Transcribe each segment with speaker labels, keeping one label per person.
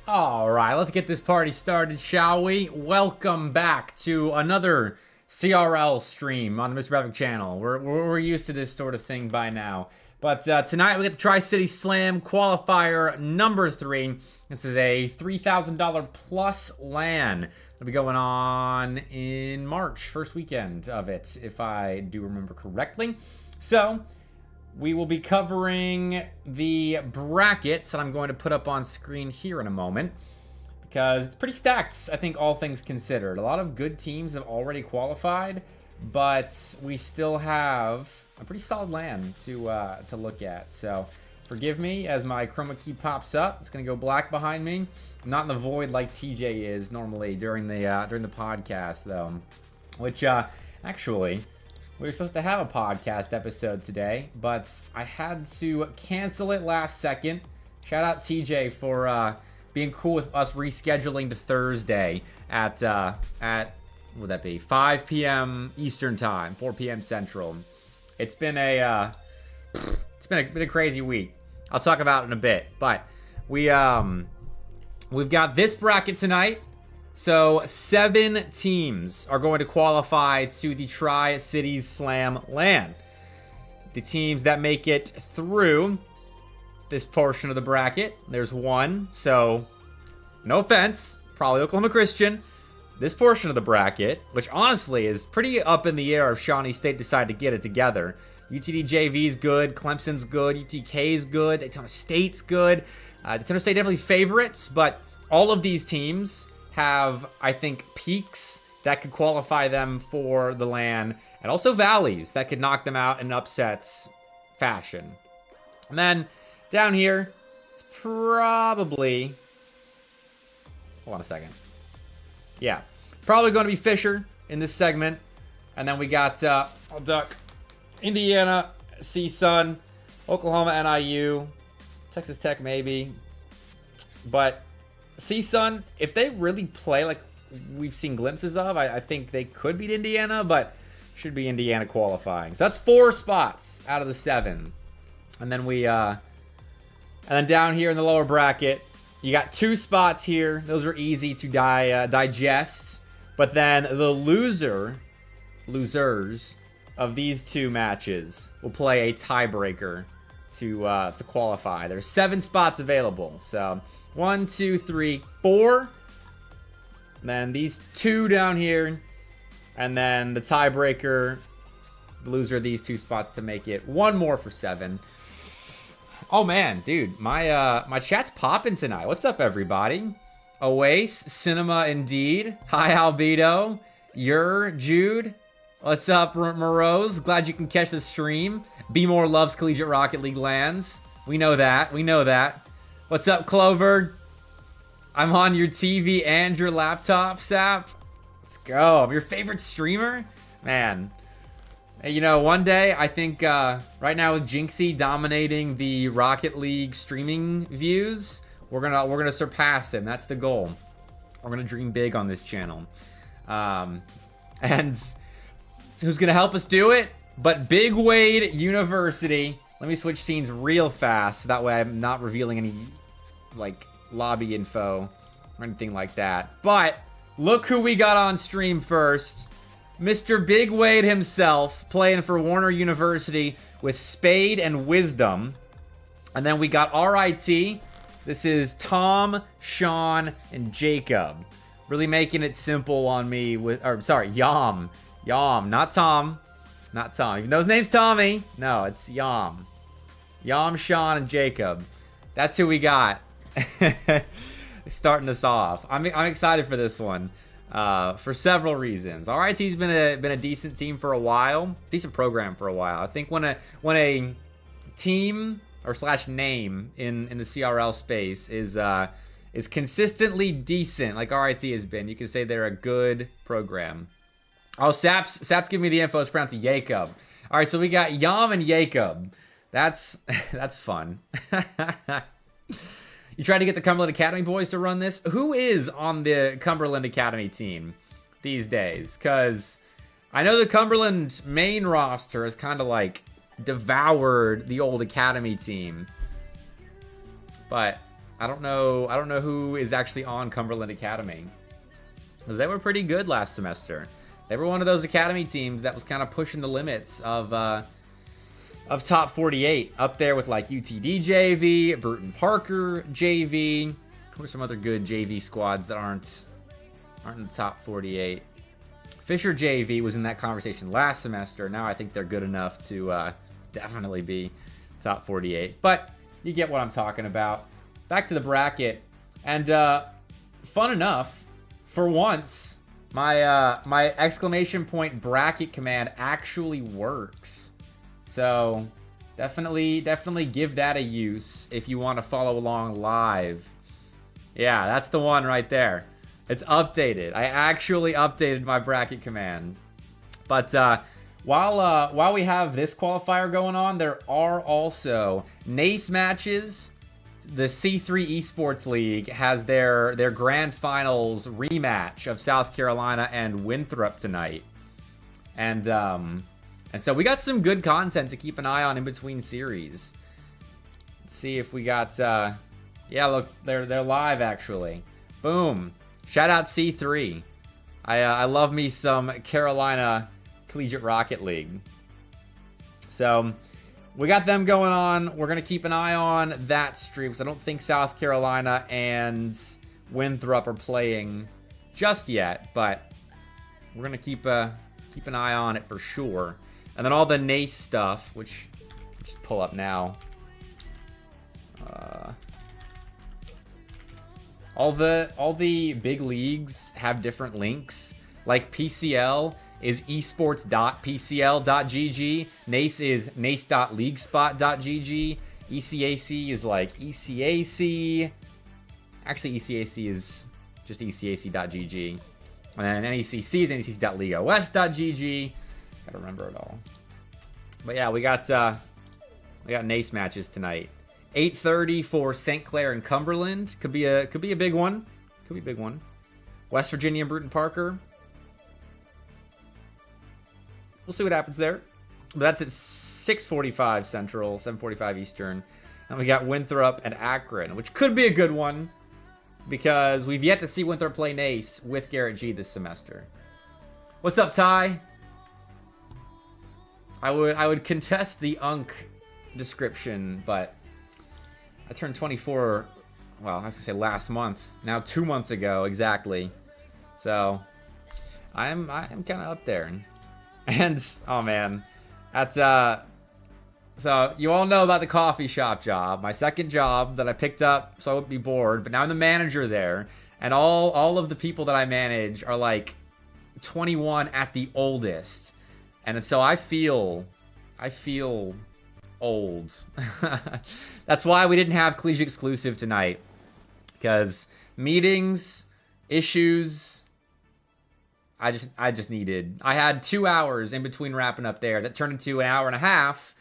Speaker 1: All right, let's get this party started, shall we? Welcome back to another CRL stream on the Mr. Bepic channel. We're used to this sort of thing by now. But tonight we get the Tri-City Slam Qualifier number 3. This is a $3,000 plus LAN. It'll be going on in March, first weekend of it, if I do remember correctly. So we will be covering the brackets that I'm going to put up on screen here in a moment, because it's pretty stacked, I think, all things considered. A lot of good teams have already qualified, but we still have a pretty solid LAN to look at. So forgive me as my chroma key pops up. It's going to go black behind me. I'm not in the void like TJ is normally during the podcast, though, which actually, we were supposed to have a podcast episode today, but I had to cancel it last second. Shout out TJ for being cool with us rescheduling to Thursday at what would that be? 5 p.m. Eastern time, 4 p.m. Central. It's been a crazy week. I'll talk about it in a bit, but we've got this bracket tonight. So 7 teams are going to qualify to the Tri-Cities Slam LAN. The teams that make it through this portion of the bracket, there's 1. So no offense, probably Oklahoma Christian. This portion of the bracket, which honestly is pretty up in the air if Shawnee State decide to get it together. UTD JV's good, Clemson's good, UTK's good, Daytona State's good. Daytona State definitely favorites, but all of these teams have, I think, peaks that could qualify them for the LAN, and also valleys that could knock them out in upsets fashion. And then down here, it's probably, hold on a second. Yeah, probably going to be Fisher in this segment. And then we got, I'll duck, Indiana, CSUN, Oklahoma, NIU, Texas Tech maybe. But CSUN, if they really play like we've seen glimpses of, I think they could beat Indiana, but should be Indiana qualifying. So that's 4 spots out of the 7. And then and then down here in the lower bracket, you got 2 spots here. Those are easy to digest. But then the losers of these 2 matches will play a tiebreaker to qualify. There's 7 spots available. So 1, 2, 3, 4. Then these 2 down here. And then the tiebreaker, the loser of these 2 spots to make it 1 more for 7. Oh man, dude, my chat's popping tonight. What's up, everybody? Oase, Cinema Indeed. Hi, Albedo. Jude. What's up, Morose? Glad you can catch the stream. Be More loves Collegiate Rocket League LANs. We know that. We know that. What's up, Clover? I'm on your TV and your laptop, Sap. Let's go. I'm your favorite streamer? Man. Hey, you know, one day, I think, right now with Jinxie dominating the Rocket League streaming views, we're gonna surpass him. That's the goal. We're gonna dream big on this channel. And who's gonna help us do it? But Big Wade University. Let me switch scenes real fast, so that way I'm not revealing any, like, lobby info or anything like that. But look who we got on stream first. Mr. Big Wade himself, playing for Warner University with Spade and Wisdom. And then we got RIT. This is Tom, Sean, and Jacob. Really making it simple on me with, or sorry, Yam. Yam, not Tom. Not Tom. Even though his name's Tommy. No, it's Yam. Yam, Sean, and Jacob. That's who we got. Starting us off. I'm excited for this one. For several reasons. RIT's been a decent team for a while, decent program for a while. I think when a team or slash name in the CRL space is consistently decent, like RIT has been, you can say they're a good program. Oh, Sap's giving me the info. It's pronounced Jacob. All right, so we got Yam and Jacob. That's fun. You tried to get the Cumberland Academy boys to run this? Who is on the Cumberland Academy team these days? Because I know the Cumberland main roster has kind of like devoured the old Academy team. But I don't know who is actually on Cumberland Academy. Because they were pretty good last semester. They were one of those academy teams that was kind of pushing the limits of top 48. Up there with like UTD JV, Bruton Parker JV. Who are some other good JV squads that aren't in the top 48? Fisher JV was in that conversation last semester. Now I think they're good enough to definitely be top 48. But you get what I'm talking about. Back to the bracket. And fun enough, for once, my exclamation point bracket command actually works. So definitely give that a use if you want to follow along live. Yeah, that's the one right there. It's updated. I actually updated my bracket command. But while we have this qualifier going on, there are also NACE matches. The C3 Esports League has their grand finals rematch of South Carolina and Winthrop tonight. And so we got some good content to keep an eye on in between series. Let's see if we got yeah, look, they're live actually. Boom. Shout out C3. I love me some Carolina Collegiate Rocket League. So we got them going on. We're going to keep an eye on that stream because I don't think South Carolina and Winthrop are playing just yet, but we're going to keep an eye on it for sure. And then all the NACE stuff, which I'll just pull up now. All the big leagues have different links. Like PCL is esports.pcl.gg. NACE is nace.leaguespot.gg. ECAC is like ECAC. Actually, ECAC is just ecac.gg. And then NECC is necc.leagueos.gg. Gotta remember it all. But yeah, we got NACE matches tonight. 8:30 for St. Clair and Cumberland. Could be a big one. Could be a big one. West Virginia and Bruton Parker. We'll see what happens there. But that's at 6:45 Central, 7:45 Eastern. And we got Winthrop and Akron, which could be a good one because we've yet to see Winthrop play NACE with Garrett G this semester. What's up, Ty? I would contest the UNC description, but I turned 24, well, I was gonna say last month. Now 2 months ago, exactly. So I'm kind of up there. And oh man, that's so you all know about the coffee shop job, my second job that I picked up so I wouldn't be bored. But now I'm the manager there, and all of the people that I manage are like 21 at the oldest, and so I feel old. That's why we didn't have collegiate exclusive tonight, because meetings, issues, I had 2 hours in between wrapping up there that turned into an hour and a half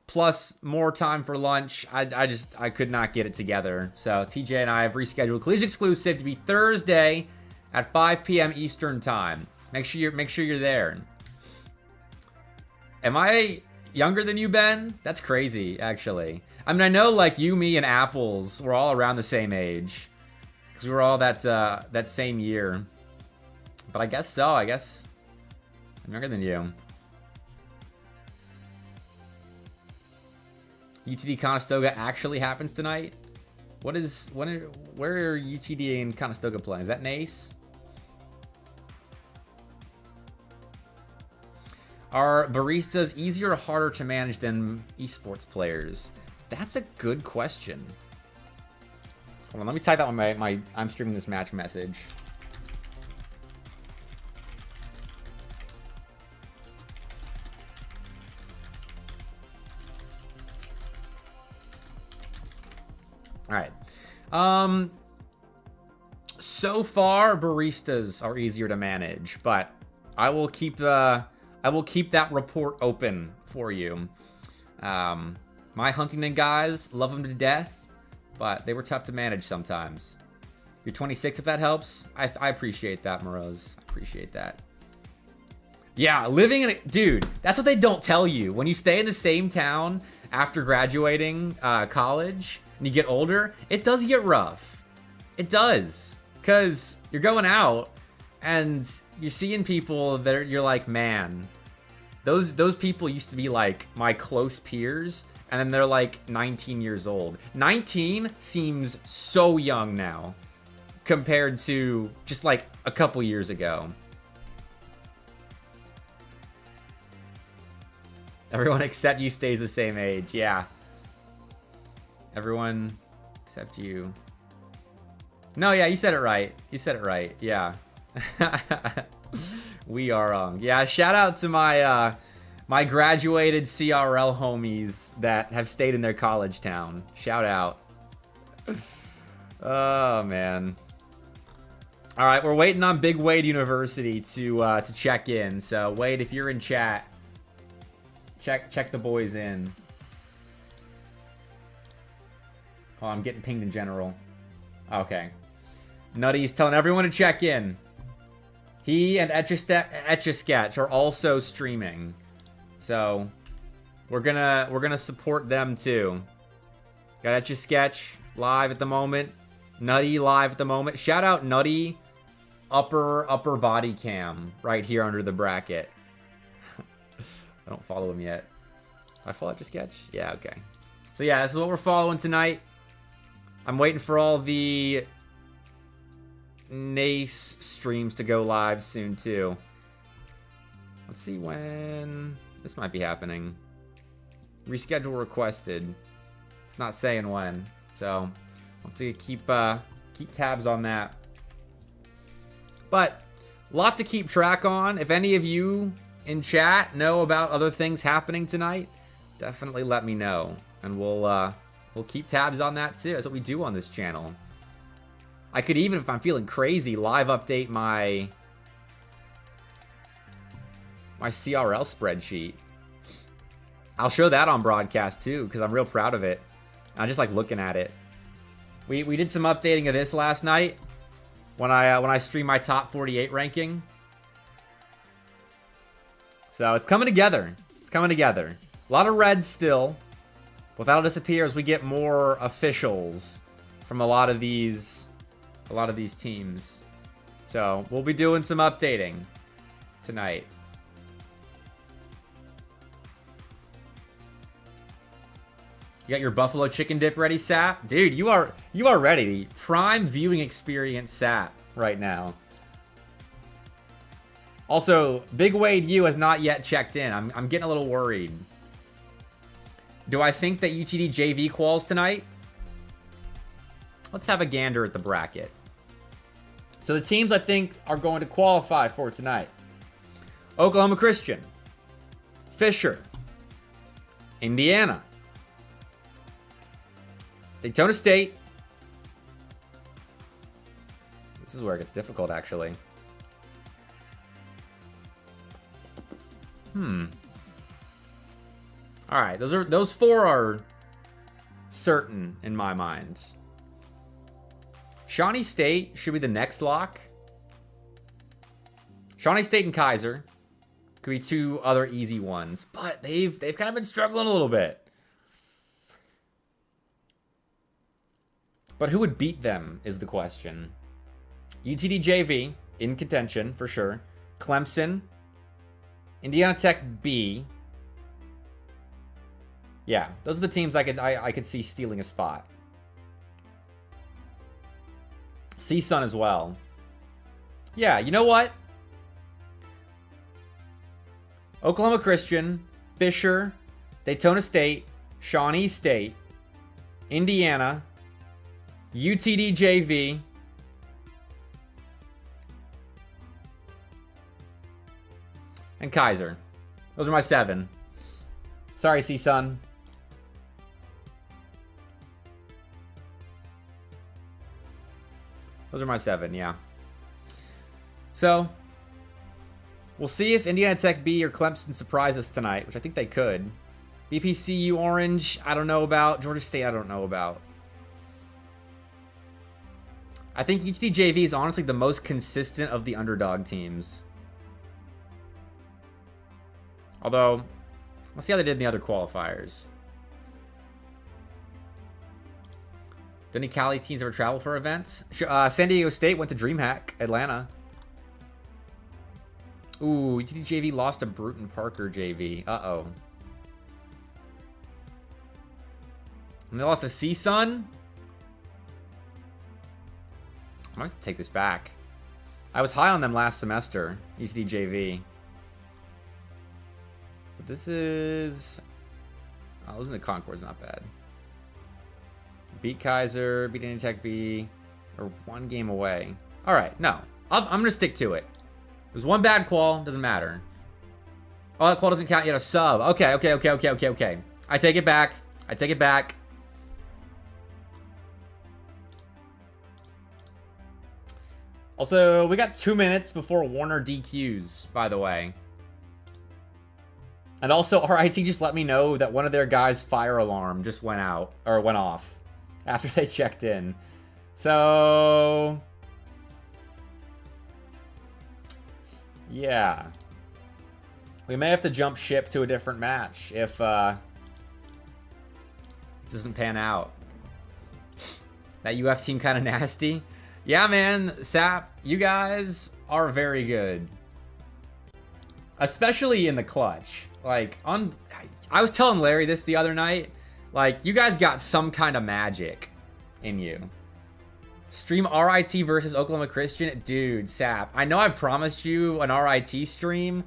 Speaker 1: plus more time for lunch. I could not get it together. So TJ and I have rescheduled collegiate exclusive to be Thursday at 5 p.m. Eastern time. Make sure you're there. Am I younger than you, Ben? That's crazy, actually. I mean, I know like you, me, and Apples were all around the same age because we were all that same year. But I guess so. I guess I'm younger than you. UTD Conestoga actually happens tonight. Where are UTD and Conestoga playing? Is that NACE? Are baristas easier or harder to manage than esports players? That's a good question. Hold on, let me type out my I'm streaming this match message. All right. So far, baristas are easier to manage, but I will keep that report open for you. My Huntington guys, love them to death, but they were tough to manage sometimes. You're 26, if that helps. I appreciate that, Moroz. I appreciate that. Yeah, living in a... Dude, that's what they don't tell you. When you stay in the same town after graduating college, and you get older, it does get rough. It does. Because you're going out, and you're seeing people that you're like, man, those people used to be like my close peers, and then they're like 19 years old. 19 seems so young now compared to just like a couple years ago. Everyone except you stays the same age. Yeah. Everyone except you. No, yeah, you said it right. You said it right. Yeah. We are, yeah, shout out to my, my graduated CRL homies that have stayed in their college town. Shout out. Oh, man. All right, we're waiting on Big Wade University to check in. So, Wade, if you're in chat, check the boys in. Oh, I'm getting pinged in general. Okay. Nutty's telling everyone to check in. He and Etch-a-Sketch are also streaming. So, we're gonna support them too. Got Etch-a-Sketch live at the moment. Nutty live at the moment. Shout out Nutty upper body cam right here under the bracket. I don't follow him yet. I follow Etch-a-Sketch? Yeah, okay. So yeah, this is what we're following tonight. I'm waiting for all the Nace streams to go live soon too. Let's see when this might be happening. Reschedule requested. It's not saying when, so I'll have to keep tabs on that. But lot to keep track on. If any of you in chat know about other things happening tonight, definitely let me know, and we'll keep tabs on that too. That's what we do on this channel. I could even, if I'm feeling crazy, live update my CRL spreadsheet. I'll show that on broadcast too, because I'm real proud of it. I just like looking at it. We did some updating of this last night when I streamed my top 48 ranking. So it's coming together. It's coming together. A lot of reds still, but that'll disappear as we get more officials from a lot of these teams. So we'll be doing some updating tonight. You got your buffalo chicken dip ready, Sap? Dude, you are ready. Prime viewing experience, Sap, right now. Also, Big Wade U has not yet checked in. I'm getting a little worried. Do I think that UTD JV quals tonight? Let's have a gander at the bracket. So the teams I think are going to qualify for tonight: Oklahoma Christian, Fisher, Indiana, Daytona State. This is where it gets difficult, actually. All right, those four are certain in my mind. Shawnee State should be the next lock. Shawnee State and Kaiser could be two other easy ones, but they've kind of been struggling a little bit. But who would beat them is the question. UTD JV in contention for sure. Clemson, Indiana Tech B. Yeah, those are the teams I could see stealing a spot. CSUN as well. Yeah, you know what? Oklahoma Christian, Fisher, Daytona State, Shawnee State, Indiana, UTD JV, and Kaiser. Those are my 7. Sorry, CSUN. Those are my 7, yeah. So, we'll see if Indiana Tech B or Clemson surprise us tonight, which I think they could. BPCU Orange, I don't know about. Georgia State, I don't know about. I think UTD JV is honestly the most consistent of the underdog teams. Although, let's see how they did in the other qualifiers. Do any Cali teams ever travel for events? San Diego State went to DreamHack, Atlanta. Ooh, UTD JV lost to Bruton Parker JV. Uh-oh. And they lost to CSUN? I might have to take this back. I was high on them last semester, UTD JV. But this is... Oh, losing to Concord's not bad. Beat Kaiser, beat Tech B. Or one game away. Alright, no. I'm going to stick to it. There's one bad qual, doesn't matter. Oh, that qual doesn't count yet. A sub. Okay. I take it back. Also, we got 2 minutes before Warner DQs, by the way. And also, RIT just let me know that one of their guys' fire alarm just went out, or went off, after they checked in. So... yeah. We may have to jump ship to a different match if it doesn't pan out. That UF team kind of nasty. Yeah, man, Sap, you guys are very good. Especially in the clutch. Like, I was telling Larry this the other night. Like, you guys got some kind of magic in you. Stream RIT versus Oklahoma Christian? Dude, Sap, I know I promised you an RIT stream,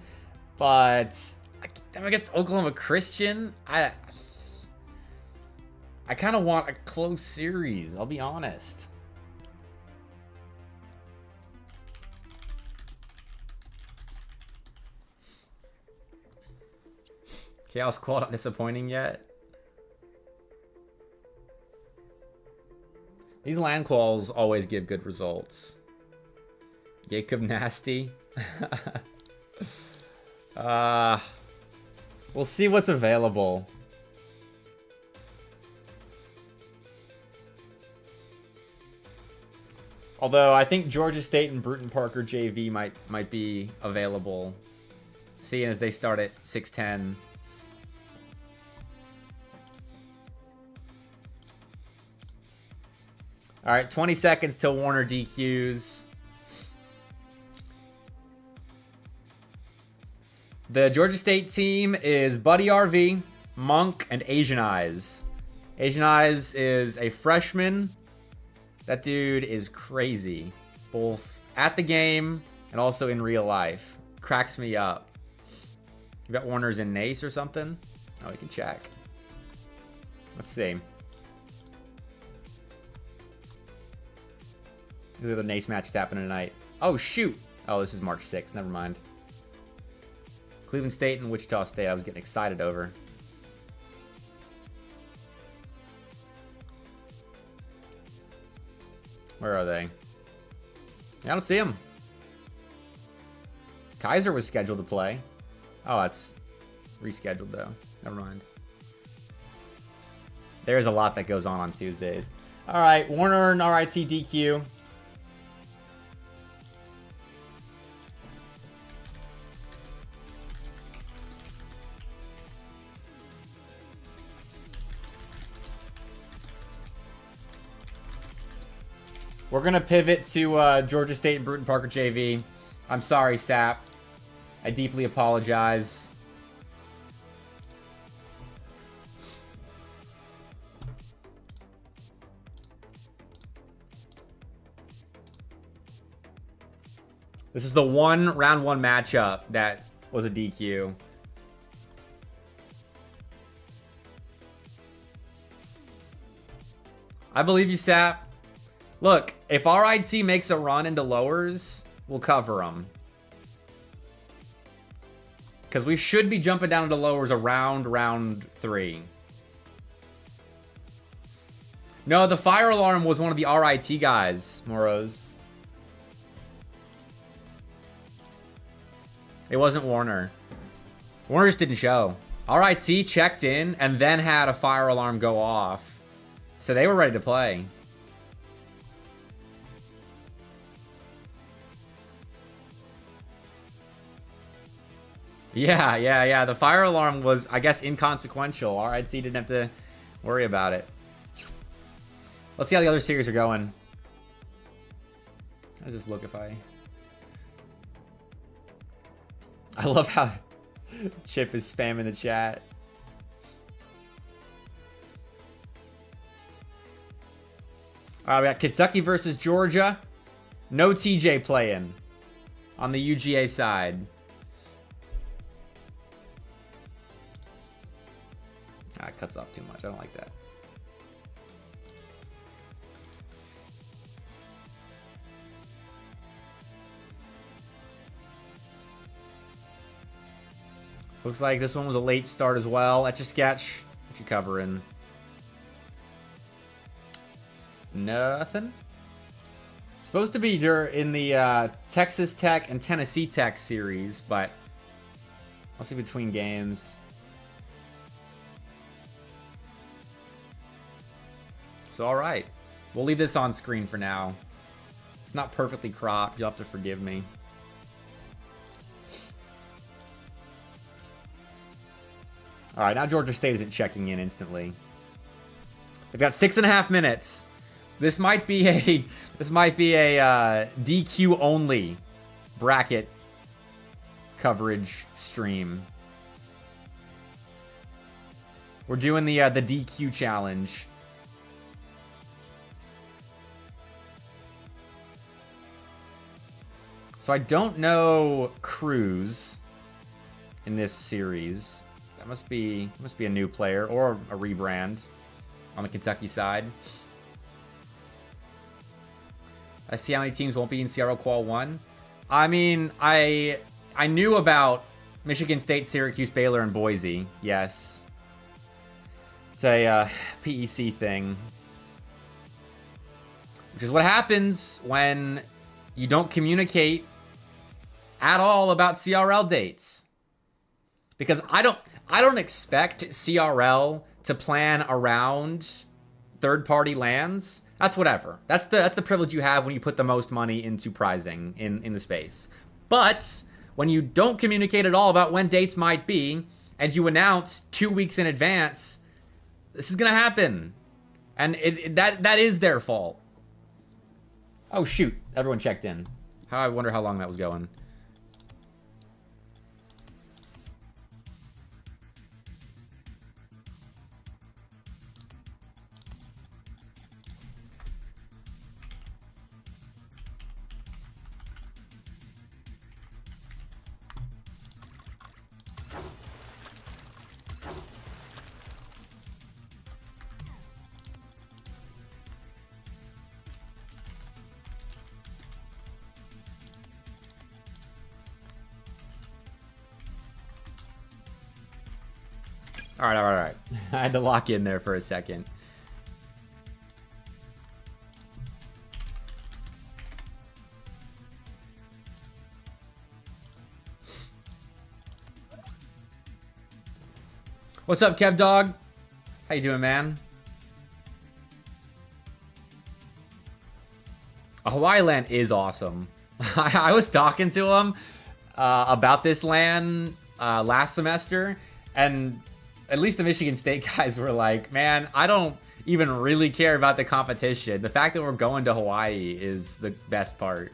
Speaker 1: but I guess Oklahoma Christian? I kind of want a close series, I'll be honest. Chaos Qual not disappointing yet? These LAN quals always give good results. Jacob Nasty. We'll see what's available. Although I think Georgia State and Bruton Parker JV might be available, seeing as they start at 6:10. All right, 20 seconds till Warner DQs. The Georgia State team is Buddy RV, Monk, and Asian Eyes. Asian Eyes is a freshman. That dude is crazy, both at the game and also in real life. Cracks me up. You got Warner's in Nace or something? Oh, we can check. Let's see. These are the Nace matches happening tonight. Oh, shoot. Oh, this is March 6th. Never mind. Cleveland State and Wichita State. I was getting excited over. Where are they? I don't see them. Kaiser was scheduled to play. Oh, that's rescheduled, though. Never mind. There's a lot that goes on Tuesdays. All right, Warner and RIT DQ. We're going to pivot to Georgia State and Bruton Parker JV. I'm sorry, Sap. I deeply apologize. This is the round one matchup that was a DQ. I believe you, Sap. Look, if RIT makes a run into lowers, we'll cover them. Because we should be jumping down into lowers around round 3. No, the fire alarm was one of the RIT guys, Moros. It wasn't Warner. Warner just didn't show. RIT checked in and then had a fire alarm go off. So they were ready to play. Yeah. The fire alarm was, I guess, inconsequential. RIT didn't have to worry about it. Let's see how the other series are going. How does this look if I love how Chip is spamming the chat. All right, we got Kentucky versus Georgia. No TJ playing on the UGA side. It cuts off too much. I don't like that. Looks like this one was a late start as well. Etch a Sketch. What you covering? Nothing. Supposed to be in the Texas Tech and Tennessee Tech series, but I'll see between games. So, all right. We'll leave this on screen for now. It's not perfectly cropped. You'll have to forgive me. All right, now Georgia State isn't checking in instantly. They've got 6.5 minutes. This might be a DQ only bracket coverage stream. We're doing the DQ challenge. So I don't know Cruz in this series. That must be a new player or a rebrand on the Kentucky side. I see how many teams won't be in CRL Qual 1. I mean, I knew about Michigan State, Syracuse, Baylor, and Boise. Yes. It's a PEC thing. Which is what happens when you don't communicate at all about CRL dates. Because I don't expect CRL to plan around third-party LANs. That's whatever. That's the privilege you have when you put the most money into prizing in the space. But when you don't communicate at all about when dates might be, and you announce 2 weeks in advance, this is gonna happen. And that is their fault. Oh shoot, everyone checked in. I wonder how long that was going. All right. I had to lock in there for a second. What's up, Kev Dog? How you doing, man? A Hawaii LAN is awesome. I was talking to him about this LAN last semester, and at least the Michigan State guys were like, man, I don't even really care about the competition. The fact that we're going to Hawaii is the best part.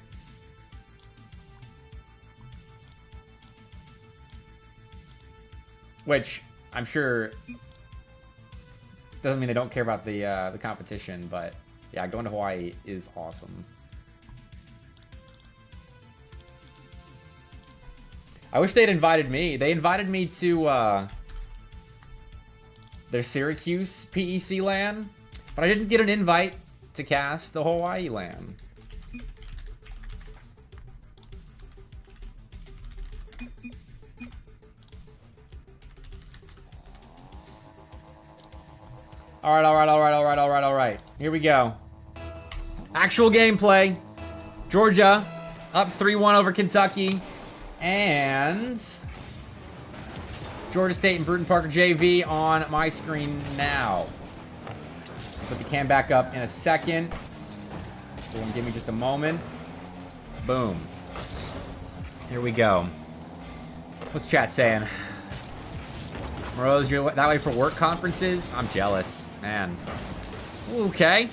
Speaker 1: Which I'm sure doesn't mean they don't care about the competition, but yeah, going to Hawaii is awesome. I wish they'd invited me. They invited me to their Syracuse PEC LAN, but I didn't get an invite to cast the Hawaii LAN. All right. Here we go. Actual gameplay. Georgia up 3-1 over Kentucky, and Georgia State and Bruton Parker JV on my screen now. I'll put the cam back up in a second. So give me just a moment. Boom. Here we go. What's chat saying? Morose, you're that way for work conferences? I'm jealous, man. Okay.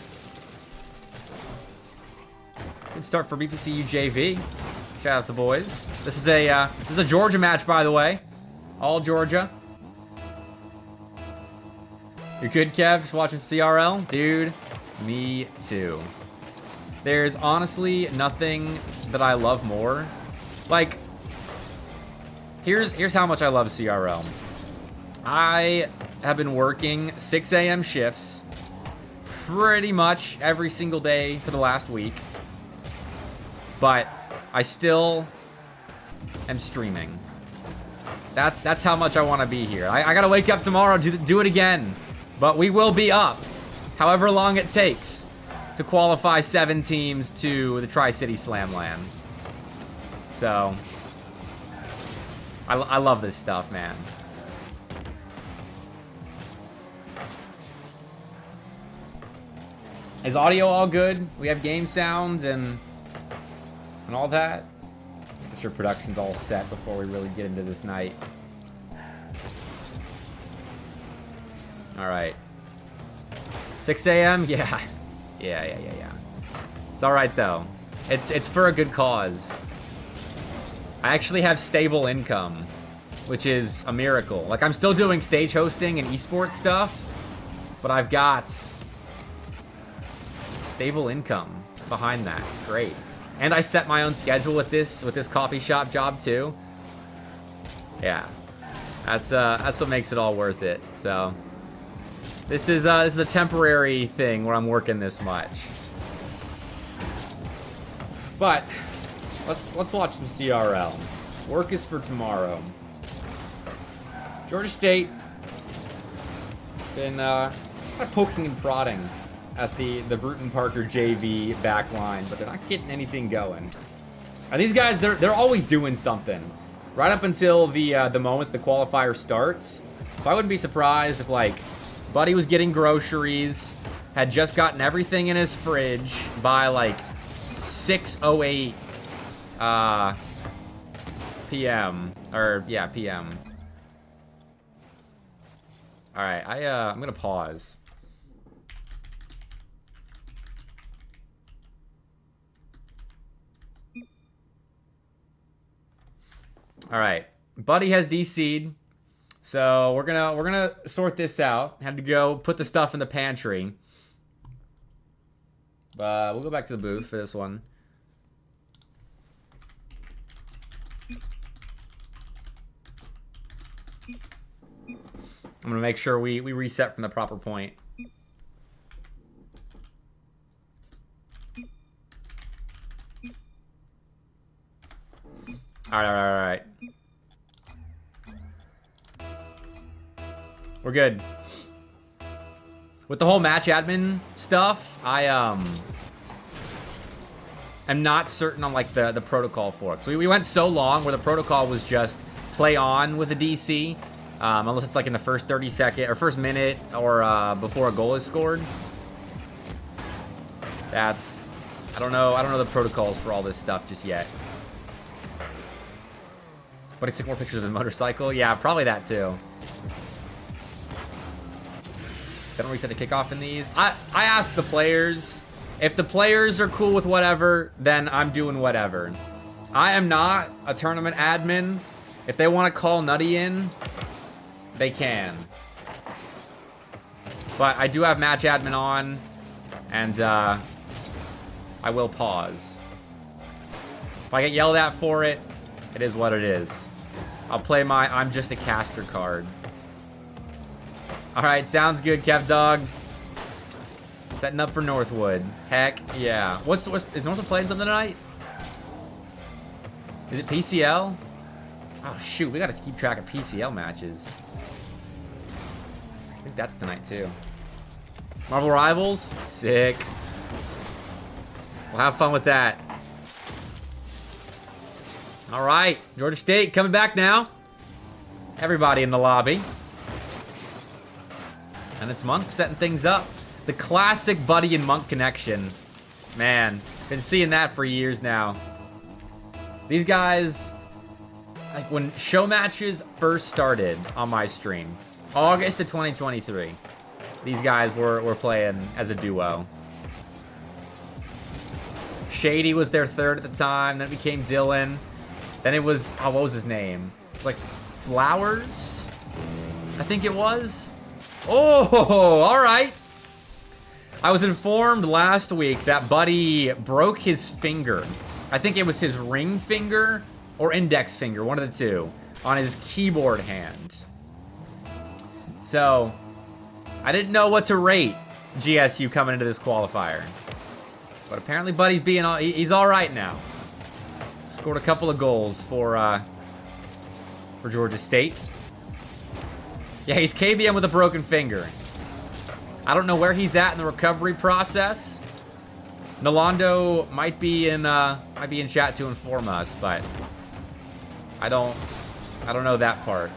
Speaker 1: Good start for BPCU JV. Shout out the boys. This is a Georgia match, by the way. All Georgia. You're good, Kev? Just watching CRL? Dude, me too. There's honestly nothing that I love more. Like, here's how much I love CRL. I have been working 6 a.m. shifts pretty much every single day for the last week. But I still am streaming. That's how much I want to be here. I gotta wake up tomorrow, do it again. But we will be up, however long it takes, to qualify 7 teams to the Tri-City Slam LAN. So, I love this stuff, man. Is audio all good? We have game sounds and all that. I'm sure production's all set before we really get into this night. All right. 6 a.m. Yeah. Yeah. It's all right though. It's for a good cause. I actually have stable income, which is a miracle. Like, I'm still doing stage hosting and esports stuff, but I've got stable income behind that. It's great. And I set my own schedule with this coffee shop job too. Yeah. That's what makes it all worth it. So this is a temporary thing where I'm working this much. But let's watch some CRL. Work is for tomorrow. Georgia State been kind of poking and prodding at the Bruton Parker JV backline, but they're not getting anything going. And these guys, they're always doing something, right up until the moment the qualifier starts. So I wouldn't be surprised if, like, Buddy was getting groceries, had just gotten everything in his fridge by like 6:08 p.m. or yeah, p.m. All right, I'm gonna pause. All right, Buddy has DC'd, so we're gonna sort this out. Had to go put the stuff in the pantry, but we'll go back to the booth for this one. I'm gonna make sure we reset from the proper point. All right. We're good. With the whole match admin stuff, I am not certain on like the protocol for it. So we went so long where the protocol was just play on with a DC, unless it's like in the first 30 second or first minute or before a goal is scored. I don't know the protocols for all this stuff just yet. But it took more pictures of the motorcycle. Yeah, probably that too. They don't reset the kickoff in these. I asked the players. If the players are cool with whatever, then I'm doing whatever. I am not a tournament admin. If they want to call Nutty in, they can. But I do have match admin on, and I will pause. If I get yelled at for it, it is what it is. I'll play my I'm just a caster card. Alright, sounds good, Kev Dog. Setting up for Northwood. Heck yeah. Is Northwood playing something tonight? Is it PCL? Oh shoot, we gotta keep track of PCL matches. I think that's tonight too. Marvel Rivals? Sick. We'll have fun with that. All right, Georgia State coming back now. Everybody in the lobby. And it's Monk setting things up. The classic Buddy and Monk connection. Man, been seeing that for years now. These guys, like when show matches first started on my stream, August of 2023, these guys were playing as a duo. Shady was their third at the time. Then it became Dylan. Then it was, oh, what was his name? Like Flowers, I think it was. Oh, all right. I was informed last week that Buddy broke his finger. I think it was his ring finger or index finger, one of the two, on his keyboard hand. So, I didn't know what to rate GSU coming into this qualifier. But apparently Buddy's being, he's all right now. Scored a couple of goals for Georgia State. Yeah, he's KBM with a broken finger. I don't know where he's at in the recovery process. Nalando might be in chat to inform us, but I don't know that part.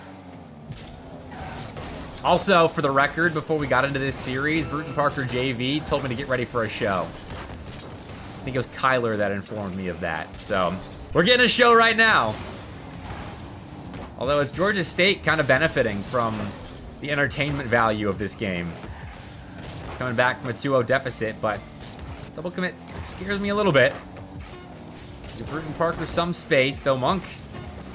Speaker 1: Also, for the record, before we got into this series, Bruton Parker JV told me to get ready for a show. I think it was Kyler that informed me of that. So, we're getting a show right now. Although it's Georgia State kind of benefiting from the entertainment value of this game. Coming back from a 2-0 deficit, but double commit scares me a little bit. Give Bruton Parker some space, though Monk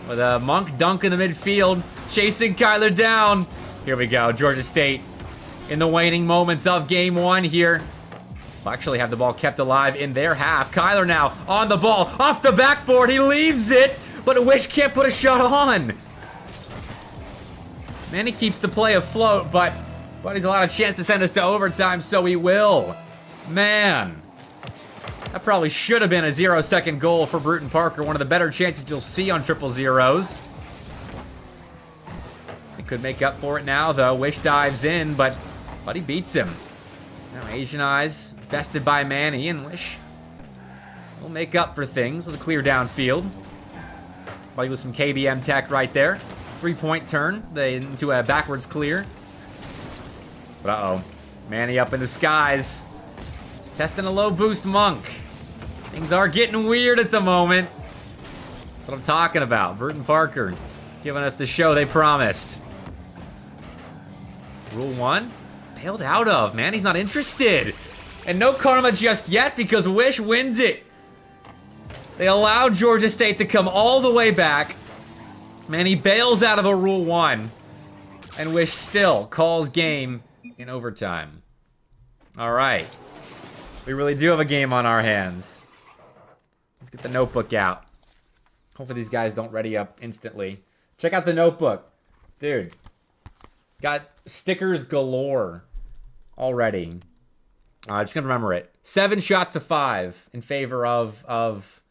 Speaker 1: with a Monk dunk in the midfield, chasing Kyler down. Here we go, Georgia State in the waning moments of game one here. Will actually have the ball kept alive in their half. Kyler now on the ball, off the backboard, he leaves it, but Wish can't put a shot on. Man, he keeps the play afloat, but Buddy's allowed a chance to send us to overtime, so he will. Man, that probably should have been a 0-second goal for Bruton Parker. One of the better chances you'll see on triple zeros. He could make up for it now, though. Wish dives in, but Buddy beats him. Now Asian Eyes bested by Manny, and Wish will make up for things with a clear downfield. Buddy with some KBM tech right there. 3-point turn into a backwards clear. But uh-oh. Manny up in the skies. He's testing a low boost Monk. Things are getting weird at the moment. That's what I'm talking about. Bruton Parker giving us the show they promised. Rule 1? Bailed out of. Manny's not interested. And no karma just yet because Wish wins it. They allowed Georgia State to come all the way back. Manny bails out of a Rule 1. And Wish still calls game in overtime. All right. We really do have a game on our hands. Let's get the notebook out. Hopefully these guys don't ready up instantly. Check out the notebook. Dude. Got stickers galore already. Just gonna remember it. 7 shots to 5 in favor of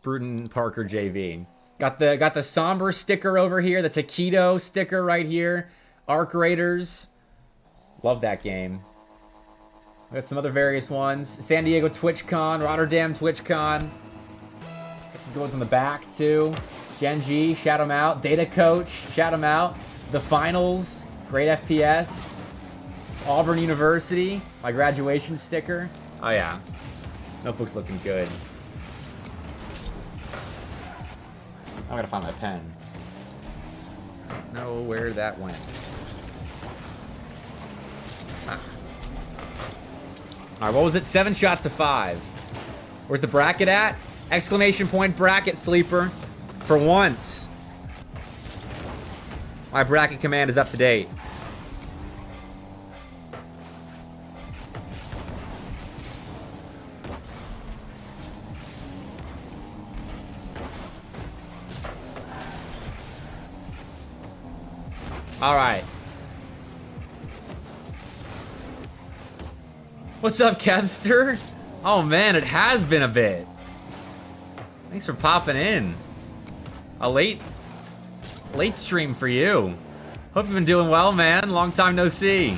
Speaker 1: Bruton Parker JV. Got the somber sticker over here. The Taquito sticker right here. Arc Raiders. Love that game. Got some other various ones. San Diego TwitchCon, Rotterdam TwitchCon. Got some good ones on the back too. Genji, shout him out. Data Coach, shout him out. The Finals, great FPS. Auburn University, my graduation sticker. Oh yeah, notebook's looking good. I gotta find my pen. Don't know where that went. Ah. All right, what was it? 7 shots to 5. Where's the bracket at? Exclamation point bracket sleeper. For once, my bracket command is up to date. All right. What's up, Kevster? Oh man, it has been a bit. Thanks for popping in. A late stream for you. Hope you've been doing well, man. Long time no see.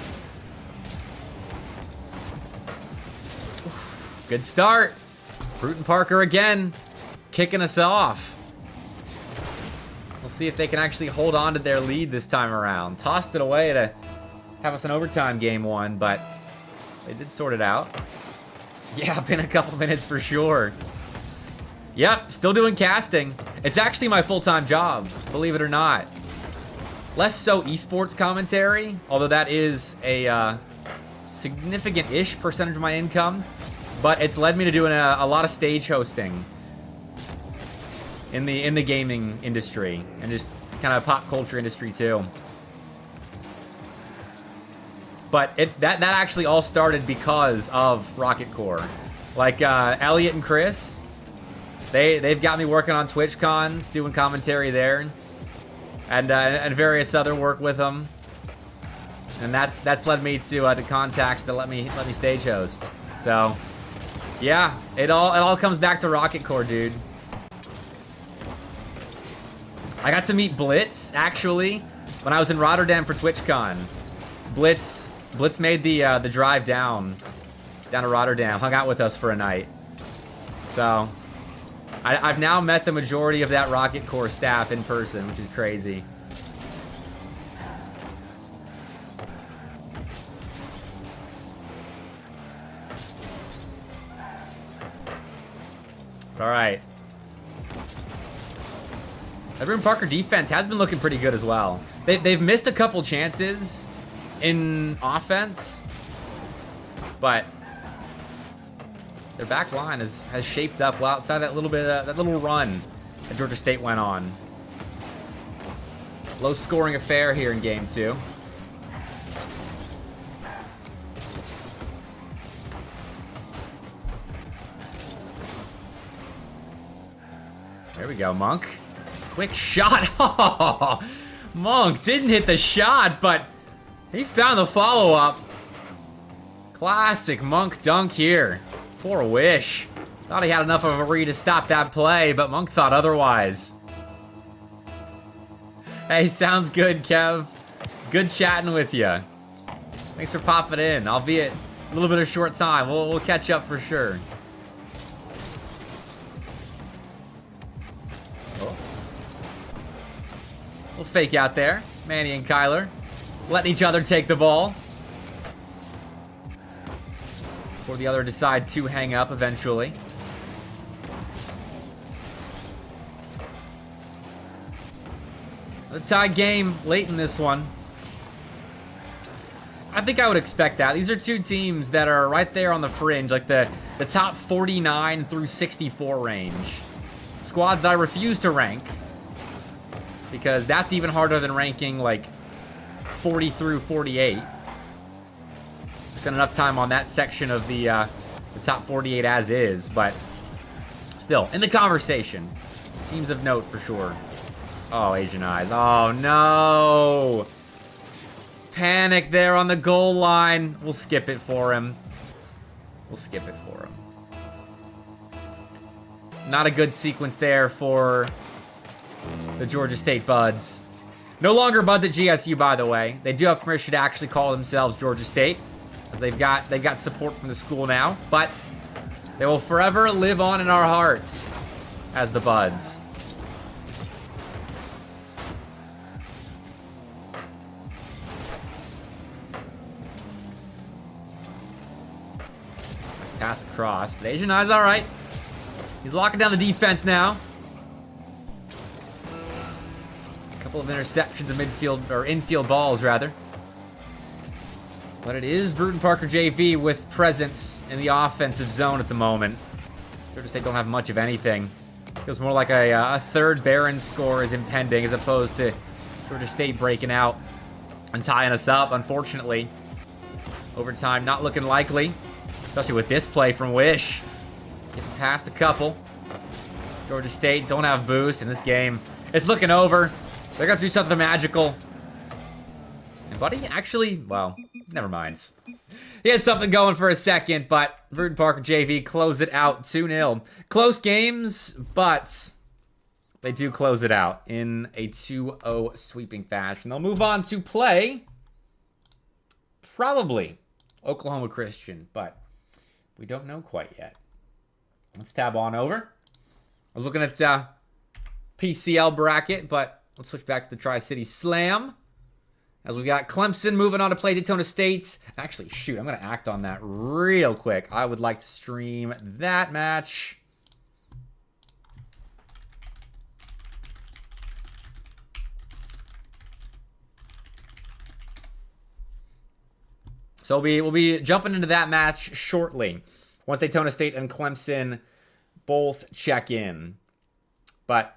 Speaker 1: Good start. Bruton Parker again, kicking us off. We'll see if they can actually hold on to their lead this time around. Tossed it away to have us an overtime game one, but they did sort it out. Yeah, been a couple minutes for sure. Yep, still doing casting. It's actually my full-time job, believe it or not. Less so esports commentary, although that is a significant-ish percentage of my income. but it's led me to doing a lot of stage hosting in the gaming industry and just kind of pop culture industry too. But that actually all started because of Rocket Core. Like Elliot and Chris, they've got me working on Twitch cons, doing commentary there, and various other work with them. And that's led me to contacts that let me stage host. So yeah, it all comes back to Rocket Core, dude. I got to meet Blitz actually when I was in Rotterdam for TwitchCon. Blitz made the drive down to Rotterdam, hung out with us for a night. So I've now met the majority of that Rocket Core staff in person, which is crazy. All right. Everyone Parker defense has been looking pretty good as well. They've missed a couple chances in offense, but their back line has shaped up well outside that little bit that little run that Georgia State went on. Low scoring affair here in game 2. There we go, Monk. Quick shot. Oh, Monk didn't hit the shot, but he found the follow-up. Classic Monk dunk here. Poor Wish. Thought he had enough of a read to stop that play, but Monk thought otherwise. Hey, sounds good, Kev. Good chatting with you. Thanks for popping in, albeit a little bit of short time. We'll catch up for sure. We'll fake out there. Manny and Kyler letting each other take the ball before the other decide to hang up eventually. A tied game late in this one. I think I would expect that. These are two teams that are right there on the fringe, like the top 49 through 64 range. Squads that I refuse to rank, because that's even harder than ranking like 40 through 48. Spent enough time on that section of the top 48 as is, but still in the conversation. Teams of note for sure. Oh, Asian Eyes. Oh no! Panic there on the goal line. We'll skip it for him. We'll skip it for him. Not a good sequence there for the Georgia State Buds. No longer Buds at GSU, by the way. They do have permission to actually call themselves Georgia State, as they've got support from the school now. But they will forever live on in our hearts as the Buds. Let's pass across, but Asian Eye's all right. He's locking down the defense now. Couple of interceptions of midfield, or infield balls rather. But it is Bruton Parker JV with presence in the offensive zone at the moment. Georgia State don't have much of anything. Feels more like a third Barron score is impending, as opposed to Georgia State breaking out and tying us up. Unfortunately, overtime not looking likely, especially with this play from Wish. Getting past a couple. Georgia State don't have boost in this game. It's looking over. They're going to do something magical. And Buddy actually, well, never mind. He had something going for a second, but Bruton Parker JV close it out 2-0. Close games, but they do close it out in a 2-0 sweeping fashion. They'll move on to play probably Oklahoma Christian, but we don't know quite yet. Let's tab on over. I was looking at PCL bracket, but let's switch back to the Tri-City Slam. As we got Clemson moving on to play Daytona State. Actually, shoot, I'm going to act on that real quick. I would like to stream that match. So we'll be jumping into that match shortly. once Daytona State and Clemson both check in. But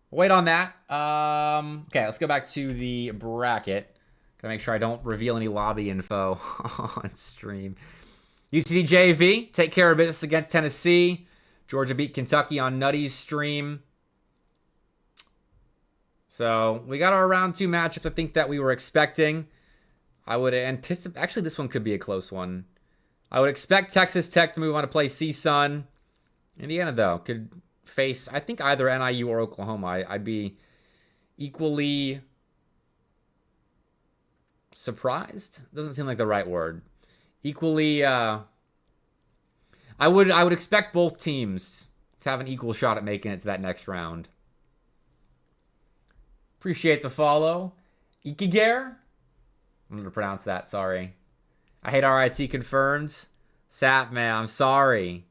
Speaker 1: wait on that. Okay, let's go back to the bracket. Gotta make sure I don't reveal any lobby info on stream. UTD JV, take care of business against Tennessee. Georgia beat Kentucky on Nutty's stream. So we got our round 2 matchups, I think, that we were expecting. I would anticipate... Actually, this one could be a close one. I would expect Texas Tech to move on to play CSUN. Indiana, though, could face, I think, either NIU or Oklahoma. I'd be equally surprised. Doesn't seem like the right word. Equally, I would expect both teams to have an equal shot at making it to that next round. Appreciate the follow. Ikiger? I'm going to pronounce that, sorry. I hate RIT confirmed. Sap, man, I'm sorry.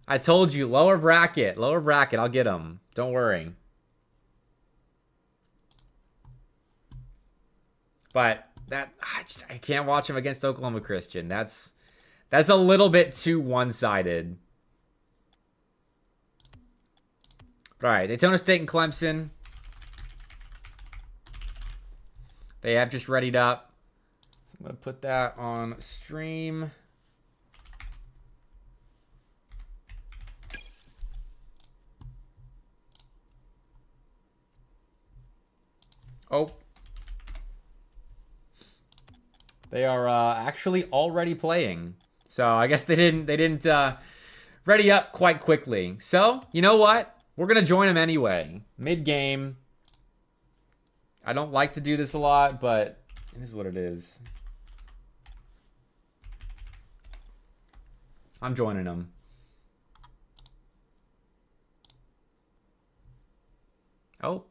Speaker 1: I told you, lower bracket. Lower bracket, I'll get them. Don't worry. But that I can't watch him against Oklahoma Christian. That's a little bit too one-sided. All right, Daytona State and Clemson. They have just readied up. So I'm going to put that on stream. Oh. They are actually already playing. So I guess they didn't ready up quite quickly. So, you know what? We're going to join them anyway. Mid-game. I don't like to do this a lot, but it is what it is. I'm joining them. Oh.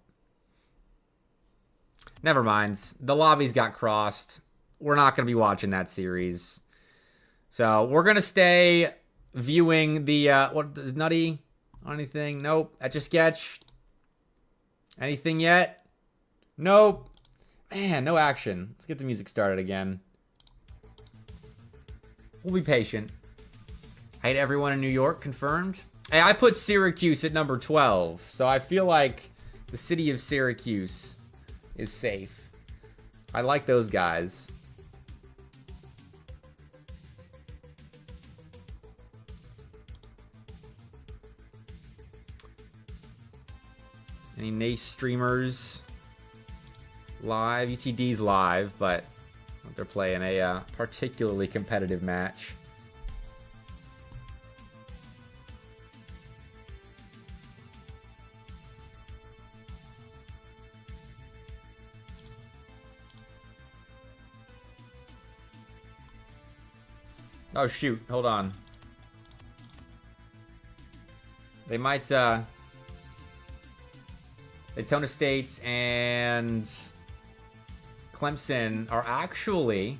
Speaker 1: Never mind. The lobbies got crossed. We're not going to be watching that series. So we're going to stay viewing the, what is Nutty? Anything? Nope. Etch-a-Sketch? Anything yet? Nope. Man, no action. Let's get the music started again. We'll be patient. Hate everyone in New York, confirmed. Hey, I put Syracuse at number 12, so I feel like the city of Syracuse is safe. I like those guys. Any NACE streamers live? UTD's live, but they're playing a particularly competitive match. Oh shoot, hold on. They might Daytona State and Clemson are actually...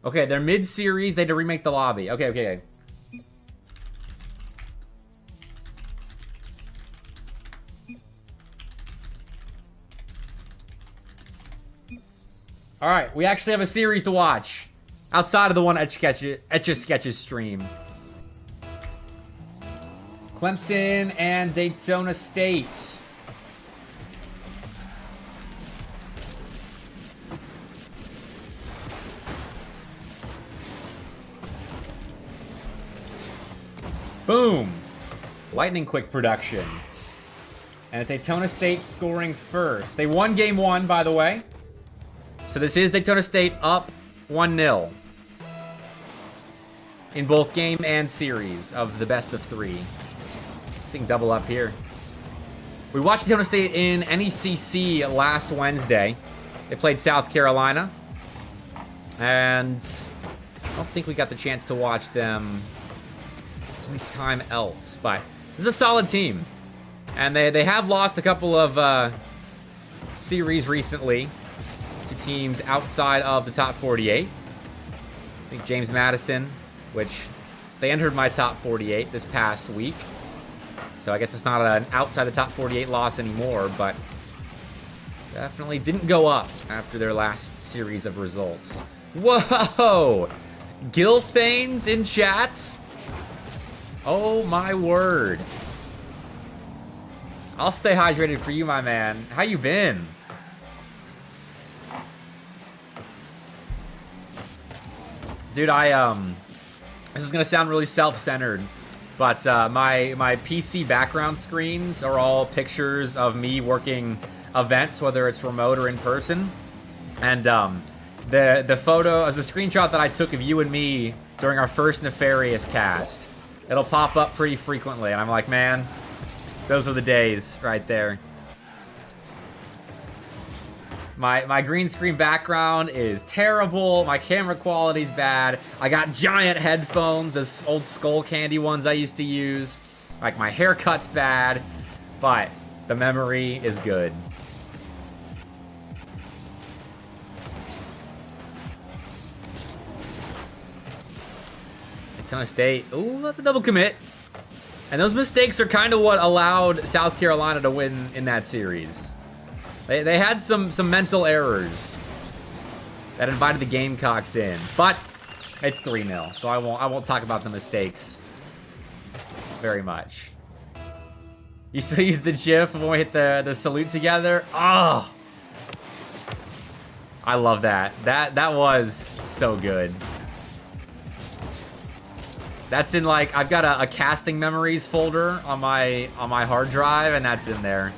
Speaker 1: Okay, they're mid-series. They had to remake the lobby. Okay. All right, we actually have a series to watch outside of the one Etch-a-Sketch's stream. Clemson and Daytona State. Boom. Lightning quick production. And Daytona State scoring first. They won game 1, by the way. So this is Daytona State up 1-0. In both game and series of the best of 3. I think double up here. We watched Daytona State in NECC last Wednesday. They played South Carolina. And I don't think we got the chance to watch them anytime else. But this is a solid team. And they have lost a couple of series recently to teams outside of the top 48. I think James Madison, which they entered my top 48 this past week. So I guess it's not an outside the top 48 loss anymore, but definitely didn't go up after their last series of results. Whoa! Gilthanes in chats? Oh my word. I'll stay hydrated for you, my man. How you been? Dude, this is gonna sound really self-centered, but my PC background screens are all pictures of me working events, whether it's remote or in person. And the photo, the screenshot that I took of you and me during our first Nefarious cast, it'll pop up pretty frequently, and I'm like, man, those were the days right there. My green screen background is terrible. My camera quality's bad. I got giant headphones, those old Skull Candy ones I used to use. Like, my haircut's bad, but the memory is good. Daytona State. Ooh, that's a double commit. And those mistakes are kind of what allowed South Carolina to win in that series. They had some mental errors that invited the Gamecocks in, but it's 3-0, so I won't talk about the mistakes very much. You still use the GIF when we hit the salute together? Oh, I love that. That was so good. That's in, like, I've got a casting memories folder on my hard drive, and that's in there.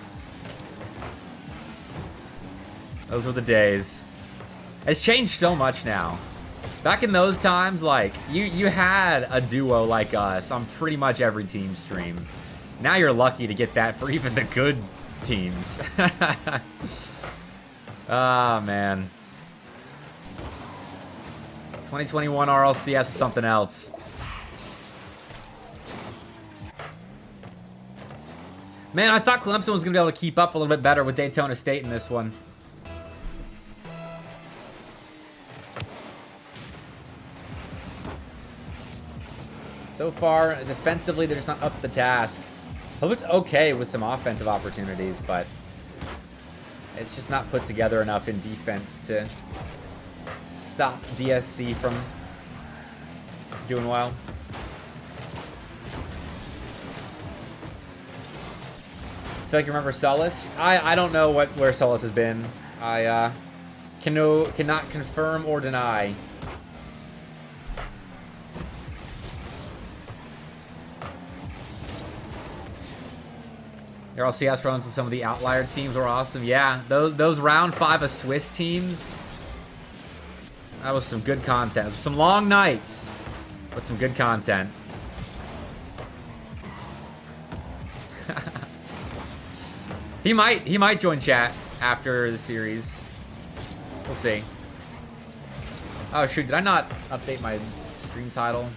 Speaker 1: Those were the days. It's changed so much now. Back in those times, like, you had a duo like us on pretty much every team stream. Now you're lucky to get that for even the good teams. Ah, man. 2021 RLCS is something else. Man, I thought Clemson was going to be able to keep up a little bit better with Daytona State in this one. So far, defensively, they're just not up to the task. It looks okay with some offensive opportunities, but it's just not put together enough in defense to stop DSC from doing well. I feel like you remember Sullis. I don't know where Sullis has been. I cannot confirm or deny. Their LCS runs with some of the outlier teams were awesome. Yeah, those round 5 of Swiss teams. That was some good content. Some long nights with some good content. He might join chat after the series. We'll see. Oh shoot, did I not update my stream title?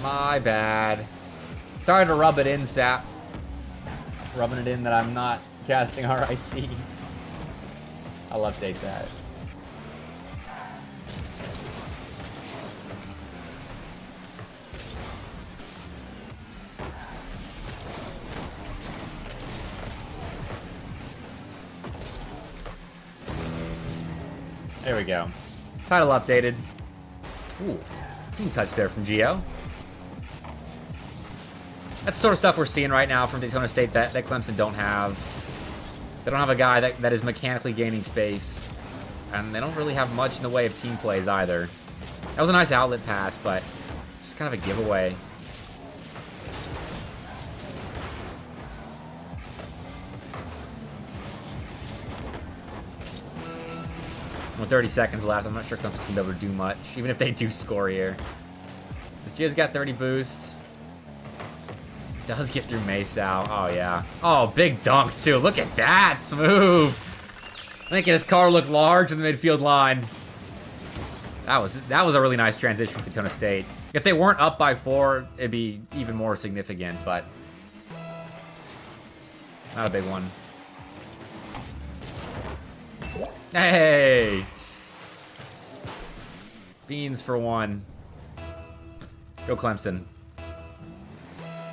Speaker 1: My bad. Sorry to rub it in, Sap. Rubbing it in that I'm not casting RIT. I'll update that. There we go. Title updated. Ooh, clean touch there from Gio. That's the sort of stuff we're seeing right now from Daytona State that Clemson don't have. They don't have a guy that is mechanically gaining space. And they don't really have much in the way of team plays either. That was a nice outlet pass, but just kind of a giveaway. With 30 seconds left, I'm not sure Clemson's gonna be able to do much, even if they do score here. This Gia's got 30 boosts. Does get through Masao. Oh, yeah. Oh, big dunk, too. Look at that. Smooth. Making his car look large in the midfield line. That was a really nice transition from Daytona State. If they weren't up by 4, it'd be even more significant, but not a big one. Hey! Beans for 1. Go Clemson.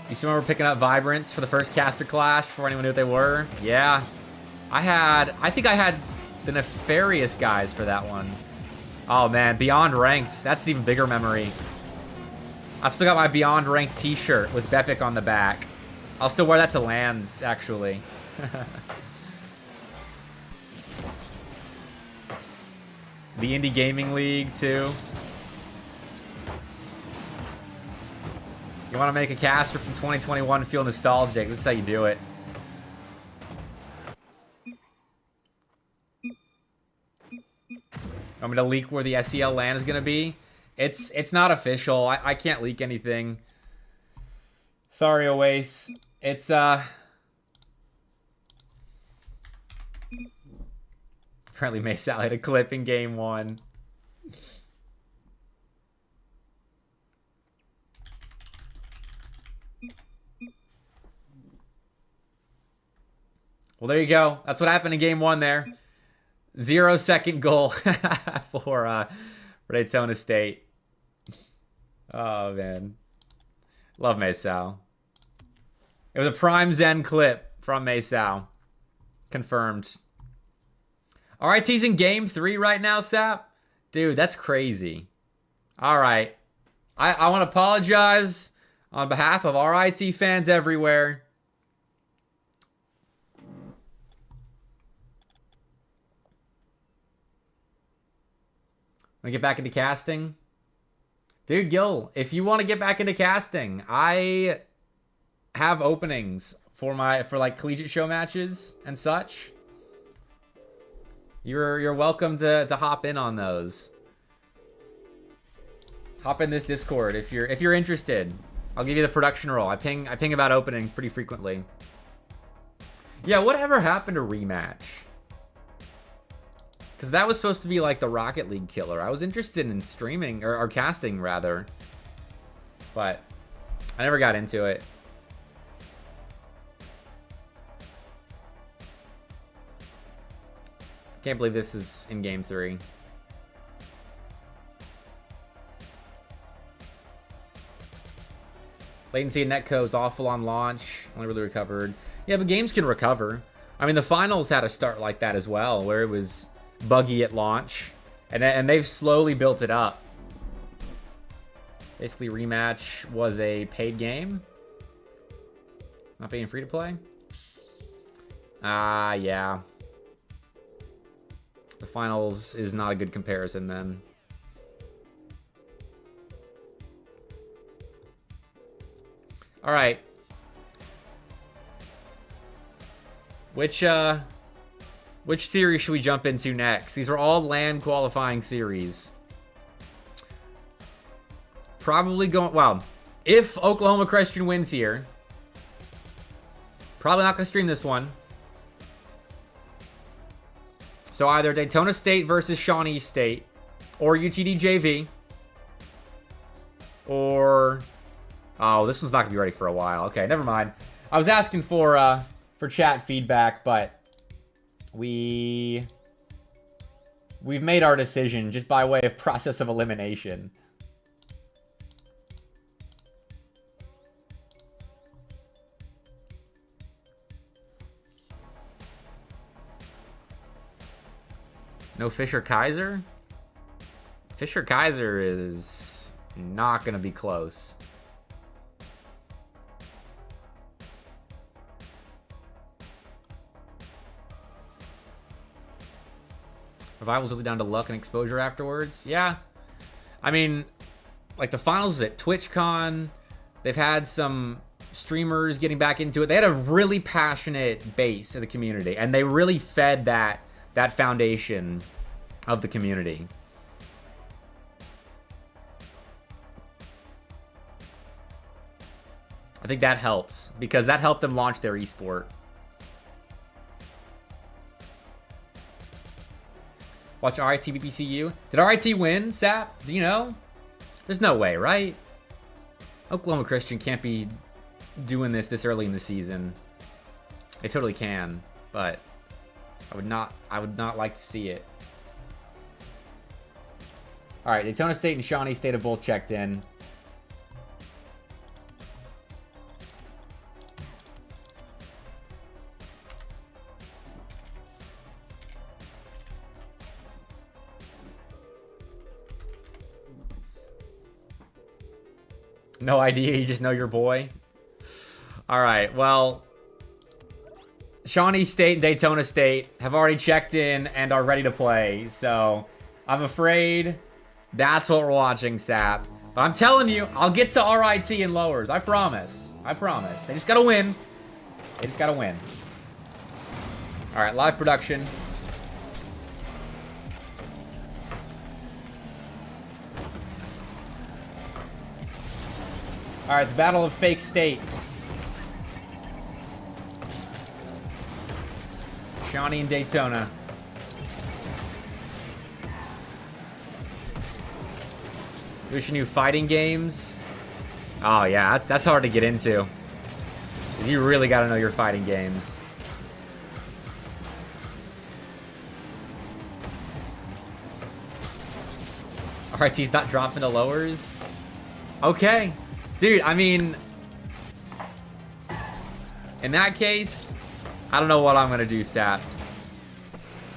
Speaker 1: You still remember picking up Vibrants for the first caster clash before anyone knew what they were? Yeah. I think I had the nefarious guys for that one. Oh man, Beyond Ranked. That's an even bigger memory. I've still got my Beyond Ranked t-shirt with Bepic on the back. I'll still wear that to LANs, actually. The Indie Gaming League, too. You want to make a caster from 2021 feel nostalgic? This is how you do it. Want me to leak where the SEL LAN is going to be? It's not official. I can't leak anything. Sorry, Oase. It's, apparently Maysal hit a clip in game 1. Well, there you go. That's what happened in game 1 there. 0-second goal for Daytona State. Oh, man. Love Maysal. It was a prime Zen clip from Maysal. Confirmed. RIT's in game 3 right now, Sap? Dude, that's crazy. All right. I want to apologize on behalf of RIT fans everywhere. Want to get back into casting? Dude, Gil, if you want to get back into casting, I have openings for like collegiate show matches and such. You're welcome to hop in on those. Hop in this Discord if you're interested. I'll give you the production role. I ping about openings pretty frequently. Yeah, whatever happened to Rematch? Because that was supposed to be like the Rocket League killer. I was interested in streaming, or casting rather. But I never got into it. Can't believe this is in game 3. Latency and netcode is awful on launch. Only really recovered. Yeah, but games can recover. I mean, the finals had a start like that as well, where it was buggy at launch, and they've slowly built it up. Basically, Rematch was a paid game, not being free to play. Yeah. The finals is not a good comparison then. All right. Which series should we jump into next? These are all LAN qualifying series. Probably going... Well, if Oklahoma Christian wins here, probably not going to stream this one. So either Daytona State versus Shawnee State, or UTD JV, or... Oh, this one's not going to be ready for a while. Okay, never mind. I was asking for chat feedback, but... We've made our decision just by way of process of elimination. No Fisher Kaiser? Fisher Kaiser is not going to be close. Revival's really down to luck and exposure afterwards. Yeah. I mean, like the finals at TwitchCon, they've had some streamers getting back into it. They had a really passionate base of the community, and they really fed that foundation of the community. I think that helps, because that helped them launch their esport. Watch RIT BPCU. Did RIT win, Sap? Do you know? There's no way, right? Oklahoma Christian can't be doing this early in the season. They totally can, but I would not like to see it. All right, Daytona State and Shawnee State have both checked in. No idea, you just know your boy? Alright, well... Shawnee State and Daytona State have already checked in and are ready to play, so... I'm afraid that's what we're watching, Sap. But I'm telling you, I'll get to RIT in lowers. I promise. I promise. They just gotta win. They just gotta win. Alright, live production. Alright, the battle of fake states. Shawnee and Daytona. Wish you knew fighting games. Oh yeah, that's hard to get into. 'Cause you really gotta know your fighting games. RT's not dropping the lowers. Okay. Dude, I mean, in that case, I don't know what I'm gonna do, Sap.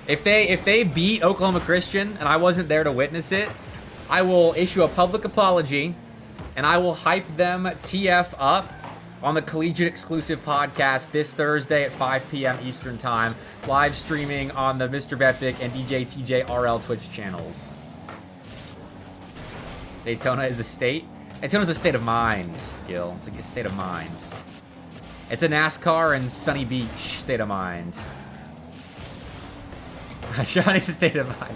Speaker 1: If they beat Oklahoma Christian and I wasn't there to witness it, I will issue a public apology and I will hype them TF up on the Collegiate Exclusive podcast this Thursday at 5 p.m. Eastern Time, live streaming on the Mr. Bepic and DJ TJ RL Twitch channels. Daytona is a state? Daytona's a state of mind, Gil. It's like a state of mind. It's a NASCAR and Sunny Beach state of mind. Shawnee's a state of mind.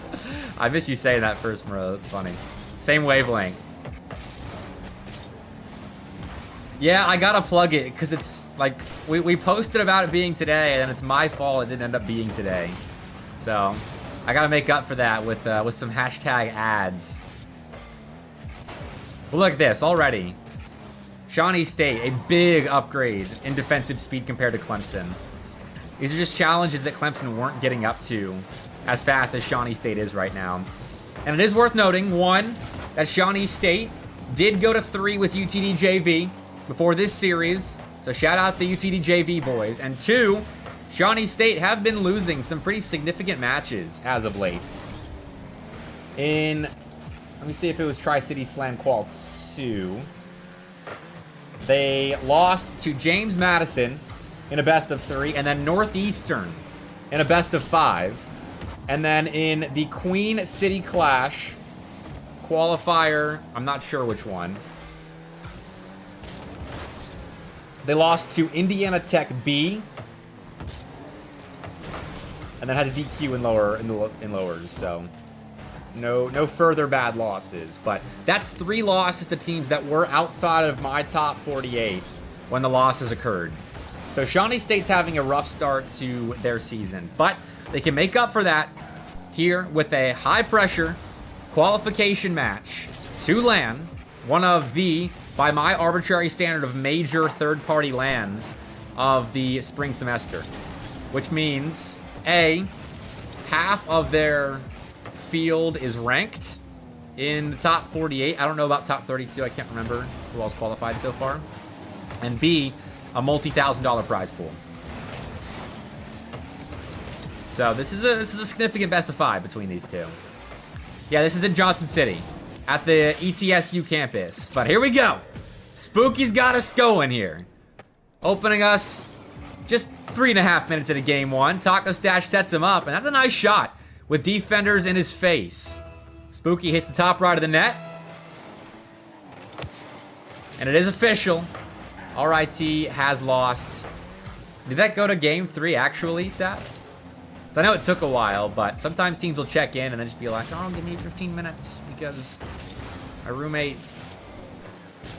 Speaker 1: I miss you saying that first, bro. That's funny. Same wavelength. Yeah, I gotta plug it, because it's, like, we posted about it being today, and it's my fault it didn't end up being today. So, I gotta make up for that with some hashtag ads. But look at this, already. Shawnee State, a big upgrade in defensive speed compared to Clemson. These are just challenges that Clemson weren't getting up to as fast as Shawnee State is right now. And it is worth noting, one, that Shawnee State did go to 3 with UTD JV before this series. So shout out the UTD JV boys. And two, Shawnee State have been losing some pretty significant matches as of late. Let me see if it was Tri-City Slam Qual 2. They lost to James Madison in a best of 3, and then Northeastern in a best of 5. And then in the Queen City Clash qualifier, I'm not sure which one, they lost to Indiana Tech B, and then had a DQ in lowers. So no further bad losses. But that's 3 losses to teams that were outside of my top 48 when the losses occurred. So Shawnee State's having a rough start to their season, but they can make up for that here with a high-pressure qualification match to LAN, one of the, by my arbitrary standard of major third-party LANs of the spring semester, which means, A, half of their field is ranked in the top 48. I don't know about top 32. I can't remember who else qualified so far. And B, a multi-$1,000 prize pool. So this is a significant best of 5 between these two. Yeah, this is in Johnson City at the ETSU campus. But here we go. Spooky's got us going here. Opening us just 3.5 minutes into game 1. Taco Stash sets him up, and that's a nice shot with defenders in his face. Spooky hits the top right of the net. And it is official. RIT has lost. Did that go to game 3 actually, Sap? So I know it took a while, but sometimes teams will check in and then just be like, oh, give me 15 minutes because my roommate,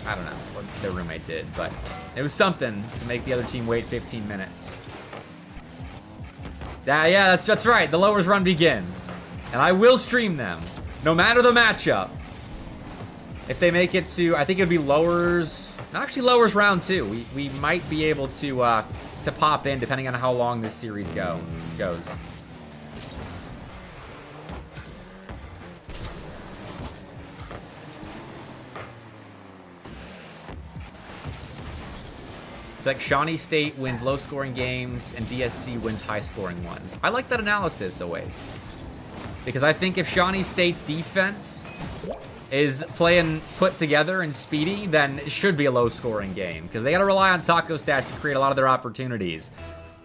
Speaker 1: I don't know what their roommate did, but it was something to make the other team wait 15 minutes. Yeah, that's right. The lowers run begins. And I will stream them, no matter the matchup. If they make it to, I think it would be lowers, actually lowers round 2. We might be able to pop in depending on how long this series goes. It's like Shawnee State wins low-scoring games and DSC wins high-scoring ones. I like that analysis always. Because I think if Shawnee State's defense is playing put together and speedy, then it should be a low-scoring game. Because they got to rely on Taco Stash to create a lot of their opportunities.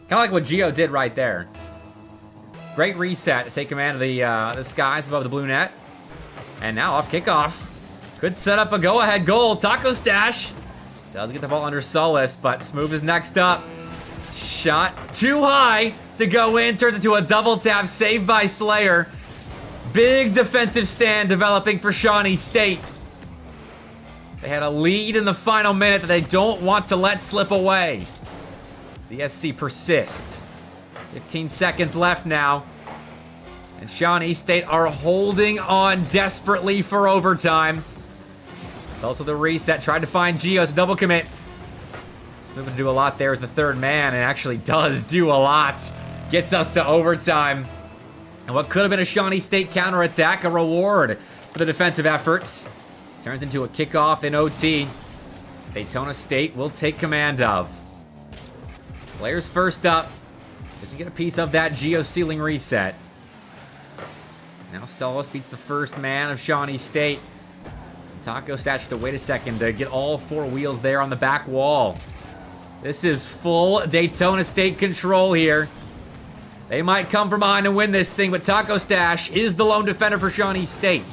Speaker 1: Kind of like what Gio did right there. Great reset to take command of the skies above the blue net. And now off kickoff. Could set up a go-ahead goal. Taco Stash does get the ball under Solace, but Smooth is next up. Shot too high to go in. Turns into a double tap. Saved by Slayer. Big defensive stand developing for Shawnee State. They had a lead in the final minute that they don't want to let slip away. DSC persists. 15 seconds left now. And Shawnee State are holding on desperately for overtime. It's also the reset. Tried to find Gio's double commit. Smooth to do a lot there as the third man, and actually does do a lot. Gets us to overtime. And what could have been a Shawnee State counterattack, a reward for the defensive efforts, turns into a kickoff in OT. Daytona State will take command of. Slayer's first up. Doesn't get a piece of that Geo ceiling reset. Now Solace beats the first man of Shawnee State. Taco Stash had to wait a second to get all four wheels there on the back wall. This is full Daytona State control here. They might come from behind and win this thing, but Taco Stash is the lone defender for Shawnee State.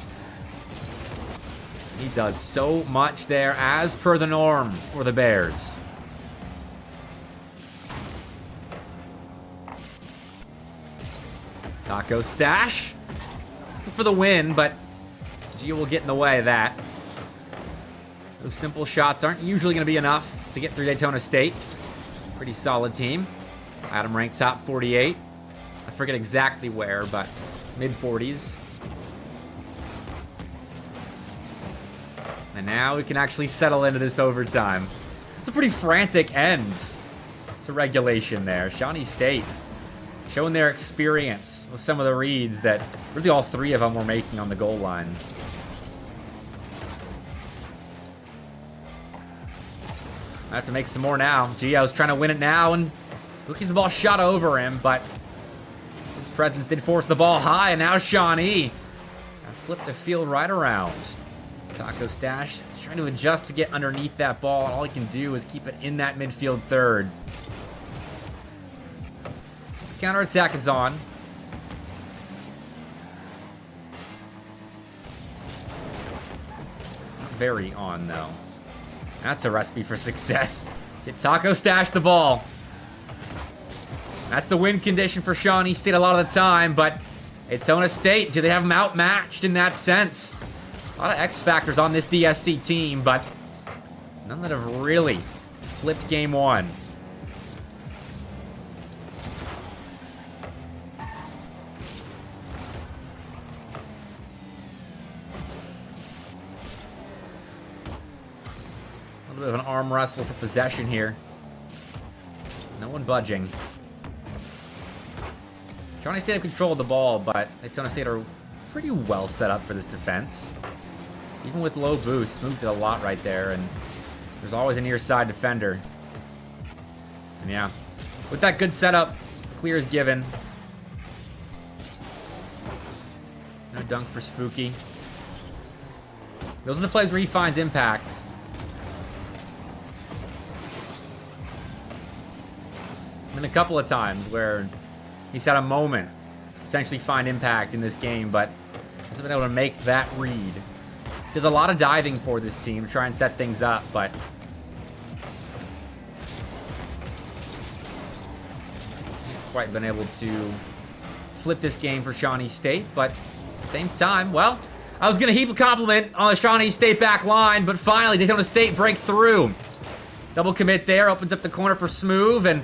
Speaker 1: He does so much there, as per the norm for the Bears. Taco Stash. Looking for the win, but Gio will get in the way of that. Those simple shots aren't usually going to be enough to get through Daytona State. Pretty solid team. Adam ranked top 48. I forget exactly where, but mid-40s. And now we can actually settle into this overtime. It's a pretty frantic end to regulation there. Shawnee State showing their experience with some of the reads that really all three of them were making on the goal line. I have to make some more now. Gio's trying to win it now, and Bookie's the ball shot over him, but his presence did force the ball high, and now Shawnee flipped the field right around. Taco Stash trying to adjust to get underneath that ball, and all he can do is keep it in that midfield third. The counterattack is on. Not very on, though. That's a recipe for success. Get Taco Stash the ball. That's the win condition for Shawnee State a lot of the time, but Daytona State, do they have them outmatched in that sense? A lot of X factors on this DSC team, but none that have really flipped game one. A little bit of an arm wrestle for possession here. No one budging. Shawnee State have control of the ball, but Daytona State are pretty well set up for this defense. Even with low boost, Smooth did a lot right there, and there's always a near side defender. And yeah, with that good setup, clear is given. No dunk for Spooky. Those are the plays where he finds impact. Been a couple of times where he's had a moment to potentially find impact in this game, but hasn't been able to make that read. There's a lot of diving for this team to try and set things up, but quite been able to flip this game for Shawnee State. But at the same time, well, I was going to heap a compliment on the Shawnee State back line, but finally Daytona State break through. Double commit there, opens up the corner for Smooth, and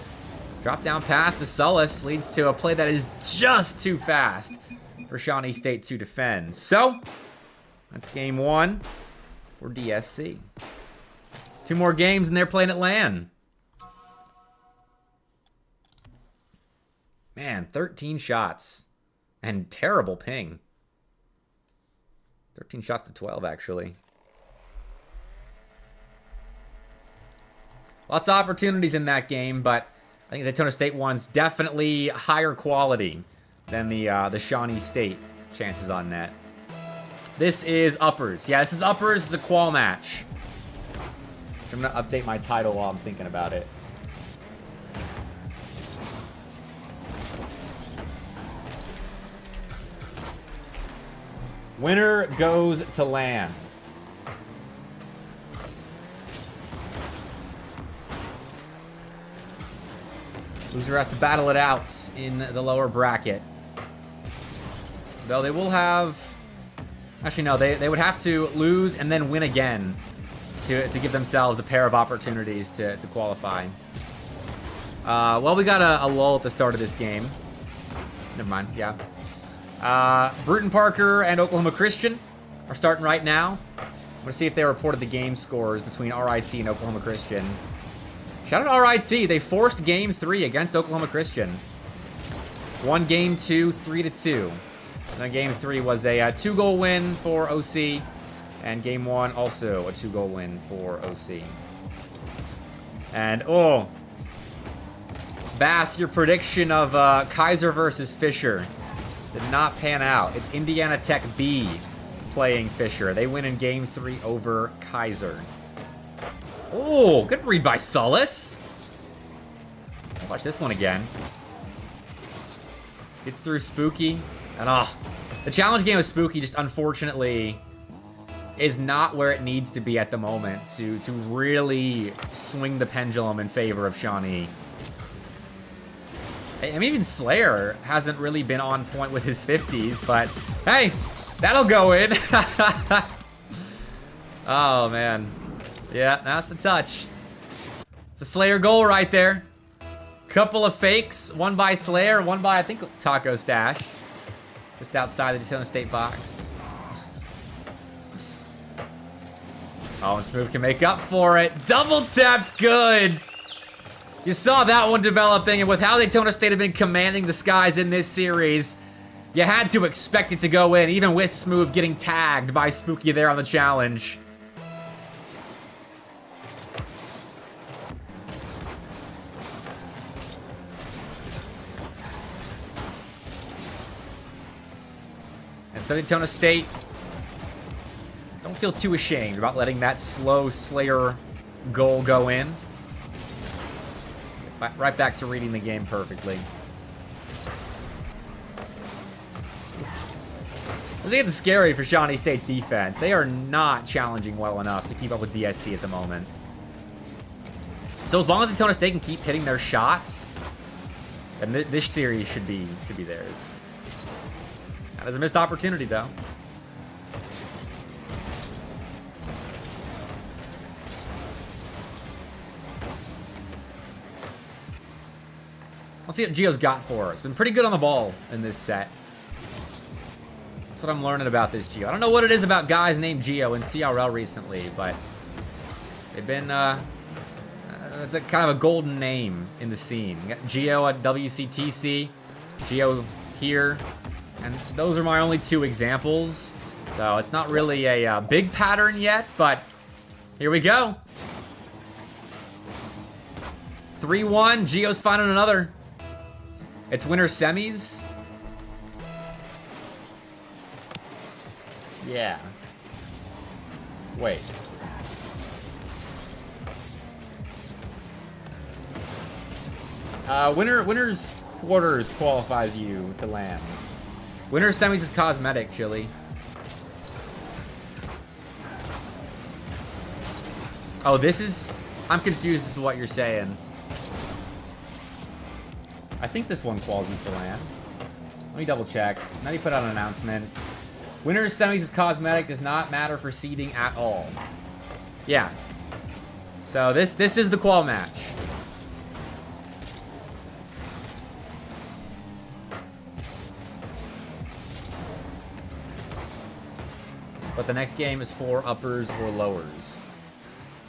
Speaker 1: drop down pass to Solace leads to a play that is just too fast for Shawnee State to defend. So, that's game one for DSC. Two more games and they're playing at LAN. Man, 13 shots and terrible ping. 13 shots to 12, actually. Lots of opportunities in that game, but I think the Daytona State one's definitely higher quality than the Shawnee State chances on net. This is uppers. Yeah, this is uppers. This is a qual match. I'm going to update my title while I'm thinking about it. Winner goes to LAN. Loser has to battle it out in the lower bracket. Though they will have... Actually, no, they would have to lose and then win again to give themselves a pair of opportunities to qualify. Well, we got a lull at the start of this game. Never mind, yeah. Bruton Parker and Oklahoma Christian are starting right now. I'm going to see if they reported the game scores between RIT and Oklahoma Christian. Shout out to RIT. They forced game 3 against Oklahoma Christian. Won game 2, 3-2. And then game 3 was a 2-goal win for OC. And game 1 also a 2-goal win for OC. And, oh. Bass, your prediction of Kaiser versus Fisher did not pan out. It's Indiana Tech B playing Fisher. They win in game 3 over Kaiser. Oh, good read by Sullis. Watch this one again. Gets through Spooky. And the challenge game with Spooky just unfortunately is not where it needs to be at the moment to really swing the pendulum in favor of Shawnee. I mean, even Slayer hasn't really been on point with his 50s, but hey, that'll go in. Oh, man. Yeah, that's the touch. It's a Slayer goal right there. Couple of fakes, one by Slayer, one by, I think, Taco Stash. Just outside the Daytona State box. Oh, Smooth can make up for it. Double tap's good. You saw that one developing, and with how Daytona State have been commanding the skies in this series, you had to expect it to go in, even with Smooth getting tagged by Spooky there on the challenge. And so Daytona State, don't feel too ashamed about letting that slow Slayer goal go in. Right back to reading the game perfectly. I think it's scary for Shawnee State defense. They are not challenging well enough to keep up with DSC at the moment. So as long as Daytona State can keep hitting their shots, then this series should be theirs. That is a missed opportunity, though. Let's see what Gio's got for her. It's been pretty good on the ball in this set. That's what I'm learning about this Gio. I don't know what it is about guys named Gio in CRL recently, but they've been, it's a kind of a golden name in the scene. We got Gio at WCTC, Gio here, and those are my only 2 examples. So it's not really a big pattern yet, but here we go. 3-1, Gio's finding another. It's winter semis. Yeah. Wait. Winner's quarters qualifies you to LAN. Winter semis is cosmetic, Chili. Oh, this is... I'm confused as to what you're saying. I think this one quals you for LAN. Let me double check. Now you put out an announcement. Winner's semis is cosmetic, does not matter for seeding at all. Yeah. So this is the qual match. But the next game is for uppers or lowers.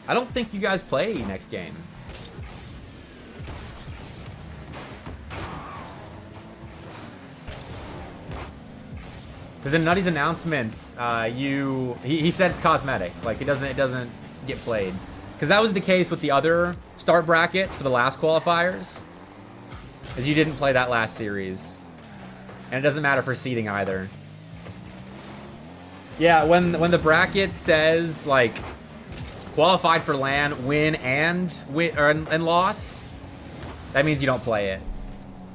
Speaker 1: I don't think you guys play next game. Because in Nutty's announcements, he said it's cosmetic. Like it doesn't get played. Because that was the case with the other start brackets for the last qualifiers. Is you didn't play that last series. And it doesn't matter for seeding either. Yeah, when the bracket says like qualified for LAN, win and loss, that means you don't play it.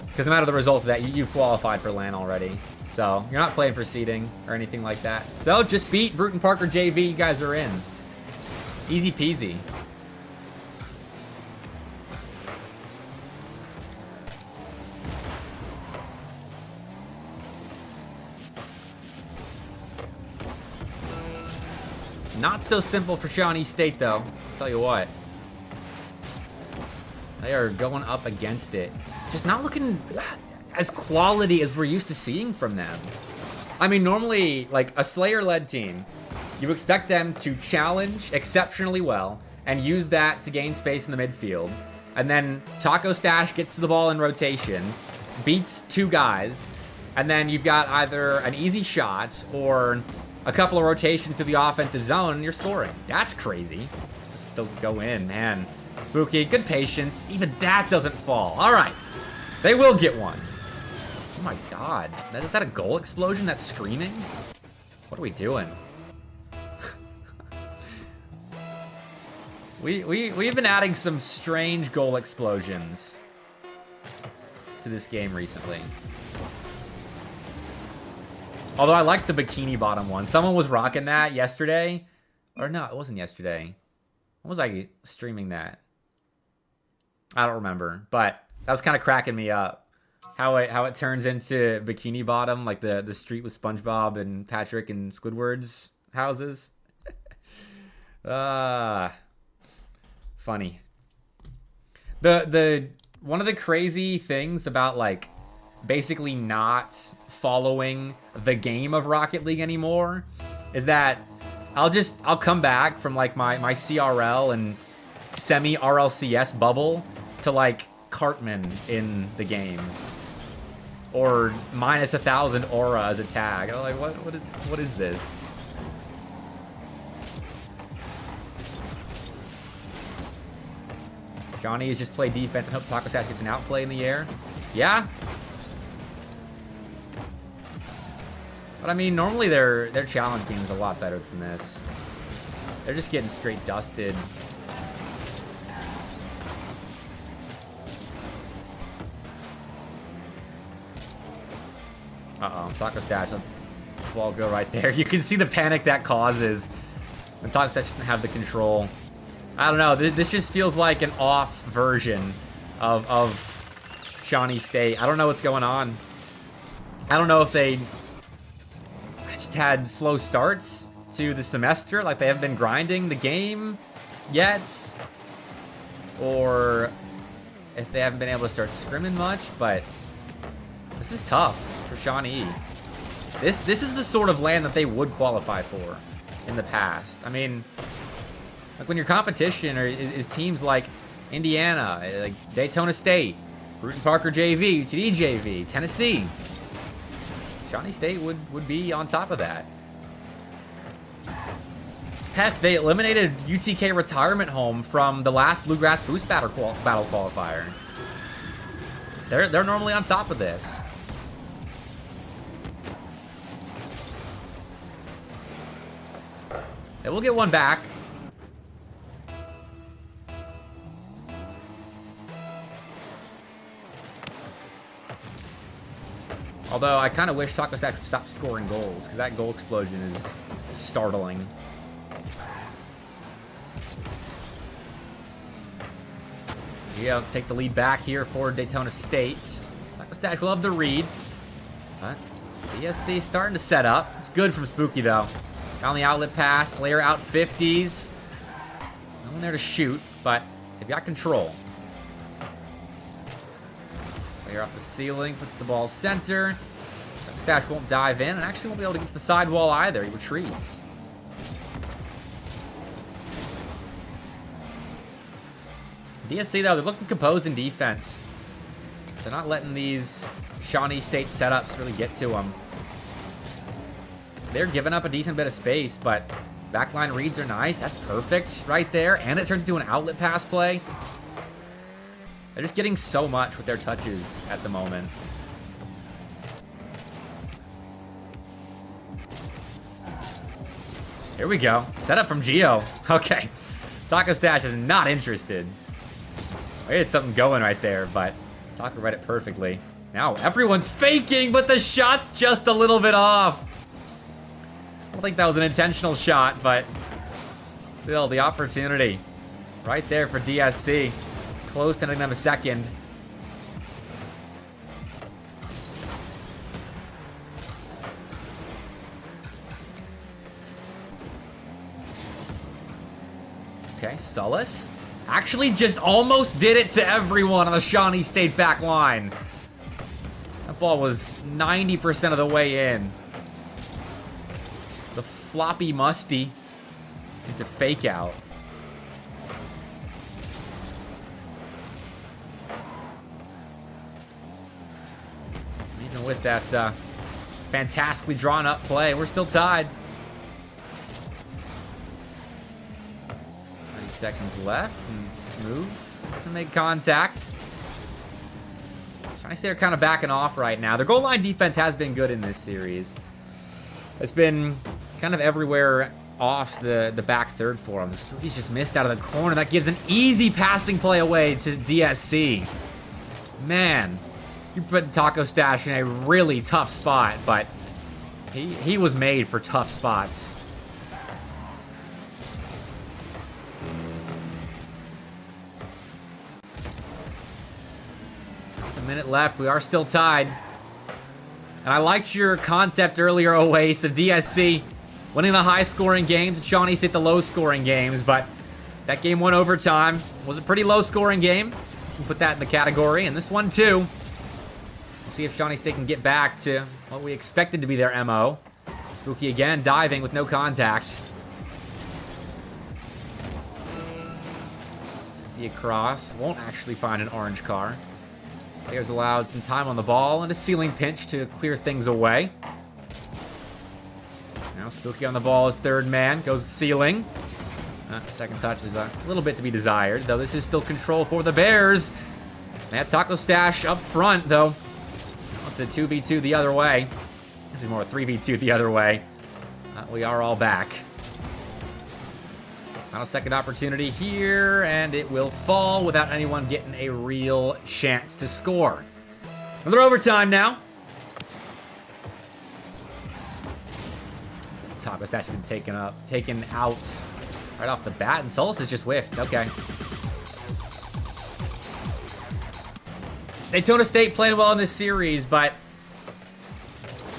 Speaker 1: Because no matter the result of that, you've qualified for LAN already. So you're not playing for seeding or anything like that. So just beat Bruton Parker JV. You guys are in. Easy peasy. Not so simple for Shawnee State, though. I'll tell you what. They are going up against it. Just not looking as quality as we're used to seeing from them. I mean, normally, like, a Slayer-led team, you expect them to challenge exceptionally well and use that to gain space in the midfield. And then Taco Stash gets to the ball in rotation, beats 2 guys, and then you've got either an easy shot or a couple of rotations through the offensive zone, and you're scoring. That's crazy. Just still go in, man. Spooky, good patience. Even that doesn't fall. All right. They will get one. Oh my god. Is that a goal explosion that's screaming? What are we doing? We've been adding some strange goal explosions to this game recently. Although I like the bikini bottom one. Someone was rocking that yesterday. Or no, it wasn't yesterday. When was I streaming that? I don't remember. But that was kind of cracking me up. How it turns into bikini bottom, like the street with SpongeBob and Patrick and Squidward's houses. Funny. The one of the crazy things about like basically not following the game of Rocket League anymore is that I'll come back from like my CRL and semi RLCS bubble to like Cartman in the game or minus 1,000 aura as a tag. I'm like, what is this? Johnny has just played defense and hope Taco Stash gets an outplay in the air. Yeah. But I mean, normally their challenge game is a lot better than this. They're just getting straight dusted. Uh-oh, Taco Stash, let the ball go right there. You can see the panic that causes when Taco Stash doesn't have the control. I don't know, this just feels like an off version of Shawnee State. I don't know what's going on. I don't know if they just had slow starts to the semester, like they haven't been grinding the game yet, or if they haven't been able to start scrimming much, but this is tough for Shawnee. This is the sort of LAN that they would qualify for in the past. I mean, like when your competition is teams like Indiana, like Daytona State, Bruton Parker JV, UTD JV, Tennessee, Shawnee State would be on top of that. Heck, they eliminated UTK Retirement Home from the last Bluegrass Boost Battle qualifier. They're normally on top of this. They will get one back. Although I kind of wish Taco Stash would stop scoring goals, because that goal explosion is startling. Yeah, take the lead back here for Daytona State. Taco Stash will have the read. But DSC starting to set up. It's good from Spooky, though. Got on the outlet pass. Slayer out 50s. No one there to shoot, but they've got control. Slayer off the ceiling, puts the ball center. Taco Stash won't dive in, and actually won't be able to get to the sidewall either. He retreats. DSC, though, they're looking composed in defense. They're not letting these Shawnee State setups really get to them. They're giving up a decent bit of space, but backline reads are nice. That's perfect right there. And it turns into an outlet pass play. They're just getting so much with their touches at the moment. Here we go. Set up from Geo. Okay. Taco Stash is not interested. I had something going right there, but Taco read it perfectly. Now everyone's faking, but the shot's just a little bit off. I don't think that was an intentional shot, but still, the opportunity right there for DSC. Close to them a second. Okay, Sullis actually just almost did it to everyone on the Shawnee State back line. That ball was 90% of the way in. The floppy musty into fake out. Even with that fantastically drawn up play, we're still tied. 90 seconds left, and Smooth doesn't make contact. Shawnee State are kind of backing off right now. Their goal line defense has been good in this series. It's been kind of everywhere off the back third for him. He's just missed out of the corner. That gives an easy passing play away to DSC. Man, you put Taco Stash in a really tough spot, but he was made for tough spots. A minute left. We are still tied. And I liked your concept earlier, Oace, of DSC winning the high-scoring games and Shawnee State the low-scoring games, but that game went overtime. It was a pretty low-scoring game. We'll put that in the category, and this one too. We'll see if Shawnee State can get back to what we expected to be their MO. Spooky again, diving with no contact. 50 across, won't actually find an orange car. Players allowed some time on the ball and a ceiling pinch to clear things away. Now Spooky on the ball as third man, goes ceiling. Second touch is a little bit to be desired, though this is still control for the Bears. That Taco Stash up front, though. It's a 2v2 the other way. Actually more a 3v2 the other way. We are all back. Final second opportunity here, and it will fall without anyone getting a real chance to score. Another overtime now. Taco Stash has been taken out right off the bat, and Solus is just whiffed. Okay. Daytona State played well in this series, but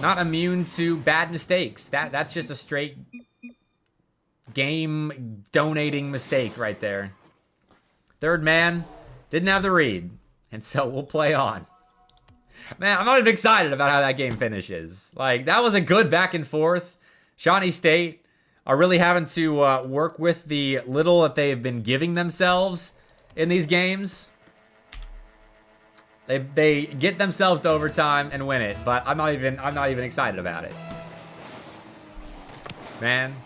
Speaker 1: not immune to bad mistakes. That's just a straight game donating mistake right there. Third man didn't have the read, and so we'll play on. Man, I'm not even excited about how that game finishes. Like, that was a good back and forth. Shawnee State are really having to work with the little that they've been giving themselves in these games. They get themselves to overtime and win it, but I'm not even excited about it. Man.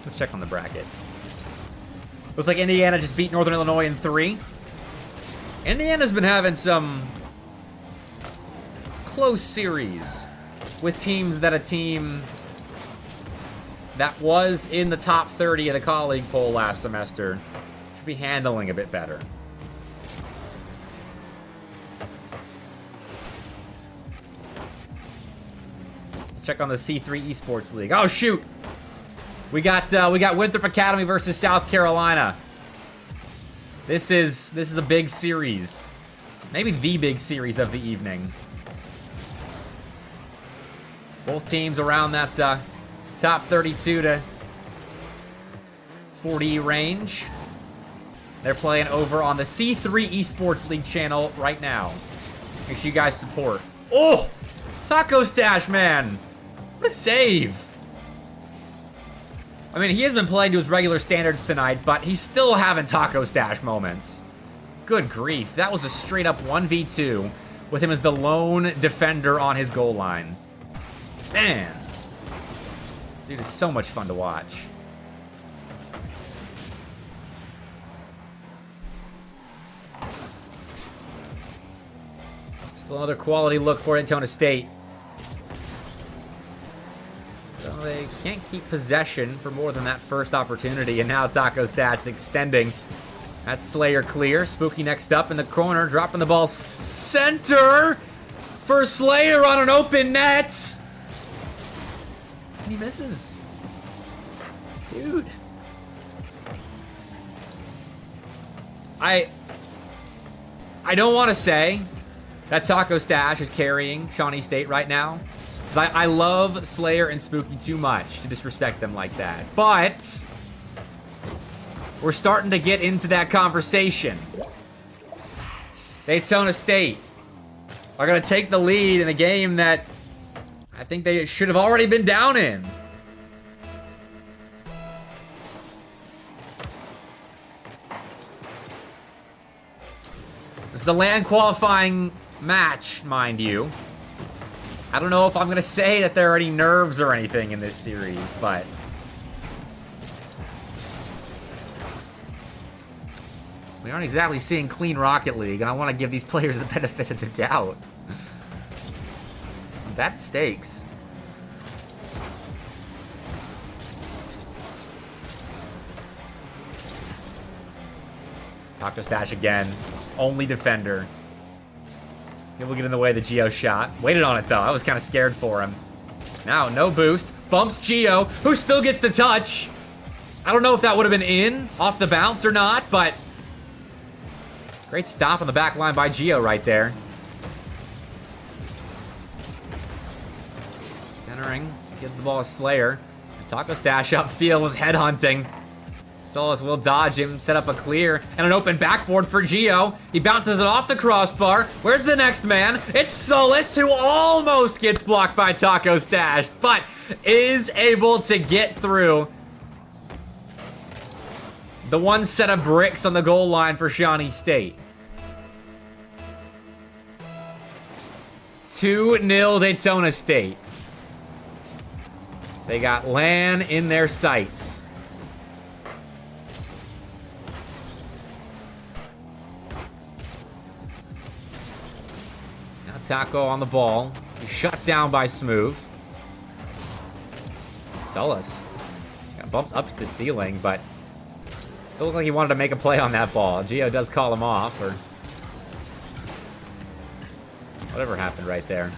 Speaker 1: Let's check on the bracket. Looks like Indiana just beat Northern Illinois in 3. Indiana's been having some close series with teams that a team that was in the top 30 of the colleague poll last semester should be handling a bit better. Check on the C3 Esports League. Oh shoot! We got Winthrop Academy versus South Carolina. This is a big series. Maybe the big series of the evening. Both teams around that top 32 to 40 range. They're playing over on the C3 Esports League channel right now. Make sure you guys support. Oh! Taco Stash, man! What a save! I mean, he has been playing to his regular standards tonight, but he's still having Taco Stash moments. Good grief. That was a straight-up 1v2 with him as the lone defender on his goal line. Man. Dude is so much fun to watch. Still another quality look for Daytona State. So they can't keep possession for more than that first opportunity, and now Taco Stash extending. That's Slayer clear. Spooky next up in the corner, dropping the ball center for Slayer on an open net. And he misses. Dude. I don't want to say that Taco Stash is carrying Shawnee State right now, because I love Slayer and Spooky too much to disrespect them like that. But we're starting to get into that conversation. Daytona State are going to take the lead in a game that I think they should have already been down in. This is a LAN qualifying match, mind you. I don't know if I'm going to say that there are any nerves or anything in this series, but we aren't exactly seeing clean Rocket League, and I want to give these players the benefit of the doubt. Some bad mistakes. Taco Stash again. Only defender. He will get in the way of the Geo shot. Waited on it, though. I was kind of scared for him. Now, no boost. Bumps Geo, who still gets the touch. I don't know if that would have been in off the bounce or not, but great stop on the back line by Geo right there. Centering. Gives the ball to Slayer. And Taco Stash upfield was headhunting. Solus will dodge him, set up a clear, and an open backboard for Geo. He bounces it off the crossbar. Where's the next man? It's Solus, who almost gets blocked by Taco Stash, but is able to get through. The one set of bricks on the goal line for Shawnee State. 2-0 Daytona State. They got LAN in their sights. Taco on the ball. He's shut down by Smooth. Solus got bumped up to the ceiling, but still looked like he wanted to make a play on that ball. Geo does call him off, or whatever happened right there.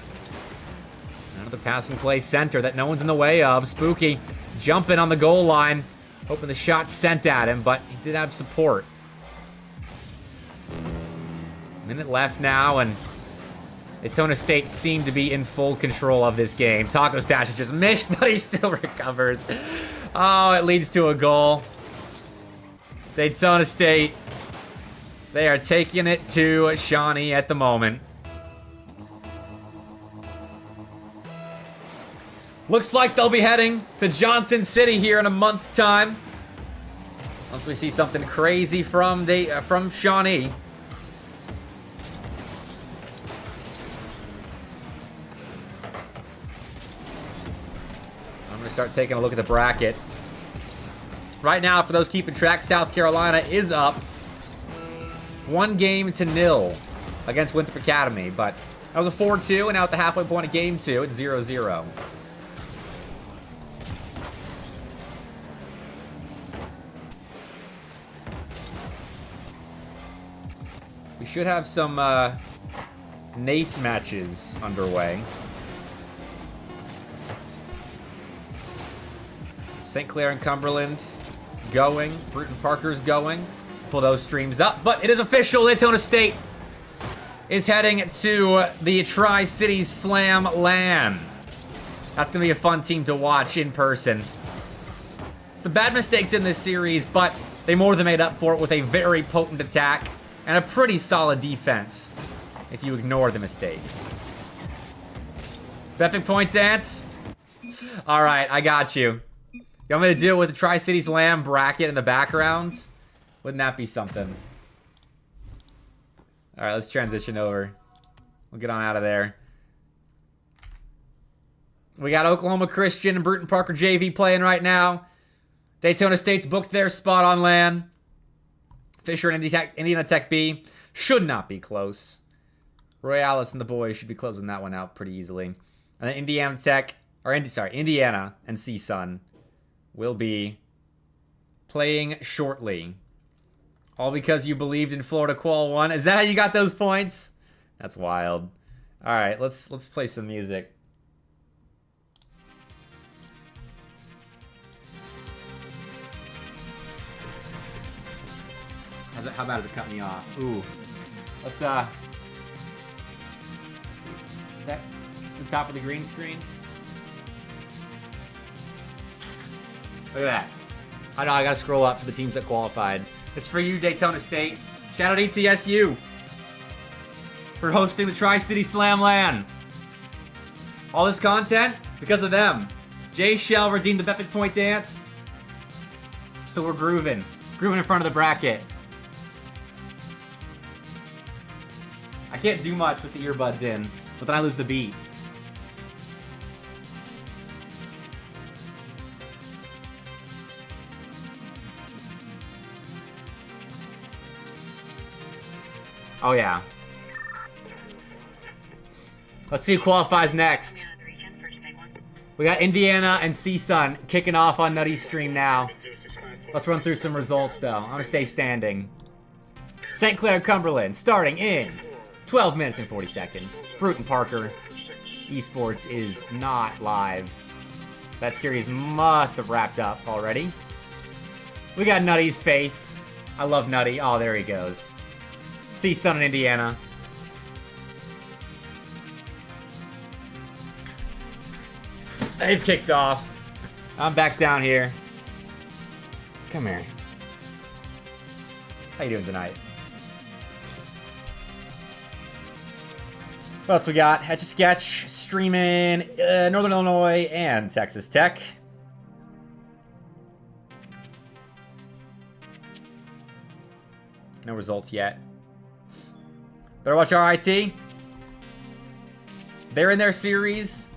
Speaker 1: Another passing play center that no one's in the way of. Spooky jumping on the goal line, hoping the shot sent at him, but he did have support. Minute left now, and Daytona State seemed to be in full control of this game. Taco Stash is just missed, but he still recovers. Oh, it leads to a goal. Daytona State, they are taking it to Shawnee at the moment. Looks like they'll be heading to Johnson City here in a month's time. Once we see something crazy from Shawnee. Start taking a look at the bracket. Right now, for those keeping track, South Carolina is up 1-0 against Winthrop Academy, but that was a 4-2, and now at the halfway point of game 2, it's 0-0. We should have some NACE matches underway. St. Clair and Cumberland going. Bruton Parker's going. Pull those streams up. But it is official. Daytona State is heading to the Tri-Cities Slam LAN. That's going to be a fun team to watch in person. Some bad mistakes in this series, but they more than made up for it with a very potent attack and a pretty solid defense if you ignore the mistakes. Bepic point dance? All right, I got you. You want me to deal with the Tri-Cities LAN bracket in the backgrounds? Wouldn't that be something? All right, let's transition over. We'll get on out of there. We got Oklahoma Christian and Bruton Parker JV playing right now. Daytona State's booked their spot on LAN. Fisher and Indiana Tech B should not be close. Royales and the boys should be closing that one out pretty easily. And then Indiana Tech, or Indiana and CSUN will be playing shortly. All because you believed in Florida Qual 1. Is that how you got those points? That's wild. All right, let's play some music. How bad does it cut me off? Ooh. Let's see. Is that the top of the green screen? Look at that. I know I gotta scroll up for the teams that qualified. It's for you, Daytona State. Shout out ETSU for hosting the Tri-City Slam LAN. All this content because of them. Jay Shell redeemed the Bepic point dance. So we're grooving. Grooving in front of the bracket. I can't do much with the earbuds in, but then I lose the beat. Oh yeah. Let's see who qualifies next. We got Indiana and CSUN kicking off on Nutty's stream now. Let's run through some results though. I'm gonna stay standing. St. Clair Cumberland starting in 12 minutes and 40 seconds. Bruton Parker Esports is not live. That series must have wrapped up already. We got Nutty's face. I love Nutty. Oh, there he goes. CSUN in Indiana. They've kicked off. I'm back down here. Come here. How you doing tonight? What else we got? Etch a Sketch streaming Northern Illinois and Texas Tech. No results yet. Better watch RIT. They're in their series.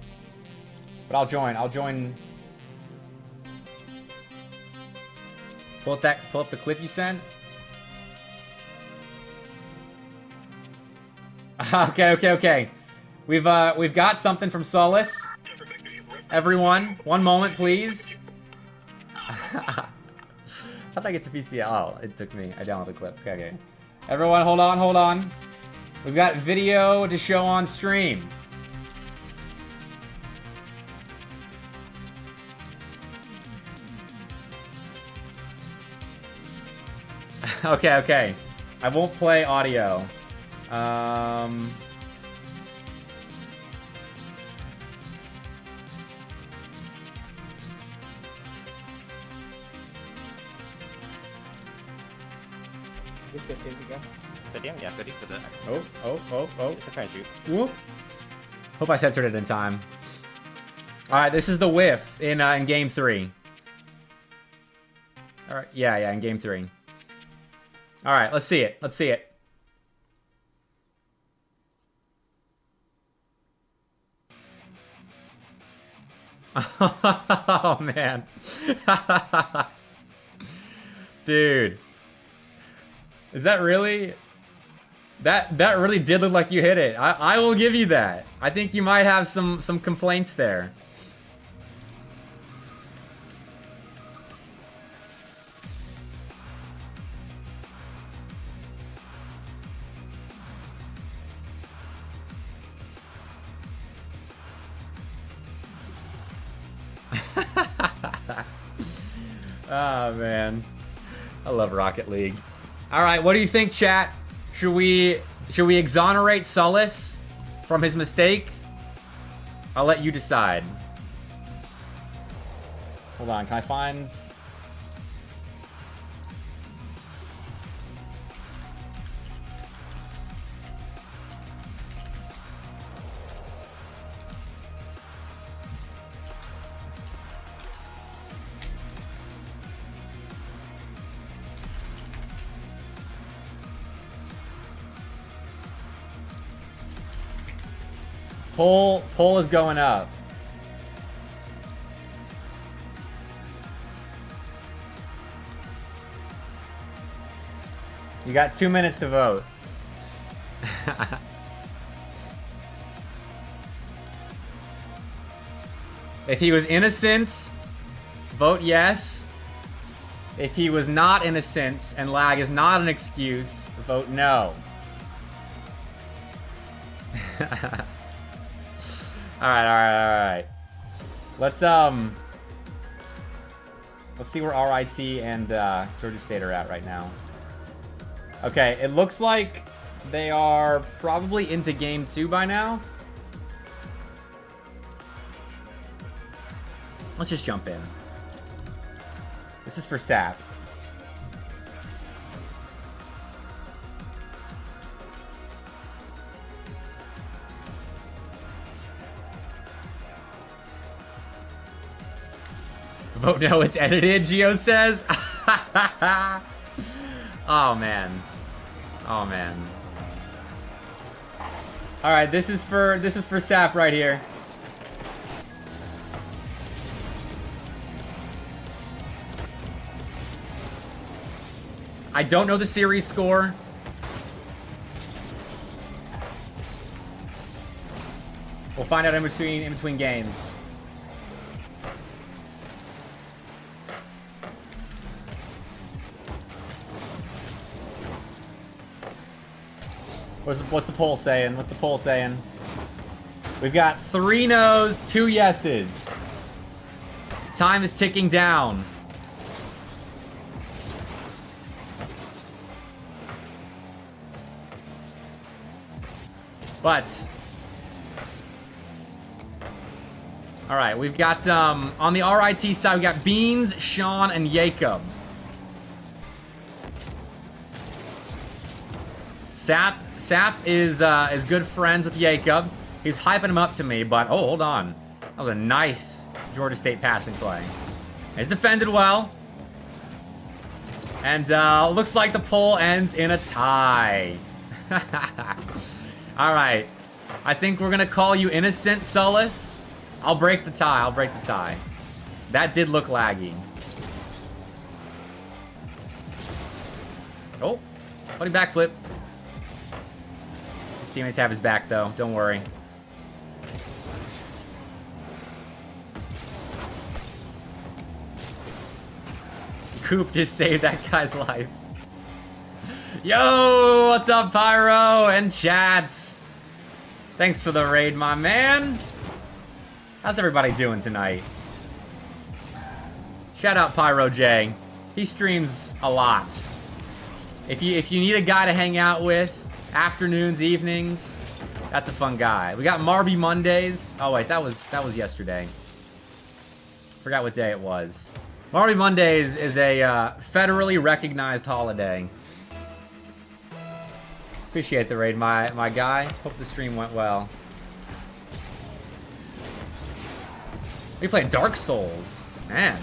Speaker 1: But I'll join. Pull up the clip you sent. Okay. We've got something from Solace. Everyone, one moment, please. How'd I get to PCL? Oh, it took me. I downloaded the clip. Okay. Everyone, hold on. We've got video to show on stream. Okay. I won't play audio.
Speaker 2: Yeah, ready for the...
Speaker 1: Oh.
Speaker 2: Try and shoot.
Speaker 1: Whoop. Hope I censored it in time. Alright, this is the whiff in game 3. Alright, yeah, in game 3. Alright, let's see it. Oh, man. Dude. Is that really... That really did look like you hit it. I will give you that. I think you might have some complaints there. Oh, man. I love Rocket League. All right, what do you think, chat? Should we exonerate Solace from his mistake? I'll let you decide. Hold on, can I find... Poll is going up. You got 2 minutes to vote. If he was innocent, vote yes. If he was not innocent and lag is not an excuse, vote no. Alright. Let's see where RIT and Georgia State are at right now. Okay, it looks like they are probably into game 2 by now. Let's just jump in. This is for SAP. Vote no, it's edited, Geo says. Oh, man. Oh, man. All right, this is for SAP right here. I don't know the series score. We'll find out in between games. What's the poll saying? What's the poll saying? We've got 3 no's, 2 yeses. Time is ticking down. But all right, we've got on the RIT side, we got Beans, Sean, and Jacob. Sap is good friends with Jacob. He was hyping him up to me, but oh, hold on. That was a nice Georgia State passing play. He's defended well. And looks like the poll ends in a tie. All right. I think we're going to call you innocent, Sullus. I'll break the tie. That did look laggy. Oh, funny backflip. His teammates have his back, though. Don't worry. Coop just saved that guy's life. Yo, what's up, Pyro and chats? Thanks for the raid, my man. How's everybody doing tonight? Shout out Pyro J. He streams a lot. If you need a guy to hang out with, afternoons, evenings, that's a fun guy. We got Marby Mondays. Oh wait, that was yesterday. Forgot what day it was. Marby Mondays is a federally recognized holiday. Appreciate the raid, my guy. Hope the stream went well. We played Dark Souls. Man,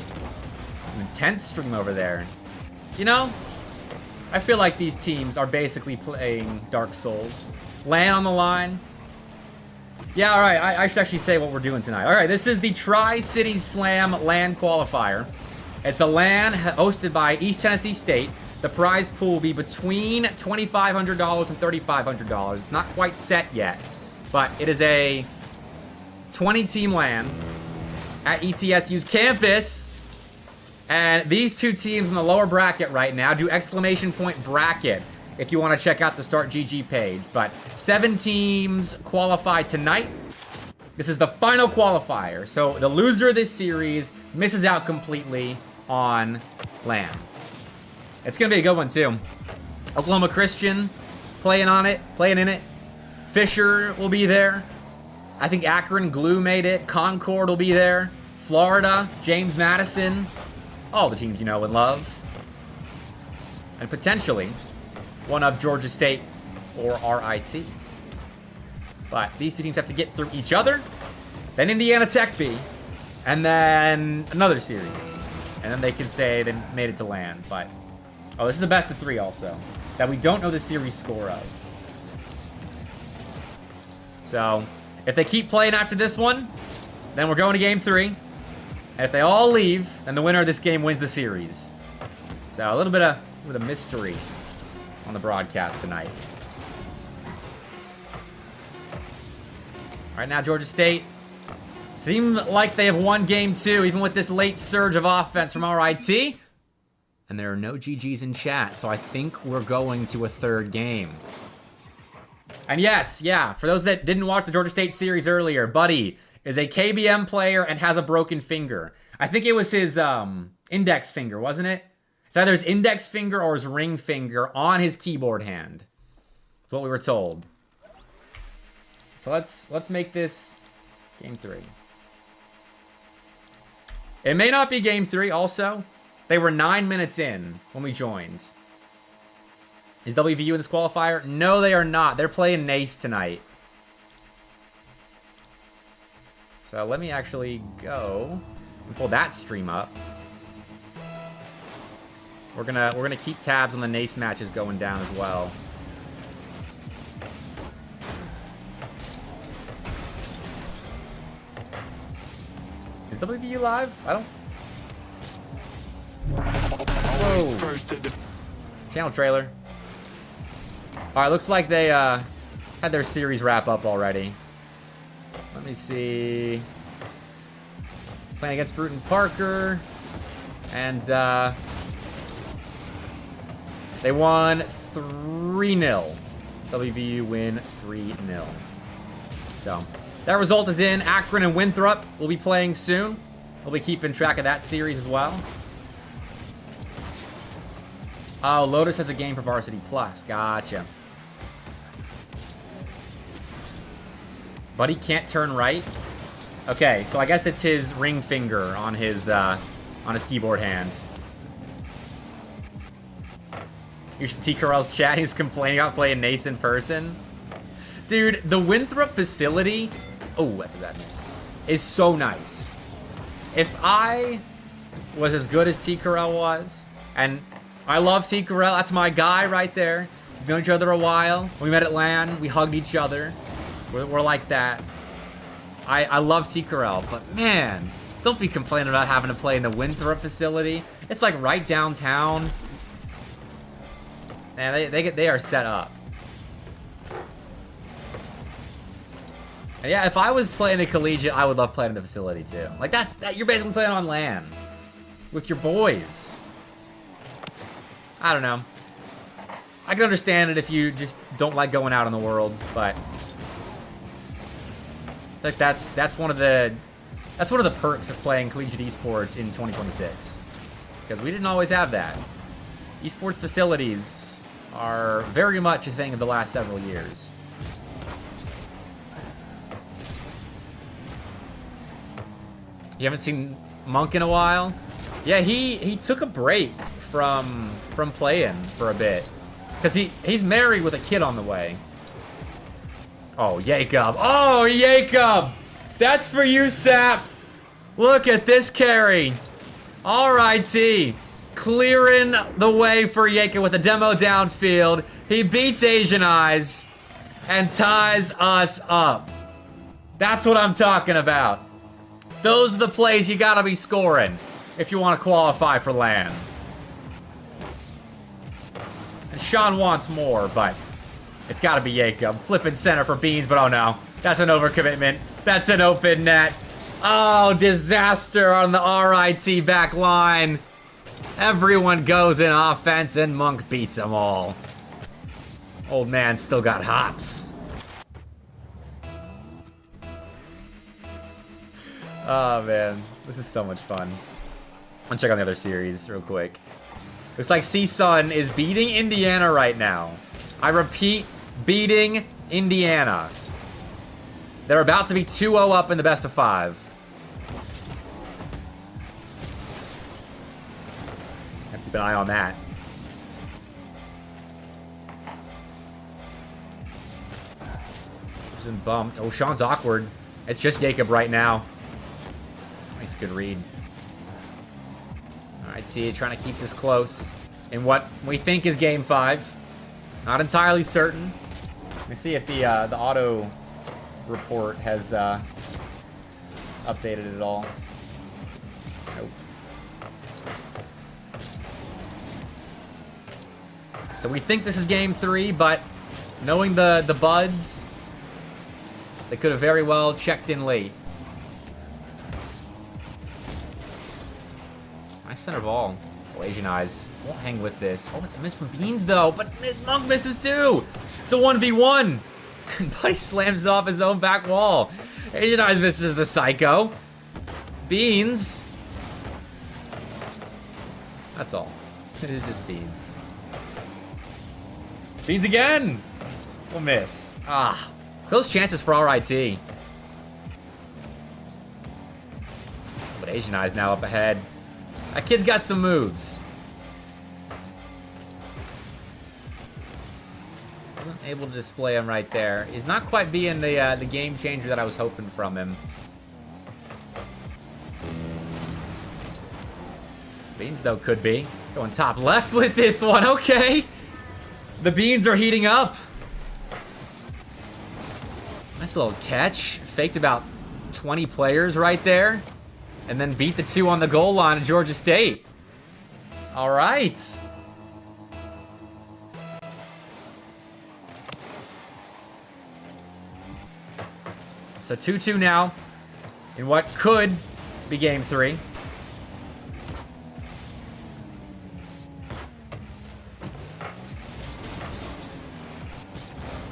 Speaker 1: an intense stream over there. You know, I feel like these teams are basically playing Dark Souls. LAN on the line. Yeah, all right, I should actually say what we're doing tonight. All right, this is the Tri-City Slam LAN Qualifier. It's a LAN hosted by East Tennessee State. The prize pool will be between $2,500 and $3,500. It's not quite set yet, but it is a 20-team LAN at ETSU's campus. And these 2 teams in the lower bracket right now do exclamation point bracket if you want to check out the Start GG page. But 7 teams qualify tonight. This is the final qualifier. So the loser of this series misses out completely on LAN. It's going to be a good one, too. Oklahoma Christian playing in it. Fisher will be there. I think Akron Glue made it. Concord will be there. Florida, James Madison. All the teams you know and love. And potentially one of Georgia State or RIT. But these 2 teams have to get through each other. Then Indiana Tech B. And then another series. And then they can say they made it to LAN. But oh, this is a best of 3 also, that we don't know the series score of. So, if they keep playing after this one, then we're going to game 3. And if they all leave, then the winner of this game wins the series. So, a little bit of mystery on the broadcast tonight. Right now, Georgia State Seem like they have won game 2, even with this late surge of offense from RIT. And there are no GGs in chat, so I think we're going to a 3rd game. And yes, yeah, for those that didn't watch the Georgia State series earlier, Buddy is a KBM player and has a broken finger. I think it was his index finger, wasn't it? It's either his index finger or his ring finger on his keyboard hand. That's what we were told. So let's make this game 3. It may not be game 3 also. They were 9 minutes in when we joined. Is WVU in this qualifier? No, they are not. They're playing Nace tonight. So let me actually go and pull that stream up. We're gonna keep tabs on the Nace matches going down as well. Is WVU live? I don't. Whoa. Channel trailer. All right, looks like they had their series wrap up already. Let me see. Playing against Bruton Parker. And they won 3-0. WVU win 3-0. So that result is in. Akron and Winthrop will be playing soon. We'll be keeping track of that series as well. Oh, Lotus has a game for Varsity Plus. Gotcha. Buddy can't turn right. Okay, so I guess it's his ring finger on his keyboard hand. You should T. Carell's chat. He's complaining about playing Nace in person. Dude, the Winthrop facility. Oh, that's a bad miss. Is so nice. If I was as good as T. Carell was, and I love T. Carell, that's my guy right there. We've known each other a while. When we met at LAN, we hugged each other. We're like that. I love T. Carell, but man, don't be complaining about having to play in the Winthrop facility. It's like right downtown. Man, they are set up. And yeah, if I was playing a collegiate, I would love playing in the facility too. Like you're basically playing on LAN with your boys. I don't know. I can understand it if you just don't like going out in the world, but like that's one of the perks of playing collegiate esports in 2026, because we didn't always have that. Esports facilities are very much a thing of the last several years. You haven't seen Monk in a while? Yeah, he took a break from playing for a bit, because he's married with a kid on the way. Oh, Jacob. Oh, Jacob! That's for you, Sap! Look at this carry. Alrighty. Clearing the way for Jacob with a demo downfield. He beats Asian Eyes and ties us up. That's what I'm talking about. Those are the plays you gotta be scoring if you want to qualify for LAN. And Sean wants more, but it's got to be Jacob. Flipping center for Beans, but oh no. That's an overcommitment. That's an open net. Oh, disaster on the RIT back line. Everyone goes in offense, and Monk beats them all. Old man still got hops. Oh, man. This is so much fun. I'll check on the other series real quick. Looks like CSUN is beating Indiana right now. I repeat, beating Indiana. They're about to be 2-0 up in the best of 5. Have to keep an eye on that. He's been bumped. Oh, Sean's awkward. It's just Jacob right now. Nice, good read. Alright, T trying to keep this close in what we think is game 5. Not entirely certain. Let me see if the auto report has updated it at all. Nope. So we think this is game 3, but knowing the buds, they could have very well checked in late. center ball. Oh, Asian Eyes won't hang with this. Oh, it's a miss from Beans, though. But Monk misses, too. It's a 1v1. And Buddy slams it off his own back wall. Asian Eyes misses the Psycho. Beans. That's all. It's just Beans. Beans again. We'll miss. Ah. Close chances for RIT. But Asian Eyes now up ahead. That kid's got some moves. Wasn't able to display him right there. He's not quite being the game changer that I was hoping from him. Beans, though, could be. Going top left with this one. Okay. The Beans are heating up. Nice little catch. Faked about 20 players right there. And then beat the 2 on the goal line of Georgia State. All right. So 2-2 now in what could be game 3.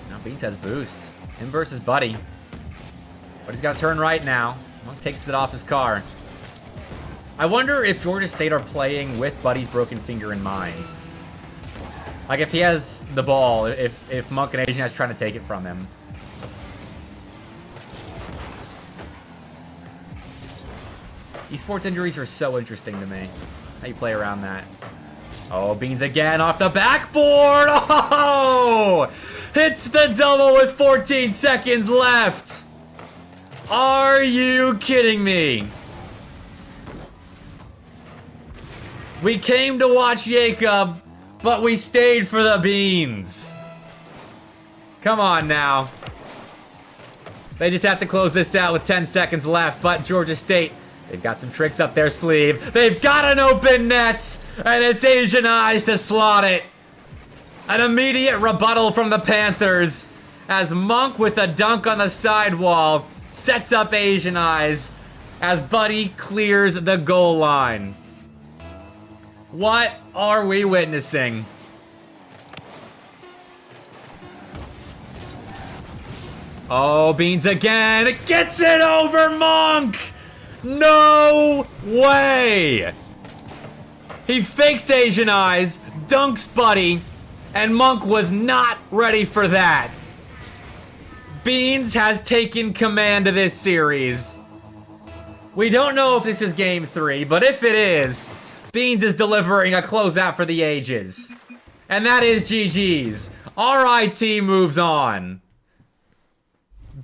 Speaker 1: Now Beans has boost. Him versus Buddy. Buddy's got to turn right now. Monk takes it off his car. I wonder if Georgia State are playing with Buddy's broken finger in mind. Like if he has the ball, if Monk and Asian Eyes trying to take it from him. Esports injuries are so interesting to me. How you play around that. Oh, Beans again off the backboard. Oh! Hits the double with 14 seconds left. Are you kidding me? We came to watch Jacob, but we stayed for the Beans. Come on now. They just have to close this out with 10 seconds left, but Georgia State, they've got some tricks up their sleeve. They've got an open net, and it's Asian Eyes to slot it. An immediate rebuttal from the Panthers as Monk with a dunk on the sidewall sets up Asian Eyes as Buddy clears the goal line. What are we witnessing? Oh, Beans again. Gets it over Monk. No way. He fakes Asian Eyes, dunks Buddy, and Monk was not ready for that. Beans has taken command of this series. We don't know if this is game 3, but if it is, Beans is delivering a closeout for the ages. And that is GG's. RIT moves on.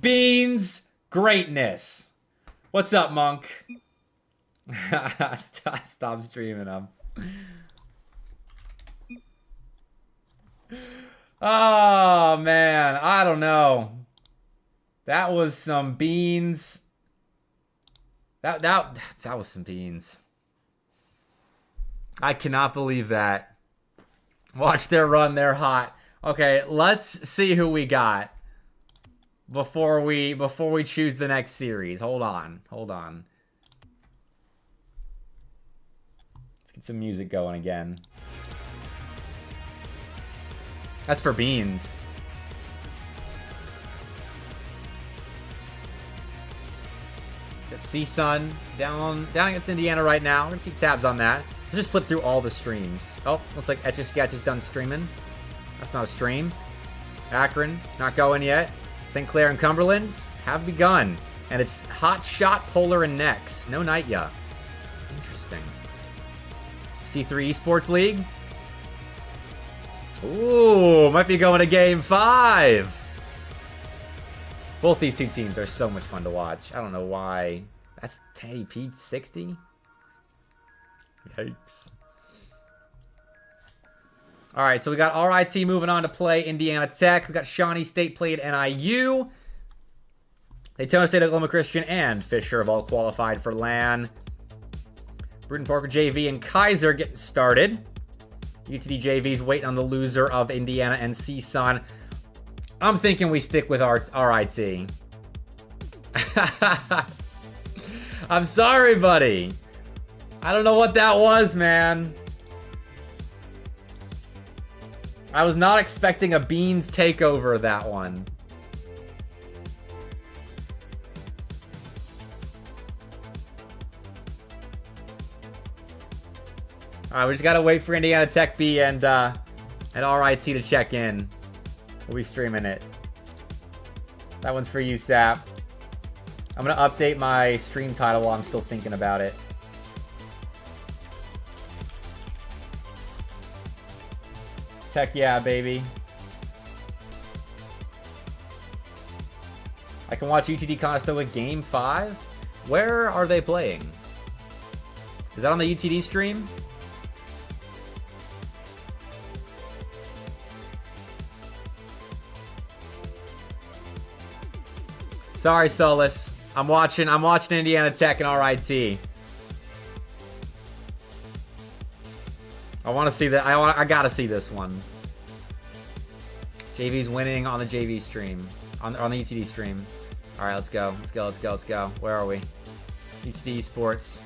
Speaker 1: Beans, greatness. What's up, Monk? Stop streaming him. Oh, man. I don't know. That was some beans. That was some beans. I cannot believe that. Watch their run. They're hot. Okay, let's see who we got before we choose the next series. Hold on. Let's get some music going again. That's for Beans. Got C-Sun down against Indiana right now. We're gonna keep tabs on that. Let's just flip through all the streams. Oh, looks like Etch-a-Sketch is done streaming. That's not a stream. Akron, not going yet. St. Clair and Cumberland's have begun. And it's Hot Shot, Polar, and Nex. No Nightya. Interesting. C3 Esports League. Ooh, might be going to game 5. Both these two teams are so much fun to watch. I don't know why. That's 1080p 60? Yikes. Alright, so we got RIT moving on to play Indiana Tech. We got Shawnee State played NIU. Daytona State, Oklahoma Christian, and Fisher have all qualified for LAN. Bruton Parker JV and Kaiser getting started. UTD JV's waiting on the loser of Indiana and CSUN. I'm thinking we stick with our RIT. I'm sorry, buddy. I don't know what that was, man. I was not expecting a Beans takeover, that one. Alright, we just gotta wait for Indiana Tech B and RIT to check in. We'll be streaming it. That one's for you, Sap. I'm gonna update my stream title while I'm still thinking about it. Tech yeah, baby. I can watch UTD Conestoga Game 5? Where are they playing? Is that on the UTD stream? Sorry, Solus. I'm watching Indiana Tech and RIT. I want to see that. I gotta see this one. JV's winning on the JV stream, on the UTD stream. All right, let's go. Let's go. Let's go. Let's go. Where are we? UTD Sports.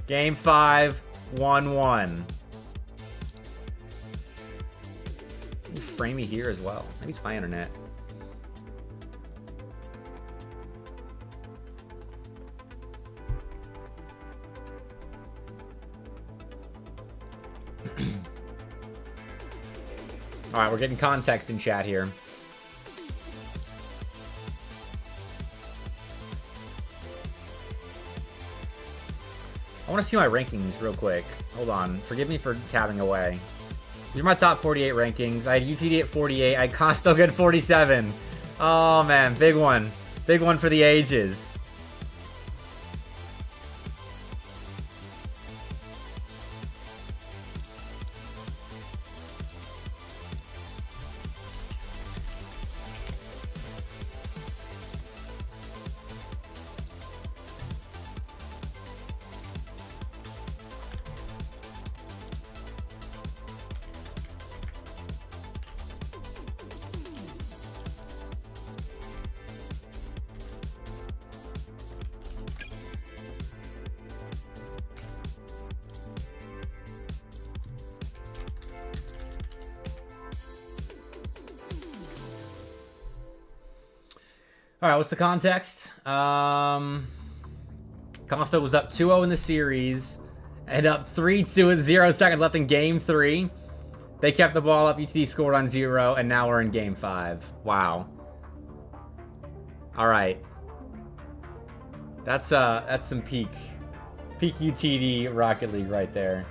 Speaker 1: Game 5, 1-1. Frame me here as well. Maybe it's my internet. All right, we're getting context in chat here. I want to see my rankings real quick. Hold on. Forgive me for tabbing away. These are my top 48 rankings. I had UTD at 48. I had Conestoga at 47. Oh, man. Big one. Big one for the ages. All right, what's the context? Conestoga was up 2-0 in the series and up 3-2 with 0 seconds left in Game 3. They kept the ball up. UTD scored on 0, and now we're in Game 5. Wow. All right. That's some peak UTD Rocket League right there.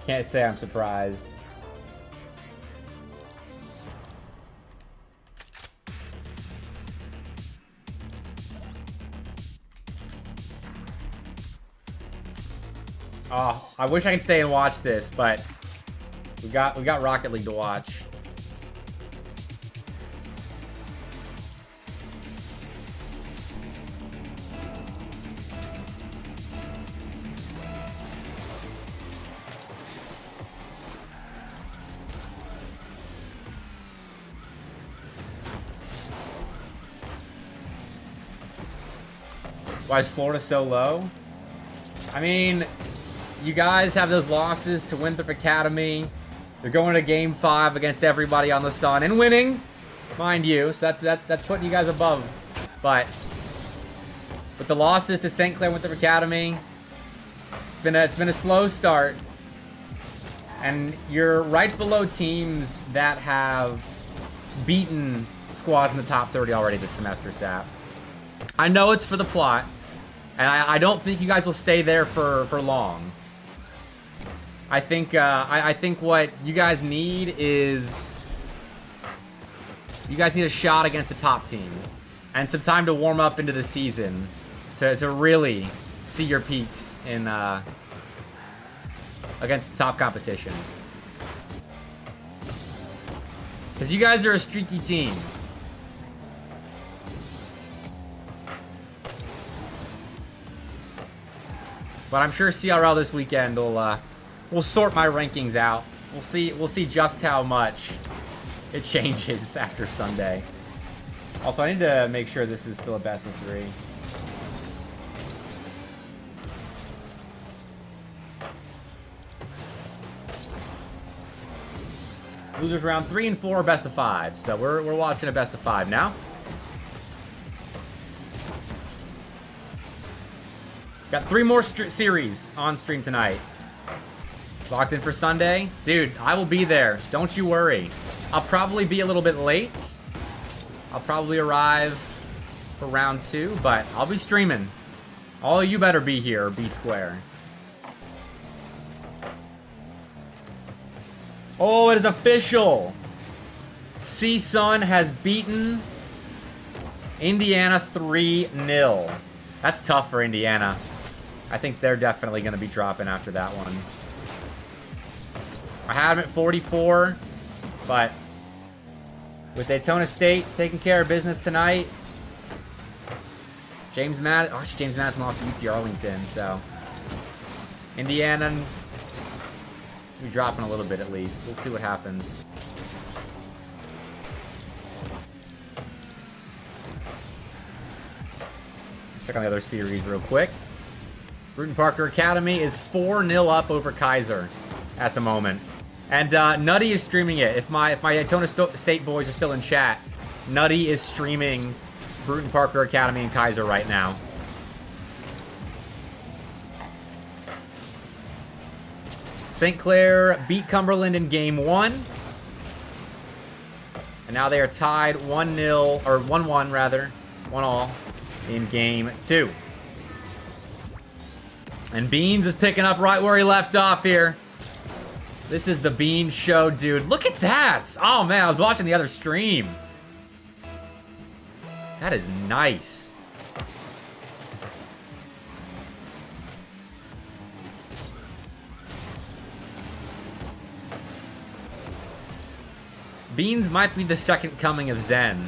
Speaker 1: Can't say I'm surprised. Oh, I wish I could stay and watch this, but we got Rocket League to watch. Why is Florida so low? I mean, you guys have those losses to Winthrop Academy. You're going to Game 5 against everybody on the Sun and winning, mind you. So that's putting you guys above. But with the losses to St. Clair Winthrop Academy, it's been a slow start, and you're right below teams that have beaten squads in the top 30 already this semester, Sap. I know it's for the plot, and I don't think you guys will stay there for long. I think what you guys need is a shot against the top team and some time to warm up into the season to really see your peaks in against top competition. Because you guys are a streaky team. But I'm sure CRL this weekend will sort my rankings out. We'll see just how much it changes after Sunday. Also, I need to make sure this is still a best of 3. Losers round 3 and 4 are best of 5. So we're watching a best of 5 now. Got 3 more series on stream tonight. Locked in for Sunday? Dude, I will be there. Don't you worry. I'll probably be a little bit late. I'll probably arrive for round 2, but I'll be streaming. All of you better be here or be square. Oh, it is official. CSUN has beaten Indiana 3-0. That's tough for Indiana. I think they're definitely going to be dropping after that one. I had them at 44, but with Daytona State taking care of business tonight, James Madison lost to UT Arlington, so Indiana will be dropping a little bit at least. We'll see what happens. Check on the other series real quick. Bruton Parker Academy is 4-0 up over Kaiser at the moment. And Nutty is streaming it. If my Daytona State boys are still in chat, Nutty is streaming Bruton Parker Academy and Kaiser right now. St. Clair beat Cumberland in game 1. And now they are tied 1-0, or 1-1 rather, 1-all in game 2. And Beans is picking up right where he left off here. This is the Beans show, dude. Look at that! Oh man, I was watching the other stream. That is nice. Beans might be the second coming of Zen.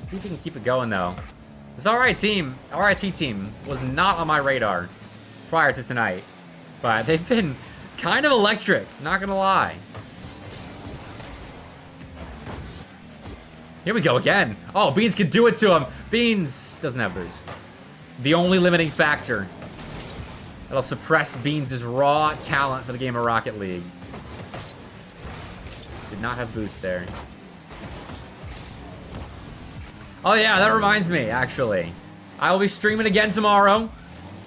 Speaker 1: See if he can keep it going, though. This RIT team was not on my radar prior to tonight. But they've been kind of electric, not gonna lie. Here we go again. Oh, Beans can do it to him. Beans doesn't have boost. The only limiting factor that'll suppress Beans' raw talent for the game of Rocket League. Did not have boost there. Oh yeah, that reminds me, actually. I will be streaming again tomorrow.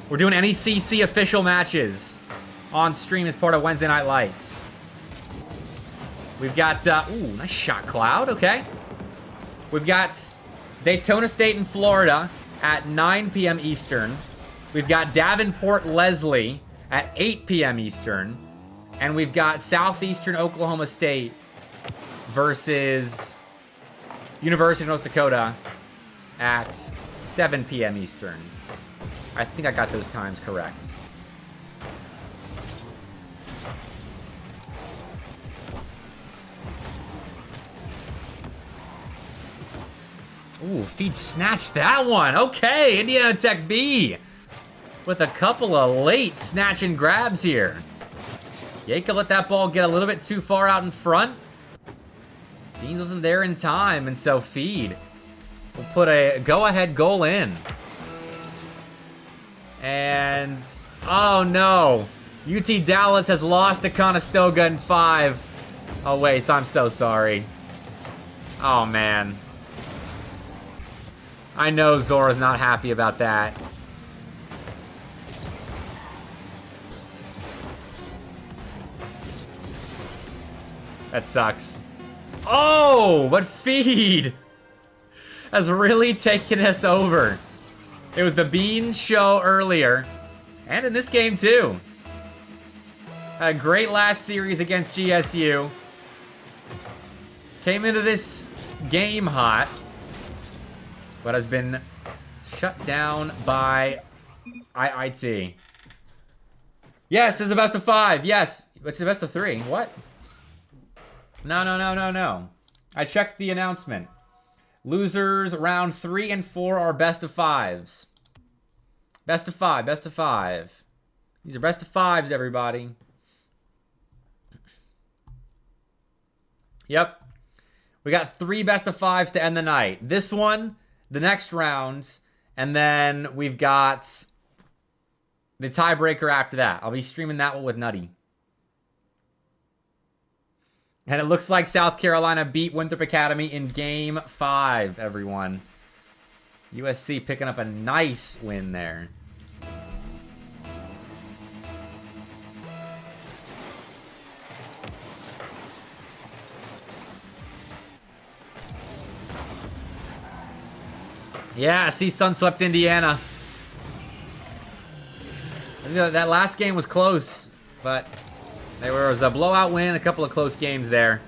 Speaker 1: We're doing NECC official matches on stream as part of Wednesday Night Lights. We've got, ooh, nice shot, Cloud, okay. We've got Daytona State in Florida at 9 p.m. Eastern. We've got Davenport Leslie at 8 p.m. Eastern. And we've got Southeastern Oklahoma State versus University of North Dakota at 7 p.m. Eastern. I think I got those times correct. Ooh, Feed snatched that one. Okay, Indiana Tech B with a couple of late snatch and grabs here. Yaka let that ball get a little bit too far out in front. Beans wasn't there in time, and so Feed will put a go-ahead goal in. And, oh no. UT Dallas has lost to Conestoga in 5. Oh wait, so I'm so sorry. Oh man. I know Zora's not happy about that. That sucks. Oh, but Feed has really taken us over. It was the Beans show earlier, and in this game too. A great last series against GSU. Came into this game hot, but has been shut down by IIT. Yes, it's a best of 5. Yes, it's a best of 3. What? No. I checked the announcement. Losers round 3 and 4 are best of 5s. Best of 5, best of 5. These are best of fives, everybody. Yep. We got 3 best of fives to end the night. This one, the next round, and then we've got the tiebreaker after that. I'll be streaming that one with Nutty. And it looks like South Carolina beat Winthrop Academy in Game 5, everyone. USC picking up a nice win there. Yeah, see, Sun swept Indiana. That last game was close, but there was a blowout win, a couple of close games there.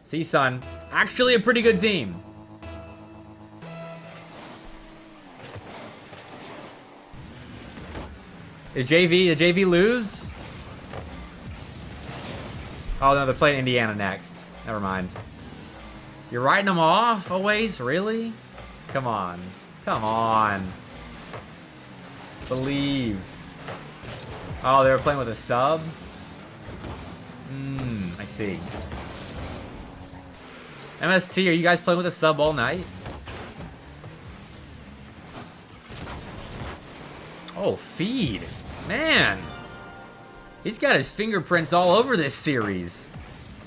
Speaker 1: CSUN, actually a pretty good team. Is the JV lose? Oh no, they're playing Indiana next. Never mind. You're writing them off a ways, really? Come on. Come on. Believe. Oh, they were playing with a sub? I see. MST, are you guys playing with a sub all night? Oh, Feed. Man. He's got his fingerprints all over this series.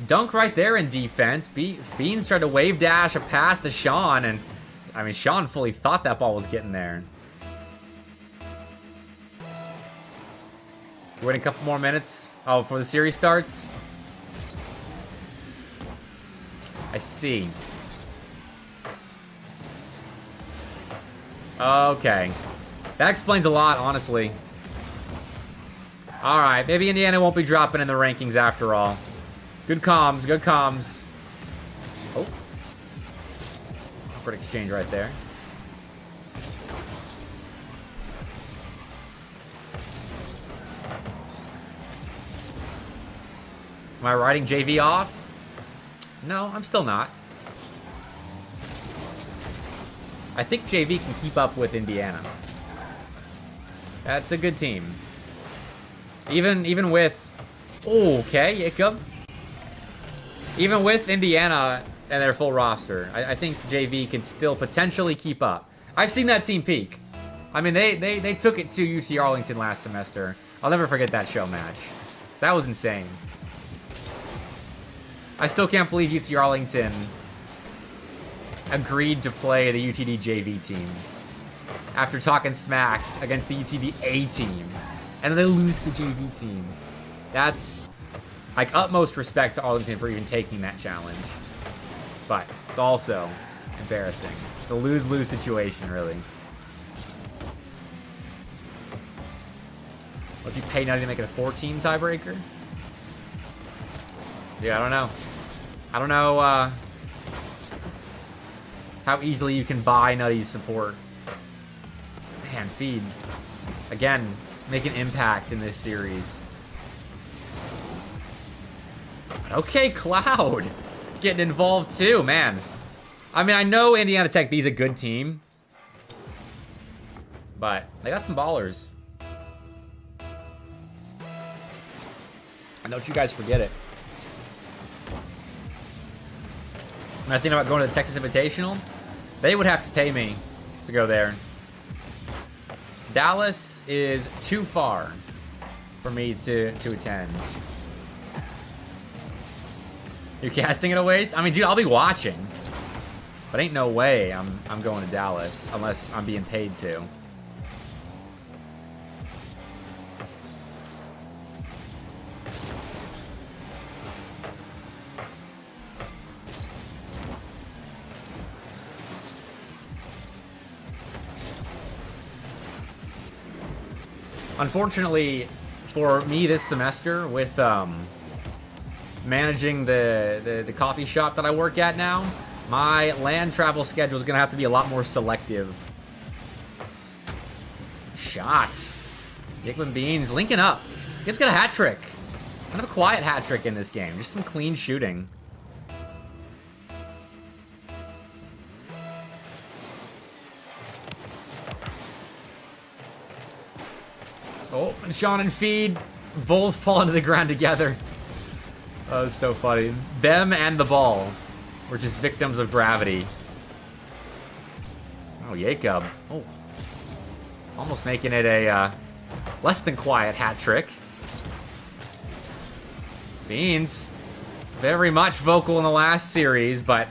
Speaker 1: Dunk right there in defense. Beans tried to wave dash a pass to Sean, and I mean, Sean fully thought that ball was getting there. We're waiting a couple more minutes. Oh, before the series starts? I see. Okay. That explains a lot, honestly. Alright, maybe Indiana won't be dropping in the rankings after all. Good comms, good comms. Oh. Awkward exchange right there. Am I writing JV off? No, I'm still not. I think JV can keep up with Indiana. That's a good team. Even with... Oh, okay, Jacob. Even with Indiana and their full roster, I think JV can still potentially keep up. I've seen that team peak. I mean, they took it to UT Arlington last semester. I'll never forget that show match. That was insane. I still can't believe UT Arlington agreed to play the UTD JV team after talking smack against the UTD A team. And then they lose the JV team. That's like utmost respect to Arlington for even taking that challenge. But it's also embarrassing. It's a lose-lose situation, really. What if you pay Nutty to make it a 4-team tiebreaker? Yeah, I don't know. I don't know how easily you can buy Nutty's support. Man, Feed. Again, make an impact in this series. Okay, Cloud. Getting involved too, man. I mean, I know Indiana Tech B's a good team. But they got some ballers. I know you guys forget it. When I think about going to the Texas Invitational, they would have to pay me to go there. Dallas is too far for me to attend. You're casting it a waste? I mean, dude, I'll be watching. But ain't no way I'm going to Dallas unless I'm being paid to. Unfortunately, for me this semester, with managing the coffee shop that I work at now, my LAN travel schedule is going to have to be a lot more selective. Shots. Dickman Beans linking up. Gibbs got a hat trick. Kind of a quiet hat trick in this game. Just some clean shooting. Oh, and Sean and Feed both fall to the ground together. Oh, it's so funny. Them and the ball were just victims of gravity. Oh, Jacob. Oh. Almost making it a less than quiet hat trick. Beans. Very much vocal in the last series, but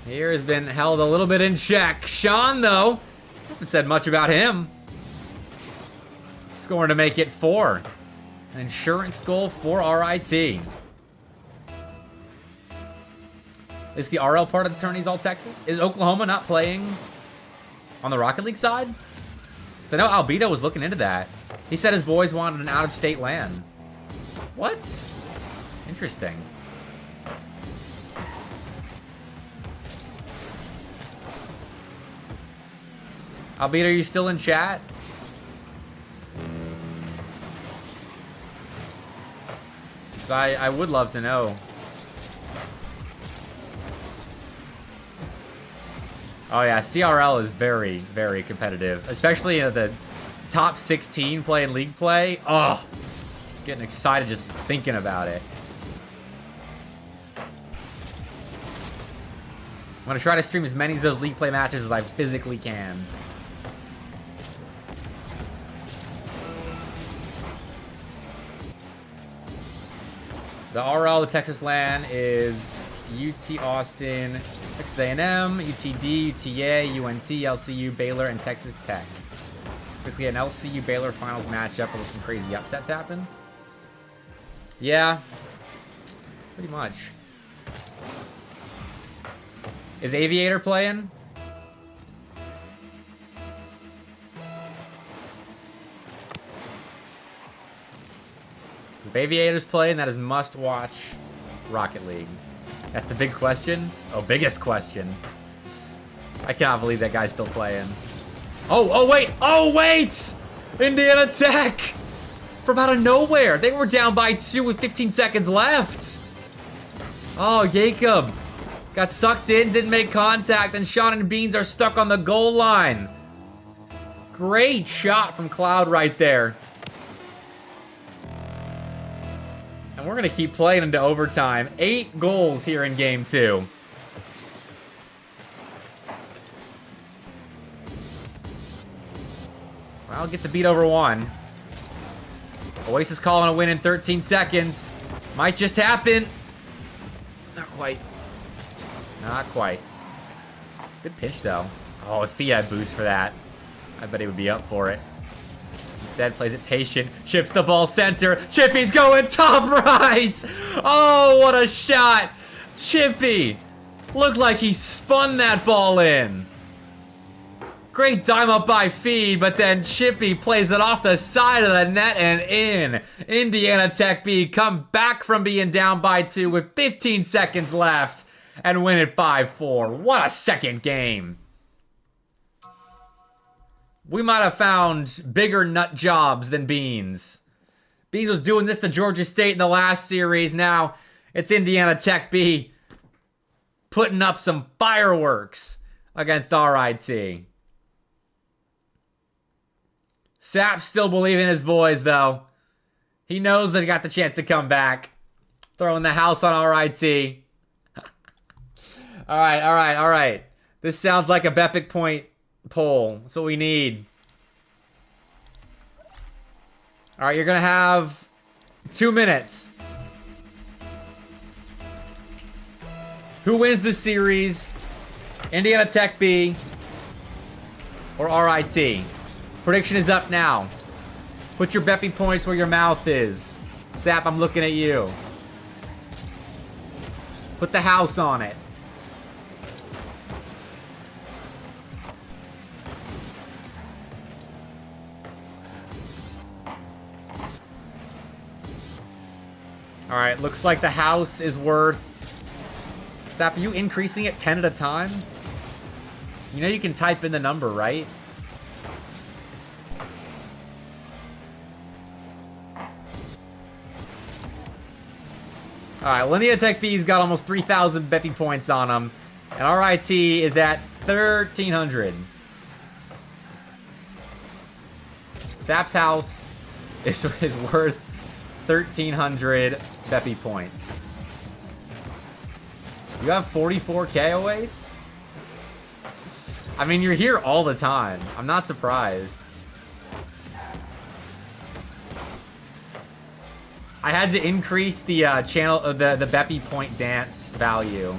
Speaker 1: here has been held a little bit in check. Sean, though, haven't said much about him. Scoring to make it 4. An insurance goal for RIT. Is the RL part of the tourney's all Texas? Is Oklahoma not playing on the Rocket League side? So I know Albedo was looking into that. He said his boys wanted an out-of-state LAN. What? Interesting. Albedo, are you still in chat? Because I would love to know. Oh yeah, CRL is very, very competitive. Especially the top 16 playing league play. Oh, getting excited just thinking about it. I'm going to try to stream as many of those league play matches as I physically can. The RL, the Texas LAN, is UT Austin, Texas A&M, UTD, UTA, UNT, LCU, Baylor, and Texas Tech. Basically an LCU Baylor finals matchup with some crazy upsets happen. Yeah, pretty much. Is Aviator playing? If Aviator's playing, that is must-watch Rocket League. That's the big question. Oh, biggest question. I cannot believe that guy's still playing. Oh, wait! Indiana Tech! From out of nowhere. They were down by 2 with 15 seconds left. Oh, Jacob got sucked in, didn't make contact, and Sean and Beans are stuck on the goal line. Great shot from Cloud right there. And we're going to keep playing into overtime. 8 goals here in game 2. Well, get the beat over 1. Oasis calling a win in 13 seconds. Might just happen. Not quite. Not quite. Good pitch, though. Oh, if he had boost for that, I bet he would be up for it. Instead, plays it patient. Chips the ball center. Chippy's going top right. Oh, what a shot. Chippy. Looked like he spun that ball in. Great dime up by Feed, but then Chippy plays it off the side of the net and in. Indiana Tech B come back from being down by 2 with 15 seconds left and win it 5-4. What a second game. We might have found bigger nut jobs than Beans. Beans was doing this to Georgia State in the last series. Now it's Indiana Tech B putting up some fireworks against RIT. Sap's still believing in his boys, though. He knows they've got the chance to come back. Throwing the house on RIT. All right. This sounds like a Bepic point poll. That's what we need. All right, you're going to have 2 minutes. Who wins this series? Indiana Tech B or RIT? Prediction is up now. Put your Bepic points where your mouth is. Sap, I'm looking at you. Put the house on it. Alright, looks like the house is worth... Sap, are you increasing it 10 at a time? You know you can type in the number, right? Alright, Linear Tech B's got almost 3,000 Bepic points on them. And RIT is at 1,300. Sap's house is worth 1,300 Bepi points. You have 44k, Oace? I mean, you're here all the time. I'm not surprised. I had to increase the channel, the Bepi point dance value.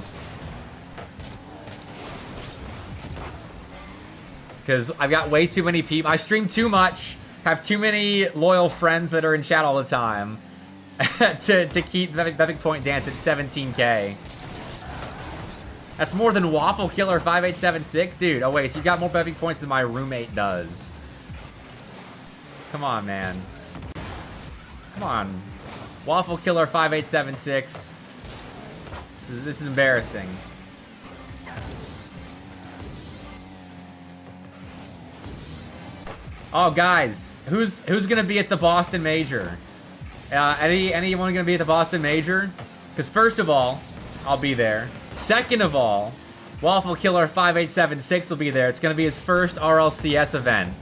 Speaker 1: Because I've got way too many people. I stream too much, have too many loyal friends that are in chat all the time to keep Bepic point dance at 17k. That's more than Waffle Killer 5876, dude. Oh wait, so you got more Bepic points than my roommate does. Come on, man. Come on, Waffle Killer 5876. This is embarrassing. Oh, guys, who's gonna be at the Boston Major? Anyone gonna be at the Boston Major? Because first of all, I'll be there. Second of all, Waffle Killer 5876 will be there. It's gonna be his first RLCS event.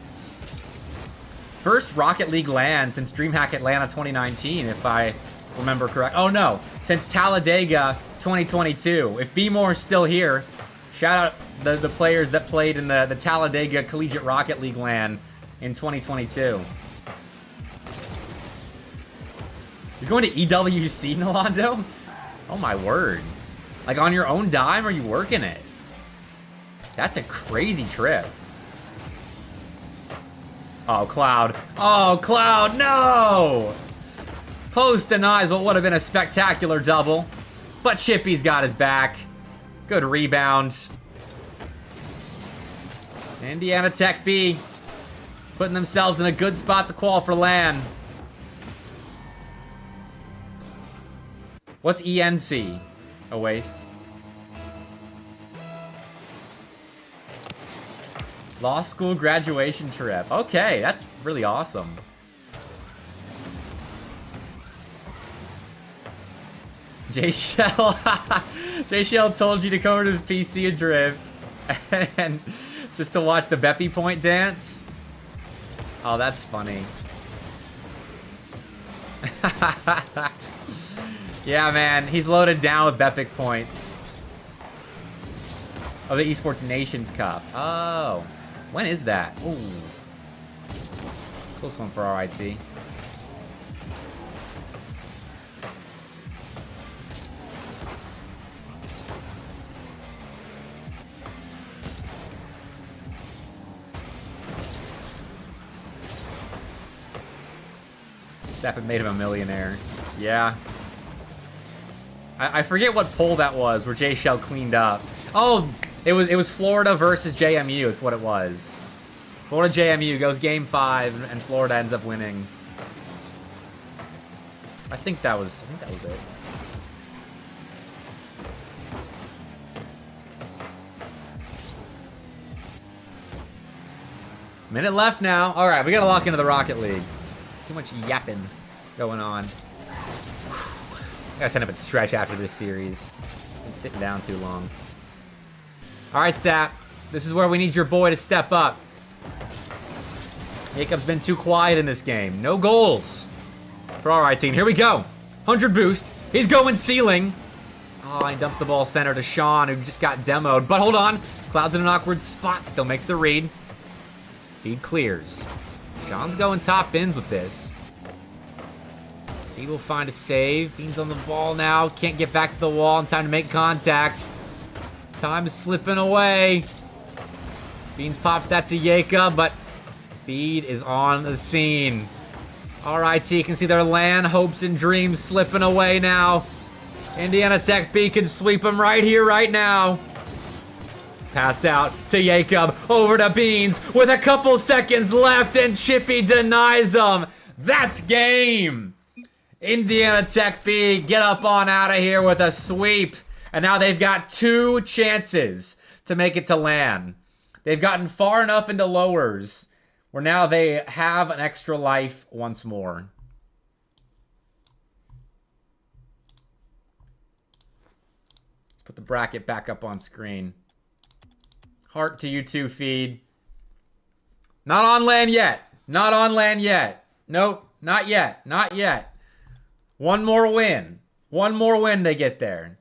Speaker 1: First Rocket League LAN since DreamHack Atlanta 2019, if I remember correct. Oh no, since Talladega 2022. If B-More's still here, shout out the players that played in the Talladega Collegiate Rocket League LAN in 2022. You're going to EWC, Nalando? Oh my word. Like on your own dime, or are you working it? That's a crazy trip. Oh, Cloud. Oh, Cloud, no! Post denies what would have been a spectacular double. But Chippy's got his back. Good rebound. Indiana Tech B putting themselves in a good spot to qual for LAN. What's ENC? Oace. Law school graduation trip. Okay, that's really awesome. J-Shell. J-Shell told you to come over to his PC Adrift and just to watch the Bepi point dance. Oh, that's funny. Yeah, man, he's loaded down with Bepic points. Oh, the Esports Nations Cup. Oh, when is that? Ooh, close one for RIT. Sapid made him a millionaire. Yeah. I forget what poll that was where J Shell cleaned up. Oh, it was Florida versus JMU. It's what it was. Florida JMU goes game 5 and Florida ends up winning. I think that was it. Minute left now. All right, we gotta lock into the Rocket League. Too much yapping going on. I gotta send up a stretch after this series. Been sitting down too long. Alright, Sap. This is where we need your boy to step up. Jacob's been too quiet in this game. No goals for our team. Here we go. 100 boost. He's going ceiling. Oh, he dumps the ball center to Sean, who just got demoed. But hold on. Cloud's in an awkward spot. Still makes the read. Feed clears. Sean's going top bins with this. Feed will find a save. Bean's on the ball now. Can't get back to the wall in time to make contact. Time is slipping away. Beans pops that to Yeka, but Feed is on the scene. RIT can see their LAN hopes and dreams slipping away now. Indiana Tech B can sweep them right here, right now. Pass out to Jacob, over to Beans with a couple seconds left, and Chippy denies him. That's game. Indiana Tech B get up on out of here with a sweep. And now they've got 2 chances to make it to LAN. They've gotten far enough into lowers where now they have an extra life once more. Let's put the bracket back up on screen. Heart to you too, Feed. Not on LAN yet. Not on LAN yet. Nope. Not yet. Not yet. One more win. One more win they get there.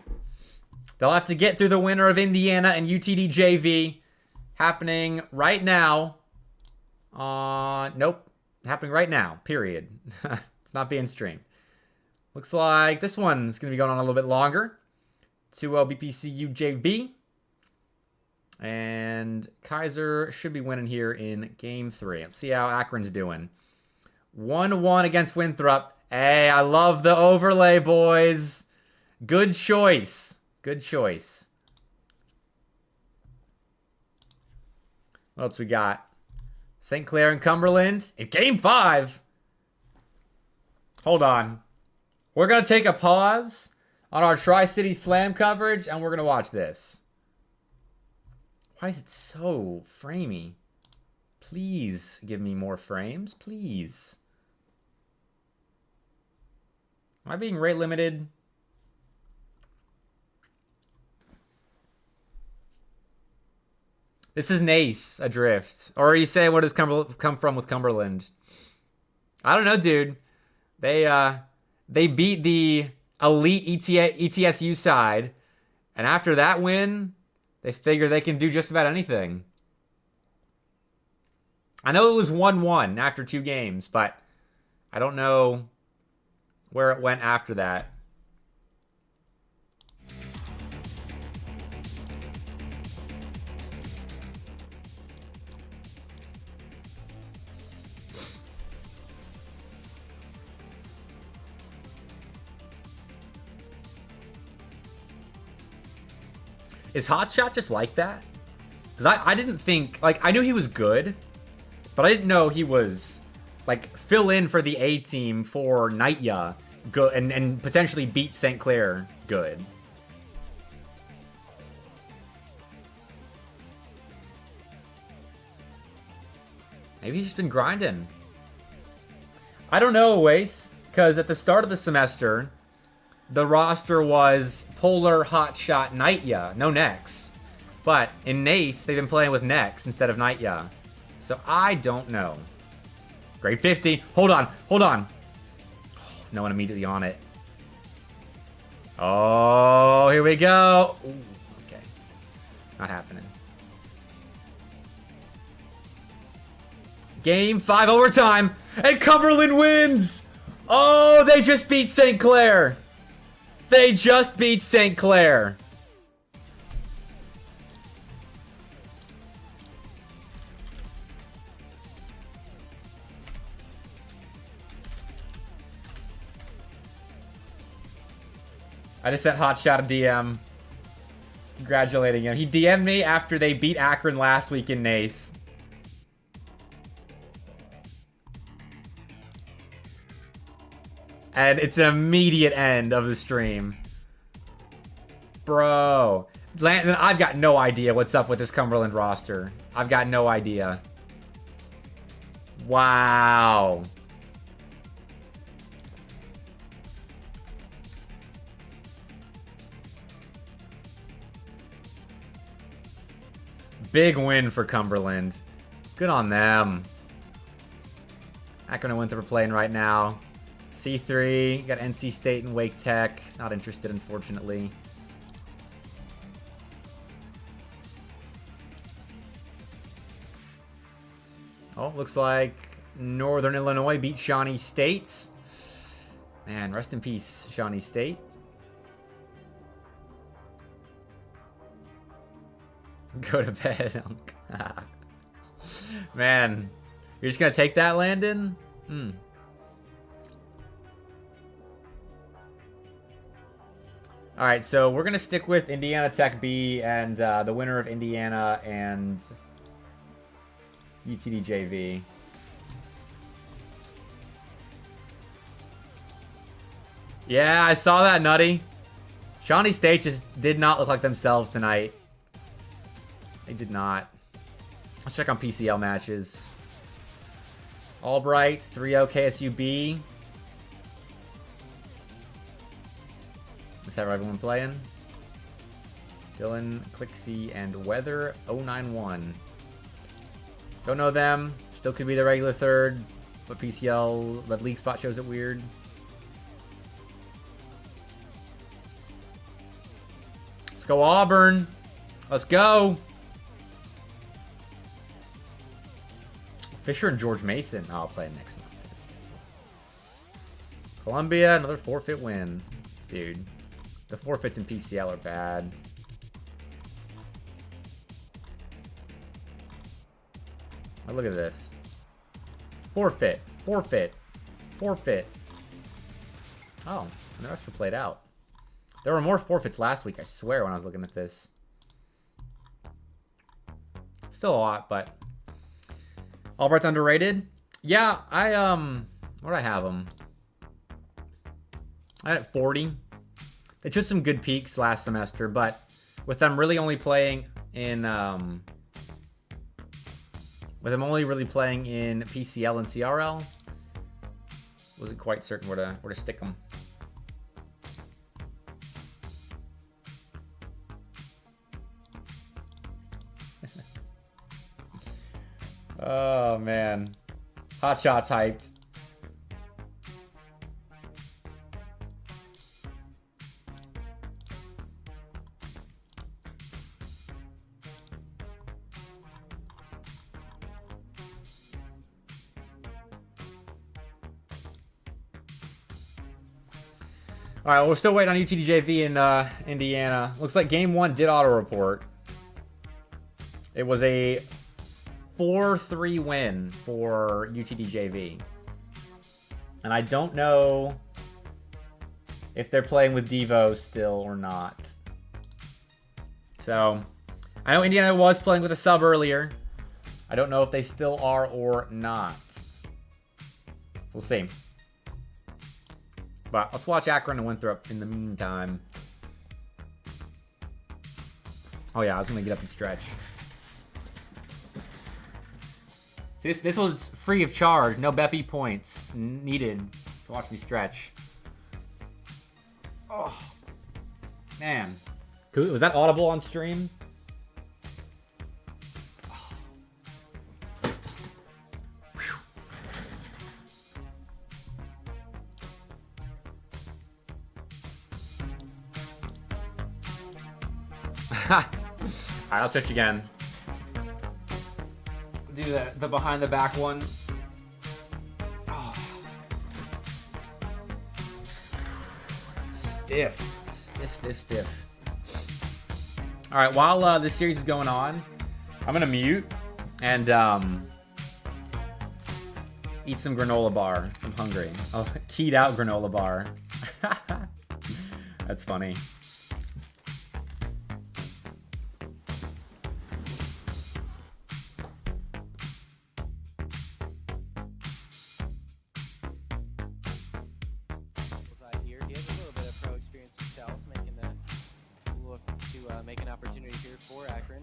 Speaker 1: They'll have to get through the winner of Indiana and UTD JV. Happening right now. Nope. Happening right now. Period. It's not being streamed. Looks like this one's going to be going on a little bit longer. 2-0 BPCU JV. And Kaiser should be winning here in game 3. Let's see how Akron's doing. 1-1 against Winthrop. Hey, I love the overlay, boys. Good choice. Good choice. What else we got? St. Clair and Cumberland in game 5. Hold on. We're going to take a pause on our Tri-City Slam coverage, and we're going to watch this. Why is it so framey? Please give me more frames, please. Am I being rate limited? This is Nace adrift. Or you say, what does come from with Cumberland? I don't know, dude. They beat the elite ETSU side. And after that win, they figure they can do just about anything. I know it was 1-1 after 2 games, but I don't know where it went after that. Is Hotshot just like that? Because I didn't think... Like, I knew he was good, but I didn't know he was, like, fill in for the A team for Nightya good and potentially beat St. Clair good. Maybe he's just been grinding. I don't know, Wace, because at the start of the semester, the roster was Polar, Hotshot, Nightya, no Nex. But in Nace, they've been playing with Nex instead of Nightya. So I don't know. Grade 50. Hold on. Hold on. Oh, no one immediately on it. Oh, here we go. Ooh, okay. Not happening. Game 5 overtime. And Cumberland wins. Oh, they just beat St. Clair. They just beat St. Clair. I just sent Hotshot a DM congratulating him. He DM'd me after they beat Akron last week in Nace. And it's an immediate end of the stream. Bro. Landon, I've got no idea what's up with this Cumberland roster. I've got no idea. Wow. Big win for Cumberland. Good on them. Akron and Winthrop are playing right now. C3, got NC State and Wake Tech. Not interested, unfortunately. Oh, looks like Northern Illinois beat Shawnee State. Man, rest in peace, Shawnee State. Go to bed, Unk. Man, you're just gonna take that, Landon? Alright, so we're gonna stick with Indiana Tech B and the winner of Indiana and UTD JV. Yeah, I saw that, Nutty. Shawnee State just did not look like themselves tonight. They did not. Let's check on PCL matches. Albright, 3-0 KSUB. Let's have everyone playing. Dylan, Clixie, and Weather 091. Don't know them. Still could be the regular third, but PCL, but league spot shows it weird. Let's go Auburn. Let's go. Fisher and George Mason. Oh, I'll play next month. Columbia, another forfeit win. Dude, the forfeits in PCL are bad. Oh, look at this. Forfeit, forfeit, forfeit. Oh, and the rest were played out. There were more forfeits last week, I swear, when I was looking at this. Still a lot, but Albright's underrated. Yeah, where'd I have him? I had it 40. It's just some good peaks last semester, but with them really only playing in with them only really playing in PCL and CRL, wasn't quite certain where to stick them. Oh man, hot shots hyped. All right, well, we're still waiting on UTD in Indiana. Looks like game 1 did auto-report. It was a 4-3 win for UTD. And I don't know if they're playing with Devo still or not. So, I know Indiana was playing with a sub earlier. I don't know if they still are or not. We'll see. But let's watch Akron and Winthrop in the meantime. Oh yeah, I was gonna get up and stretch. See, this was free of charge. No Bepic points needed to watch me stretch. Oh, man. Was that audible on stream? Alright, I'll switch again. Do the behind the back one. Oh. Stiff. Alright, while this series is going on, I'm gonna mute and eat some granola bar. I'm hungry. Oh, keyed out granola bar. That's funny.
Speaker 2: Make an opportunity here for Akron.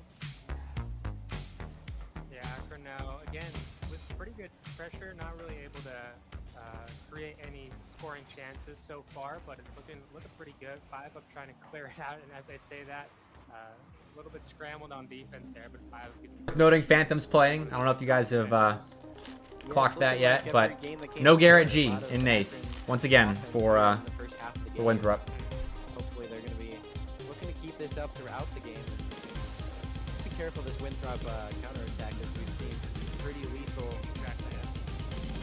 Speaker 3: Yeah, Akron now, again, with pretty good pressure, not really able to create any scoring chances so far, but it's looking pretty good. 5 up trying to clear it out, and as I say that, a little bit scrambled on defense there, but 5 gets...
Speaker 1: Noting Phantom's playing. I don't know if you guys have clocked that yet, but no Garrett G in Nace. Once again for Winthrop.
Speaker 2: This up throughout the game. Be careful this Winthrop counterattack as we've seen pretty lethal.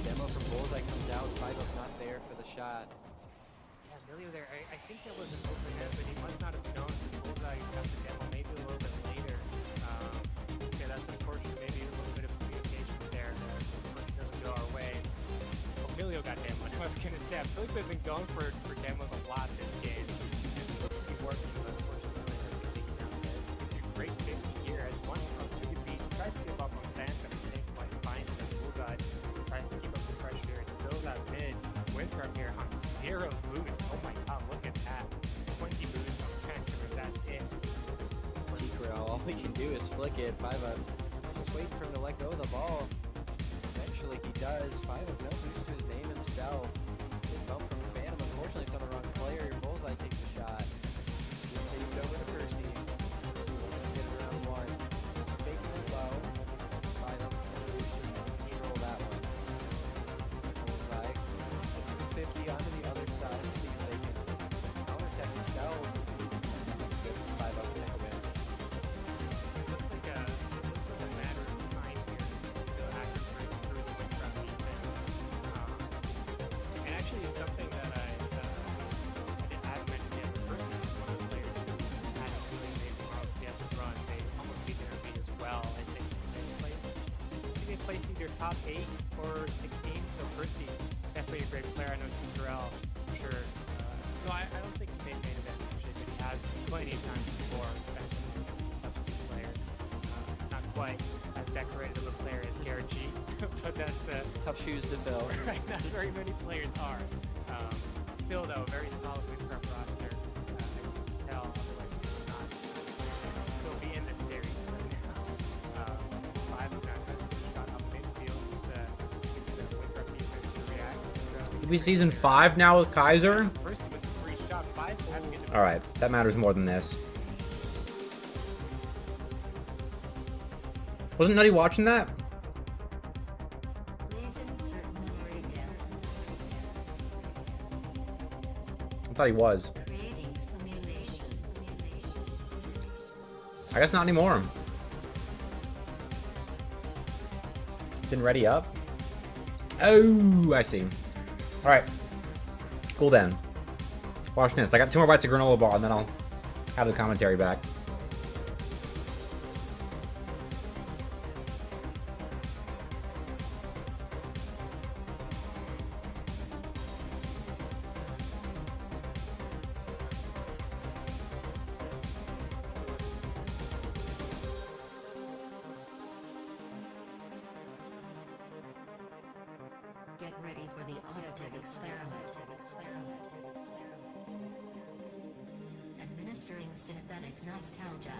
Speaker 2: Demo from Bullseye comes out, 5 up not there for the shot.
Speaker 3: Yeah, Emilio there, I think there was an open net, but he must not have known because Bullseye got the demo maybe a little bit later. Yeah, that's unfortunate. Maybe a little bit of communication there. Much doesn't go our way. Emilio got demo. I was gonna say, I feel like they've been going for demos a lot this game. Let's keep working with us. Great pick here as one from 2 feet. Tries to give up on Phantom. They might find the Bullseye. Tries to keep up the pressure. It's still that mid. Winthrop here on 0 boost. Oh my god, look at that. 20 boost on Phantom, and that's it.
Speaker 2: Secret, all he can do is flick it. 5 up. Just waiting for him to let go of the ball. Eventually he does. 5 up, no boost to his name himself. Good bump from Phantom. Unfortunately, it's on the wrong player. Bullseye takes the shot. Just saved over to Percy.
Speaker 3: place either top 8 or 16. So Percy, definitely a great player. I know Terrell, for sure. No, I don't think he made main event actually, but he has plenty of times before. As a substitute player, not quite as decorated of a player as Garrett G, but that's
Speaker 2: Tough shoes to fill.
Speaker 3: right. Not very many players are. Still, though, very solid Windcraft roster. As you can tell, otherwise he would not still be in this series right now. 5 of 9 has a shot up midfield to get the Windcraft defense to react.
Speaker 1: Could be season 5 now with Kaiser?
Speaker 3: Percy with the free shot, 5 have to get the
Speaker 1: Alright, that matters more than this. Wasn't Nutty watching that? I thought he was. I guess not anymore. It's in ready up. Oh, I see. Alright. Cool then. Watch this. I got 2 more bites of granola bar and then I'll have the commentary back.
Speaker 4: Get ready for the auditive experiment. Administering synthetic nostalgia.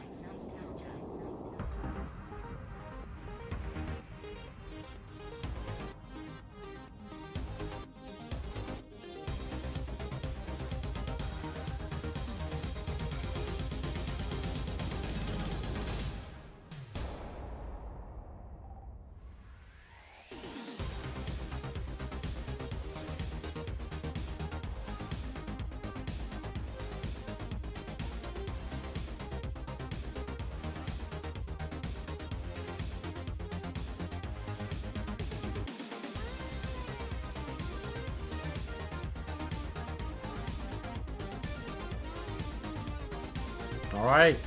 Speaker 1: Alright.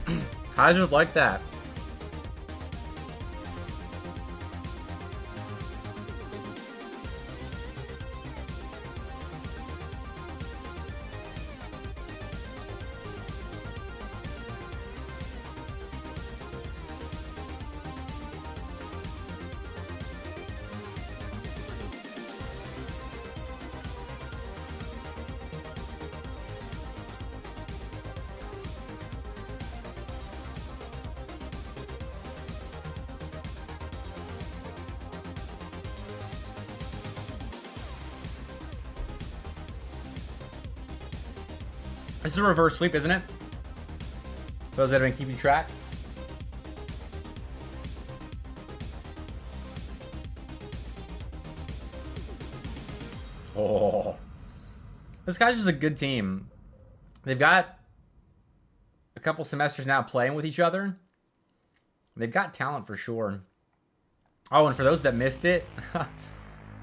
Speaker 1: Kaiser's like that. This is a reverse sweep, isn't it? Those that have been keeping track. Oh. This guy's just a good team. They've got a couple semesters now playing with each other. They've got talent for sure. Oh, and for those that missed it,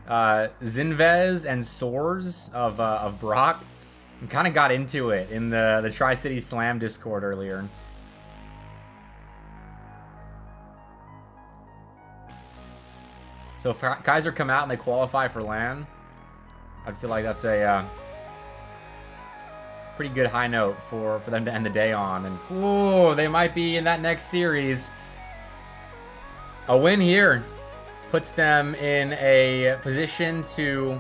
Speaker 1: Zinvez and Soars of Brock kind of got into it in the Tri-City Slam Discord earlier. So if Kaiser come out and they qualify for LAN, I'd feel like that's a pretty good high note for them to end the day on. And ooh, they might be in that next series. A win here puts them in a position to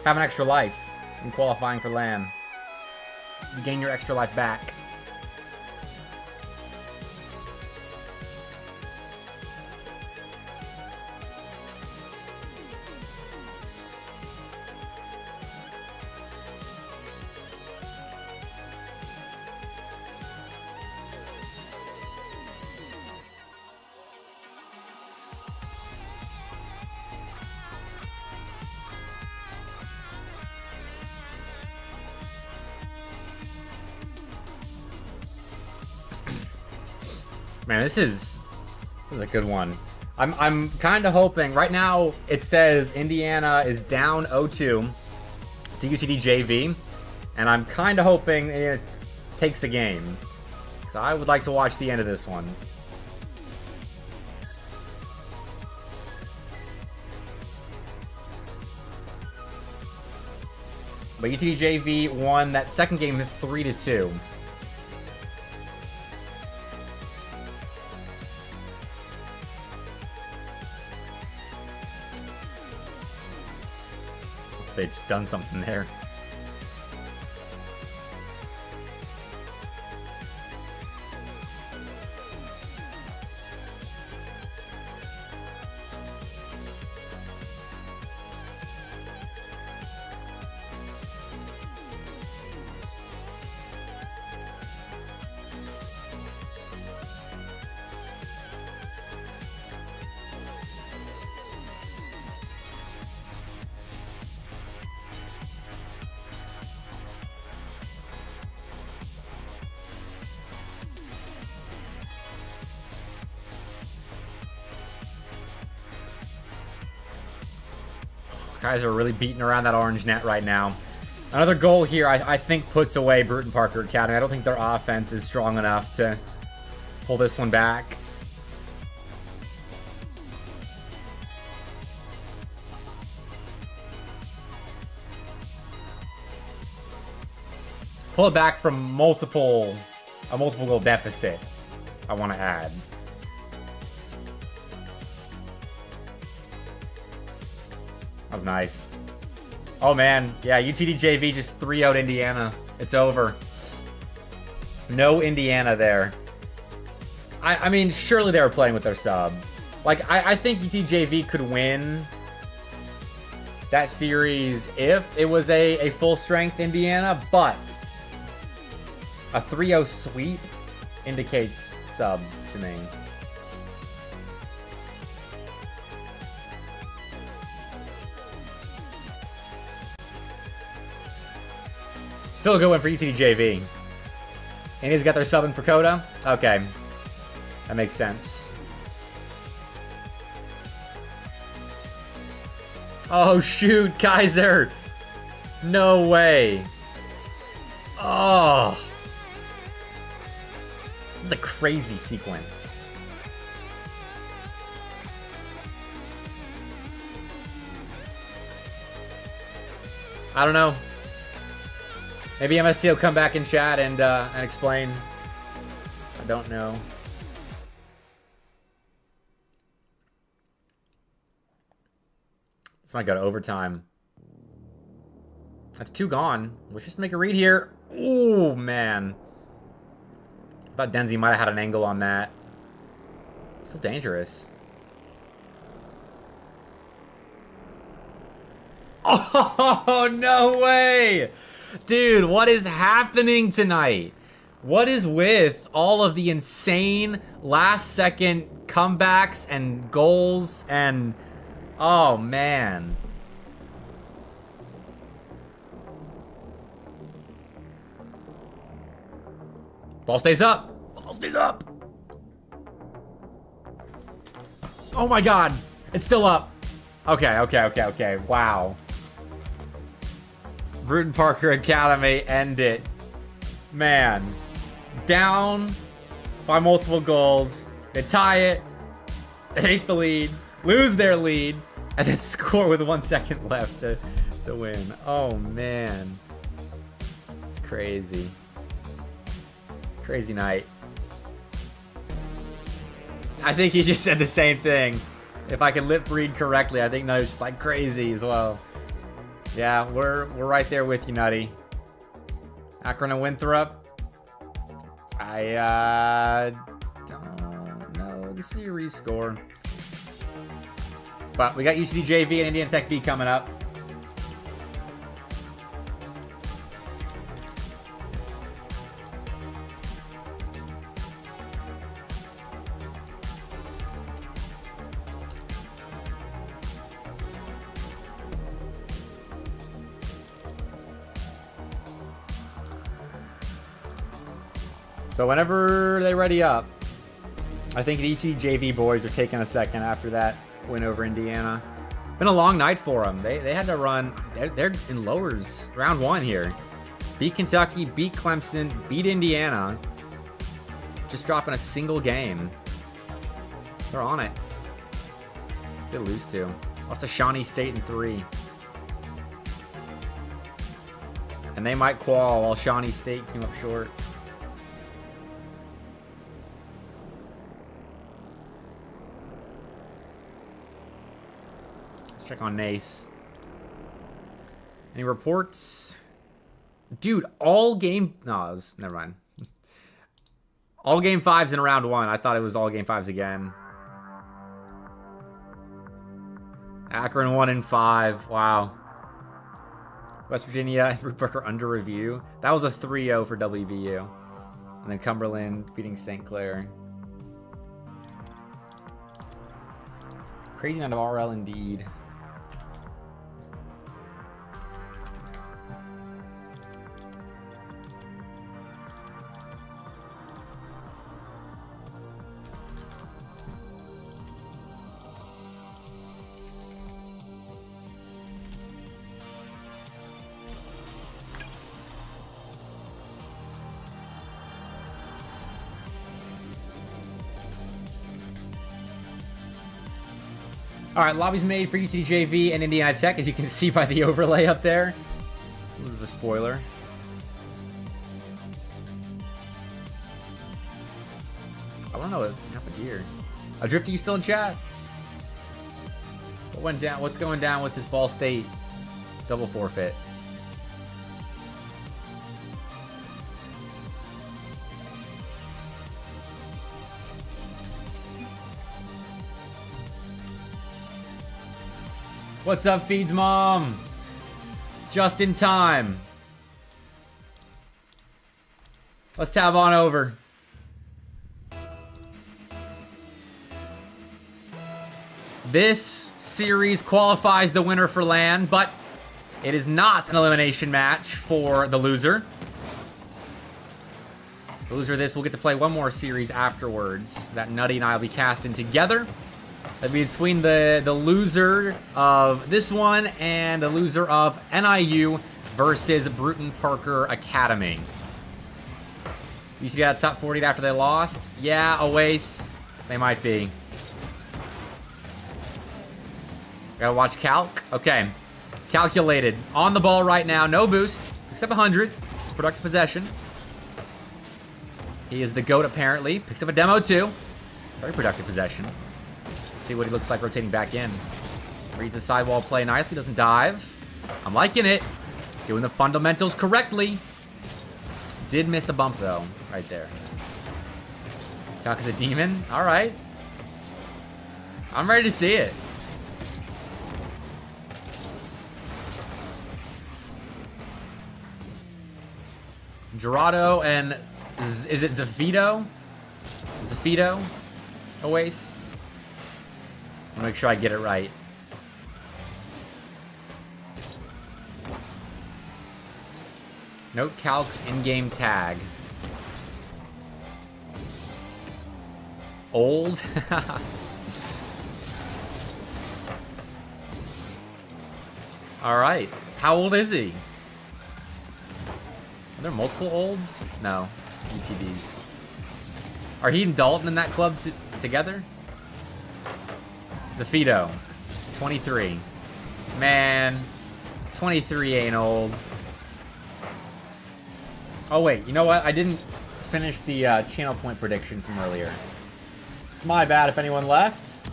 Speaker 1: have an extra life in qualifying for LAN. You gain your extra life back. Man, this is a good one. I'm kind of hoping right now it says Indiana is down 0-2 to UTD JV, and I'm kind of hoping it takes a game. So I would like to watch the end of this one. But UTD JV won that second game 3-2. They just done something there. Guys are really beating around that orange net right now. Another goal here, I think, puts away Bruton Parker Academy. I don't think their offense is strong enough to pull this one back. Pull it back from a multiple goal deficit, I want to add. That was nice. Oh man, yeah, UTD JV just 3-0'd Indiana. It's over. No Indiana there. I mean, surely they were playing with their sub. Like, I think UTD JV could win that series if it was a full-strength Indiana, but a 3-0 sweep indicates sub to me. Still a good one for UTD JV. And he's got their subbing for Coda? Okay. That makes sense. Oh, shoot, Kaiser! No way. Oh. This is a crazy sequence. I don't know. Maybe MST will come back in chat and explain. I don't know. This might go to overtime. That's 2 gone. Let's just make a read here. Ooh, man. I thought Denzi might have had an angle on that. Still dangerous. Oh, no way! Dude, what is happening tonight? What is with all of the insane last-second comebacks and goals and... Oh, man. Ball stays up. Ball stays up. Oh, my God. It's still up. Okay. Wow. Bruton Parker Academy end it. Man. Down by multiple goals. They tie it. They take the lead. Lose their lead. And then score with 1 second left to win. Oh, man. It's crazy. Crazy night. I think he just said the same thing. If I can lip read correctly, I think Nutty's just like crazy as well. Yeah, we're right there with you, Nutty. Akron and Winthrop. I don't know the series score. But we got UTD JV and Indiana Tech B coming up. So whenever they ready up, I think the UTD JV boys are taking a second after that win over Indiana. Been a long night for them. They had to run. They're in lowers round 1 here. Beat Kentucky, beat Clemson, beat Indiana. Just dropping a single game. They're on it. They lose to. Lost to Shawnee State in 3. And they might qual while Shawnee State came up short. Let's check on Nace. Any reports? Dude, all game... No, never mind. All game 5s in round 1. I thought it was all game 5s again. Akron 1 and 5. Wow. West Virginia and Root Booker under review. That was a 3-0 for WVU. And then Cumberland beating St. Clair. Crazy night of RL indeed. All right, lobby's made for UTD JV and Indiana Tech, as you can see by the overlay up there. This is a spoiler. I want to know what happened here. Adrift, are you still in chat? What went down? What's going down with this Ball State double forfeit? What's up, Feeds Mom? Just in time. Let's tab on over. This series qualifies the winner for LAN, but it is not an elimination match for the loser. The loser of this will get to play one more series afterwards that Nutty and I will be casting together. That'd be between the loser of this one and the loser of NIU versus Bruton Parker Academy. You see that top 40 after they lost? Yeah, Oasis. They might be. Gotta watch Calc. Okay. Calculated. On the ball right now. No boost. Except 100. Productive possession. He is the GOAT apparently. Picks up a demo too. Very productive possession. See what he looks like rotating back in. Reads the sidewall play nicely, doesn't dive. I'm liking it. Doing the fundamentals correctly. Did miss a bump though, right there. Calc is a demon. All right. I'm ready to see it. Gerardo and is it Zafito? Zafito? Oasis? I'll make sure I get it right. Note Calc's in-game tag. Old? Alright. How old is he? Are there multiple olds? No. UTDs. Are he and Dalton in that club together? Zafito, 23. Man, 23 ain't old. Oh wait, you know what? I didn't finish the channel point prediction from earlier. It's my bad if anyone left.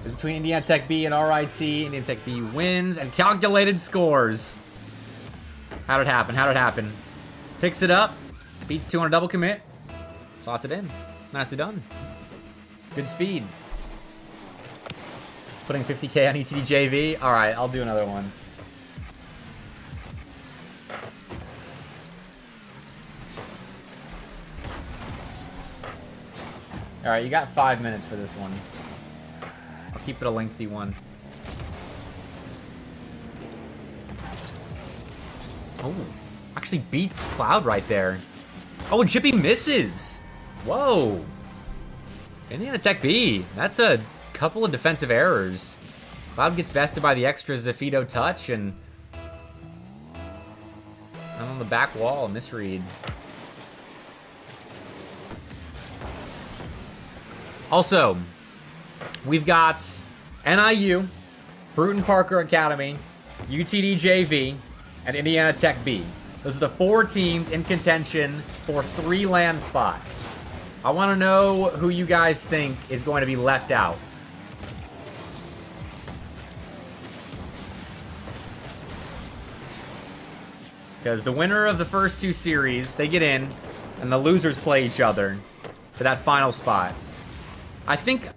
Speaker 1: It's between Indiana Tech B and RIT. Indiana Tech B wins and calculated scores. How'd it happen? How'd it happen? Picks it up, beats 200 double commit, slots it in. Nicely done. Good speed. Putting 50K on UTD JV. All right, I'll do another one. All right, you got 5 minutes for this one. I'll keep it a lengthy one. Oh, actually beats Cloud right there. Oh, and Chippy misses. Whoa. Indiana Tech B. That's a couple of defensive errors. Cloud gets bested by the extra Zafito touch and on the back wall, misread. Also, we've got NIU, Bruton Parker Academy, UTD JV, and Indiana Tech B. Those are the 4 teams in contention for 3 LAN spots. I want to know who you guys think is going to be left out. Because the winner of the first 2 series, they get in, and the losers play each other for that final spot. I think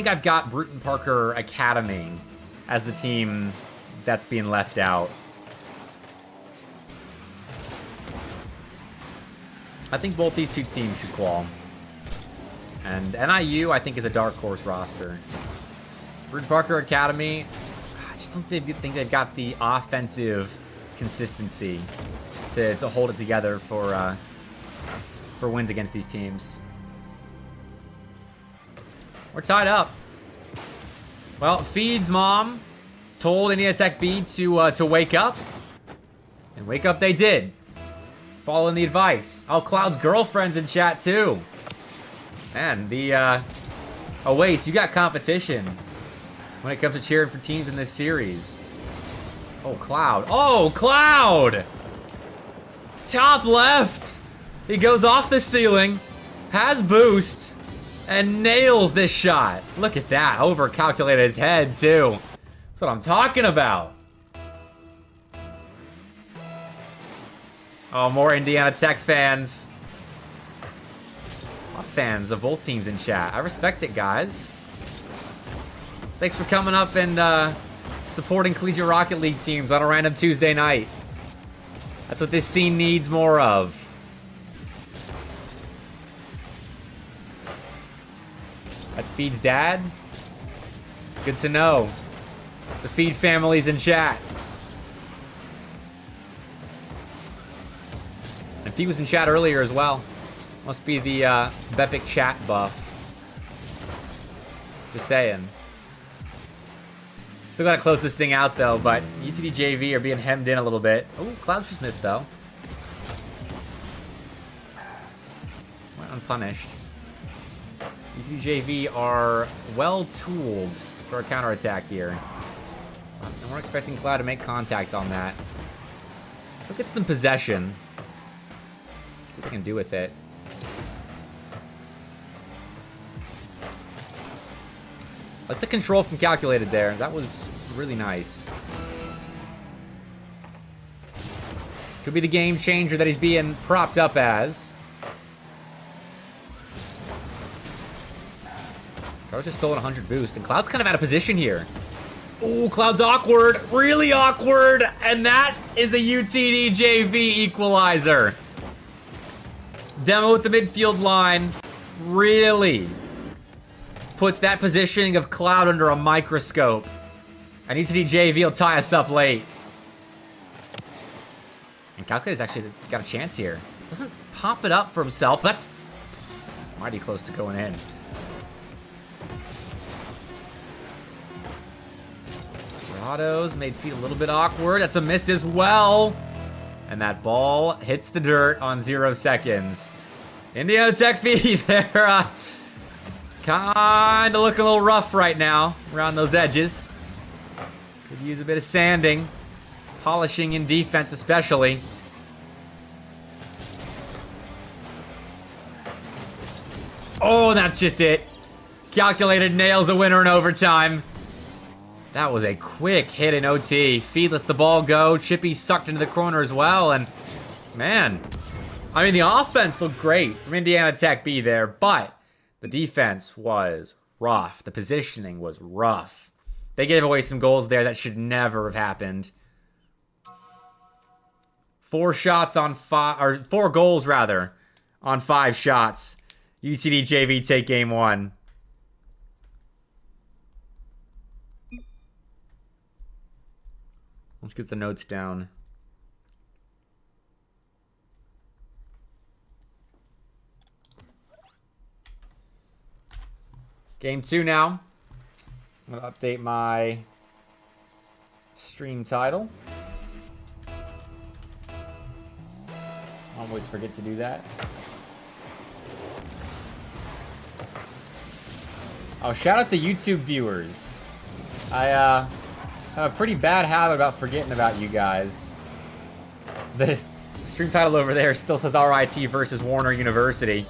Speaker 1: I've got Bruton Parker Academy as the team that's being left out. I think both these 2 teams should qual. And NIU, I think, is a dark horse roster. Bruton Parker Academy, I just don't think they've got the offensive consistency to hold it together for wins against these teams. We're tied up. Well, Feed's mom told Indiana Tech B to wake up, and wake up they did. Following the advice. Oh, Cloud's girlfriend's in chat too. Man, oh wait, so you got competition when it comes to cheering for teams in this series. Oh, Cloud. Oh, Cloud! Top left! He goes off the ceiling, has boost, and nails this shot. Look at that. Over-calculated his head, too. That's what I'm talking about. Oh, more Indiana Tech fans. A lot of fans of both teams in chat. I respect it, guys. Thanks for coming up and supporting Collegiate Rocket League teams on a random Tuesday night. That's what this scene needs more of. That's Feed's dad. Good to know. The Feed family's in chat. And Feed was in chat earlier as well. Must be the Bepic chat buff. Just saying. Still gotta close this thing out though, but UTD JV are being hemmed in a little bit. Oh, Cloud just missed though. Went unpunished. UTD JV are well tooled for a counterattack here. And we're expecting Cloud to make contact on that. Still gets them possession. See what they can do with it. Like the control from Calculated there. That was really nice. Could be the game changer that he's being propped up as. Cloud's just stolen 100 boost, and Cloud's kind of out of position here. Ooh, Cloud's awkward. Really awkward. And that is a UTD JV equalizer. Demo with the midfield line. Really puts that positioning of Cloud under a microscope. And UTD JV will tie us up late. And Calculator's actually got a chance here. Doesn't pop it up for himself. That's mighty close to going in. Dorado's made feet a little bit awkward. That's a miss as well. And that ball hits the dirt on 0 seconds. Indiana Tech B, they're kind of looking a little rough right now around those edges. Could use a bit of sanding, polishing in defense especially. Oh, that's just it. Calculated nails a winner in overtime. That was a quick hit in OT. Feed lets the ball go. Chippy sucked into the corner as well. And, man, I mean, the offense looked great from Indiana Tech B there, but the defense was rough. The positioning was rough. They gave away some goals there that should never have happened. 4 shots on 5, or 4 goals rather, on 5 shots. UTD JV take game 1. Let's get the notes down. Game 2 now. I'm going to update my stream title. Always forget to do that. Oh, shout out the YouTube viewers. I have a pretty bad habit about forgetting about you guys. The stream title over there still says RIT versus Warner University.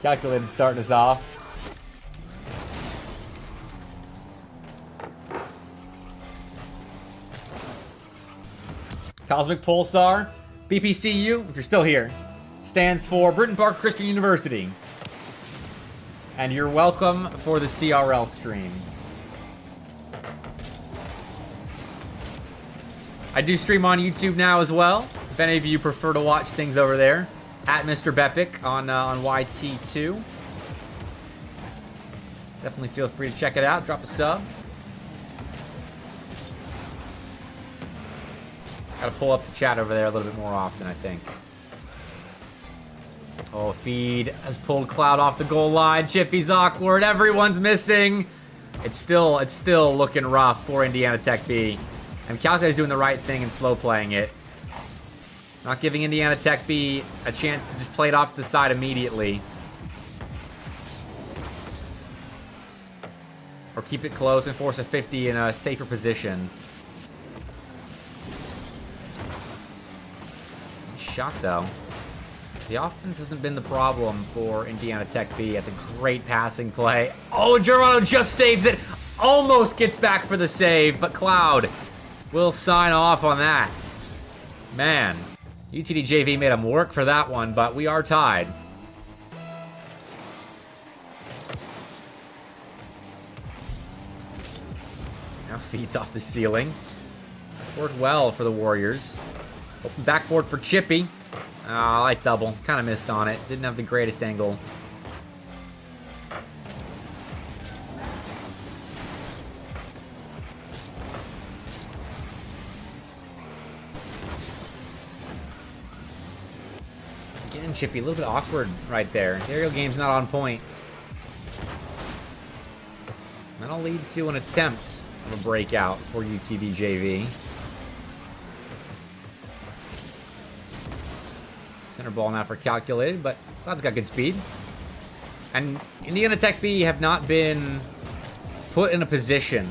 Speaker 1: Calculated starting us off. Cosmic Pulsar, BPCU, if you're still here, stands for Britton Park Christian University. And you're welcome for the CRL stream. I do stream on YouTube now as well, if any of you prefer to watch things over there. At Mr. Bepic on YT2. Definitely feel free to check it out, drop a sub. Gotta pull up the chat over there a little bit more often, I think. Oh, Feed has pulled Cloud off the goal line. Chippy's awkward. Everyone's missing. It's still looking rough for Indiana Tech B. And Calculator's doing the right thing and slow playing it. Not giving Indiana Tech B a chance to just play it off to the side immediately. Or keep it close and force a 50 in a safer position. Shot though. The offense hasn't been the problem for Indiana Tech B. That's a great passing play. Oh, Gerano just saves it. Almost gets back for the save, but Cloud will sign off on that. Man, UTD JV made him work for that one, but we are tied. Now feeds off the ceiling. That's worked well for the Warriors. Open backboard for Chippy. Oh, light double. Kind of missed on it. Didn't have the greatest angle. Again, Chippy, a little bit awkward right there. His aerial game's not on point. That'll lead to an attempt of a breakout for UTD JV. Center ball now for Calculated, but Cloud's got good speed. And Indiana Tech B have not been put in a position,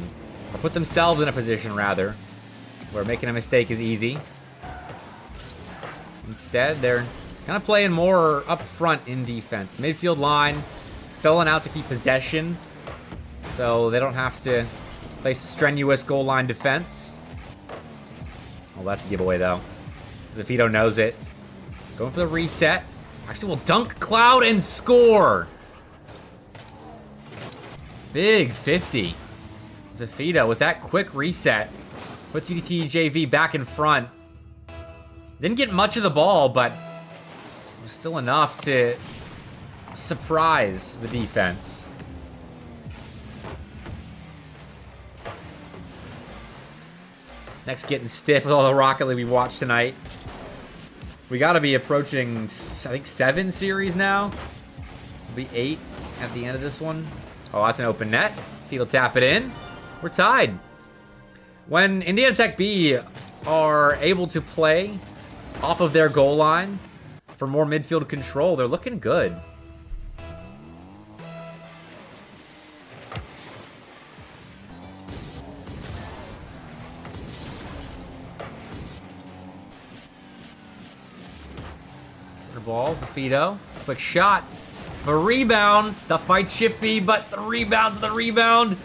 Speaker 1: or put themselves in a position, rather, where making a mistake is easy. Instead, they're kind of playing more up front in defense. Midfield line, selling out to keep possession, so they don't have to play strenuous goal line defense. Well, that's a giveaway, though. Zafito knows it. Going for the reset. Actually, will dunk Cloud and score. Big 50. Zafito with that quick reset. Puts UTD JV back in front. Didn't get much of the ball, but it was still enough to surprise the defense. Next getting stiff with all the Rocket League we watched tonight. We got to be approaching, I think, 7 series now. It'll be 8 at the end of this one. Oh, that's an open net. Feet will tap it in. We're tied. When Indiana Tech B are able to play off of their goal line for more midfield control, they're looking good. Balls, Zafito. Quick shot. A rebound. Stuffed by Chippy, but the rebound.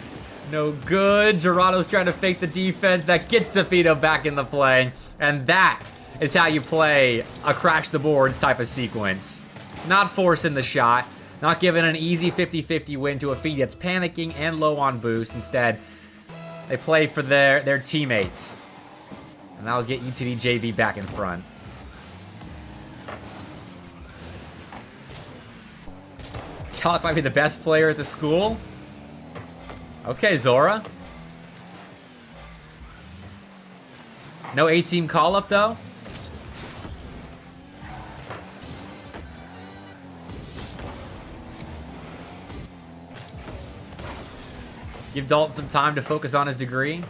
Speaker 1: No good. Gerardo's trying to fake the defense. That gets Zafito back in the play. And that is how you play a crash the boards type of sequence. Not forcing the shot. Not giving an easy 50-50 win to a feed that's panicking and low on boost. Instead, they play for their teammates. And that'll get UTD JV back in front. Calic might be the best player at the school. Okay, Zora. No A-team call-up, though. Give Dalton some time to focus on his degree.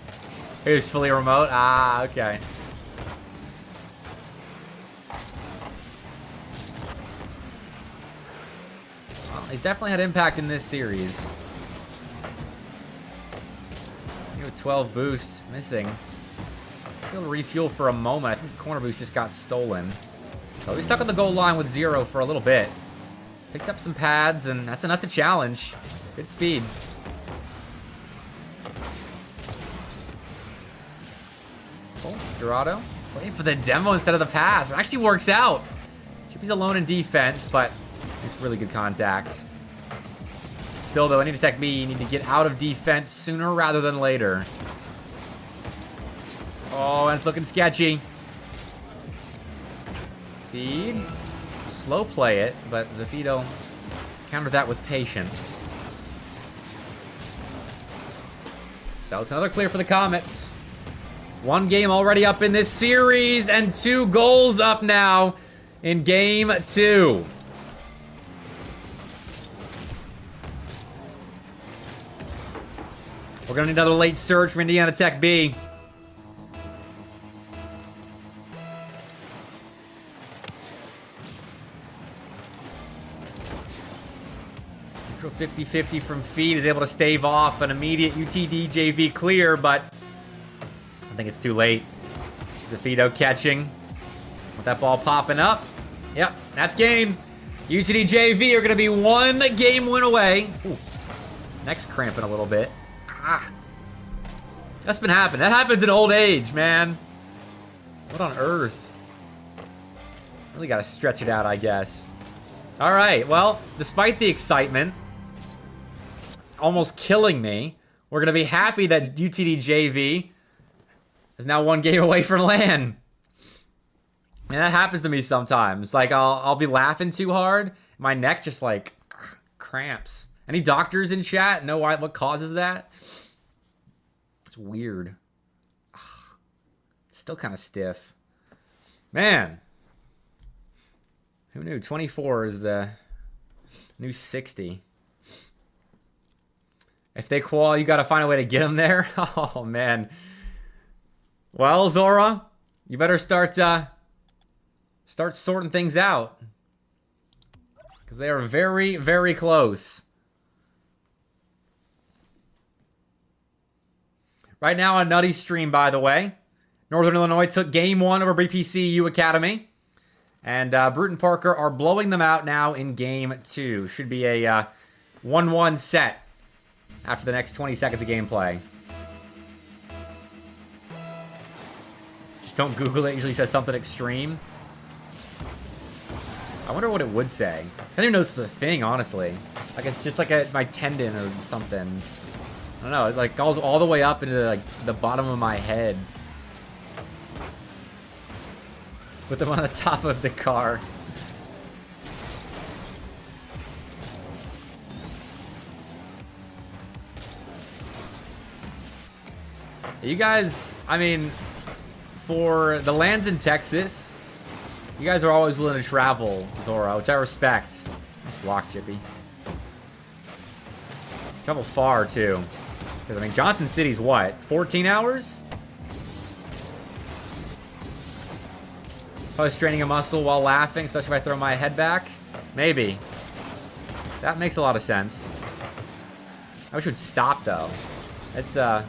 Speaker 1: He was fully remote. Ah, okay. He's definitely had impact in this series. You have 12 boost missing. He'll refuel for a moment. I think corner boost just got stolen. So he's stuck on the goal line with 0 for a little bit. Picked up some pads, and that's enough to challenge. Good speed. Oh, Gerardo waiting for the demo instead of the pass. It actually works out. Chippy's alone in defense, but it's really good contact. Still, though, any Tech B, you need to get out of defense sooner rather than later. Oh, and it's looking sketchy. Feed. Slow play it, but Zafito countered that with patience. So it's another clear for the Comets. 1 game already up in this series, and 2 goals up now in game 2. We're gonna need another late surge from Indiana Tech B. Neutral 50-50 from Feed is able to stave off an immediate UTD JV clear, but I think it's too late. Zafito catching. With that ball popping up. Yep, that's game. UTD JV are going to be 1 game win away. Ooh. Neck's cramping a little bit. Ah. That's been happening. That happens in old age, man. What on earth? Really got to stretch it out, I guess. All right, well, despite the excitement almost killing me, we're going to be happy that UTD JV is now 1 game away from LAN. And that happens to me sometimes. Like, I'll be laughing too hard. My neck just, like, cramps. Any doctors in chat know what causes that? It's weird. It's still kind of stiff. Man. Who knew? 24 is the new 60. If they qual, you got to find a way to get them there. Oh, man. Well, Zora, you better start sorting things out. Because they are very, very close. Right now on Nutty stream, by the way, Northern Illinois took game 1 over BPCU Academy. And Brute and Parker are blowing them out now in game 2. Should be a 1-1 set after the next 20 seconds of gameplay. Just don't Google it. It usually says something extreme. I wonder what it would say. I didn't even know this was a thing, honestly. Like, it's just like my tendon or something. I don't know. It like goes all the way up into like the bottom of my head. Put them on the top of the car. You guys, I mean, for the lands in Texas, you guys are always willing to travel, Zora, which I respect. Nice block, Chippy. Travel far, too. Because, I mean, Johnson City's what? 14 hours? Probably straining a muscle while laughing, especially if I throw my head back. Maybe. That makes a lot of sense. I wish it would stop, though. It's, I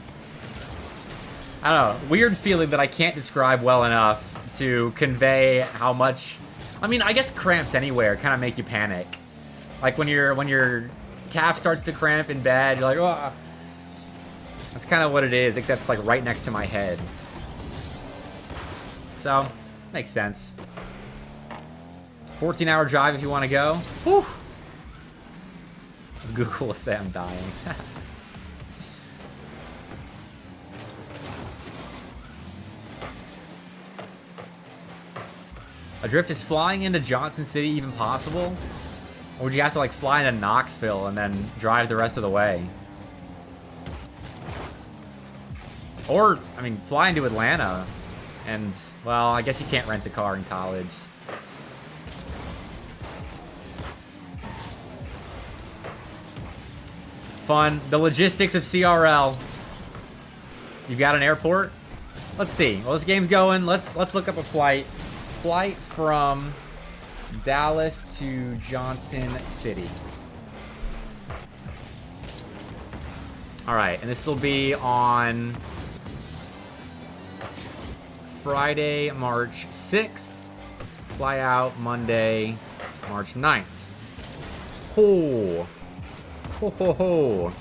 Speaker 1: don't know, weird feeling that I can't describe well enough to convey how much... I mean, I guess cramps anywhere kind of make you panic. Like when your calf starts to cramp in bed, you're like, oh. That's kind of what it is, except it's like right next to my head. So, makes sense. 14-hour drive if you want to go. Whew. Google will say I'm dying. Adrift, is flying into Johnson City even possible? Or would you have to like fly into Knoxville and then drive the rest of the way? Or, I mean, fly into Atlanta. And, well, I guess you can't rent a car in college. Fun. The logistics of CRL. You've got an airport? Let's see. Well, this game's going. Let's look up a flight. Flight from Dallas to Johnson City. All right, and this will be on Friday, March 6th. Fly out Monday, March 9th. Ho. Ho, ho, ho.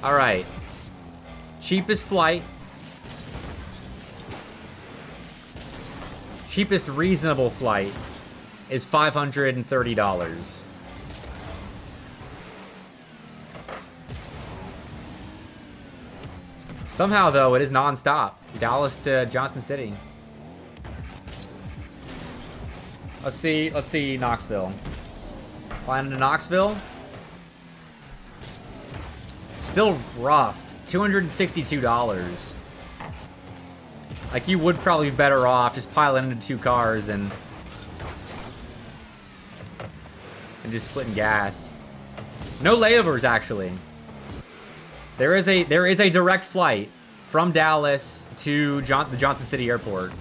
Speaker 1: All right. Cheapest flight. Cheapest reasonable flight is $530. Somehow, though, it is non-stop. Dallas to Johnson City. Let's see Knoxville. Flying into Knoxville. Still rough. $262. Like, you would probably be better off just piling into 2 cars and just splitting gas. No layovers, actually. There is a direct flight from Dallas to the Johnson City Airport.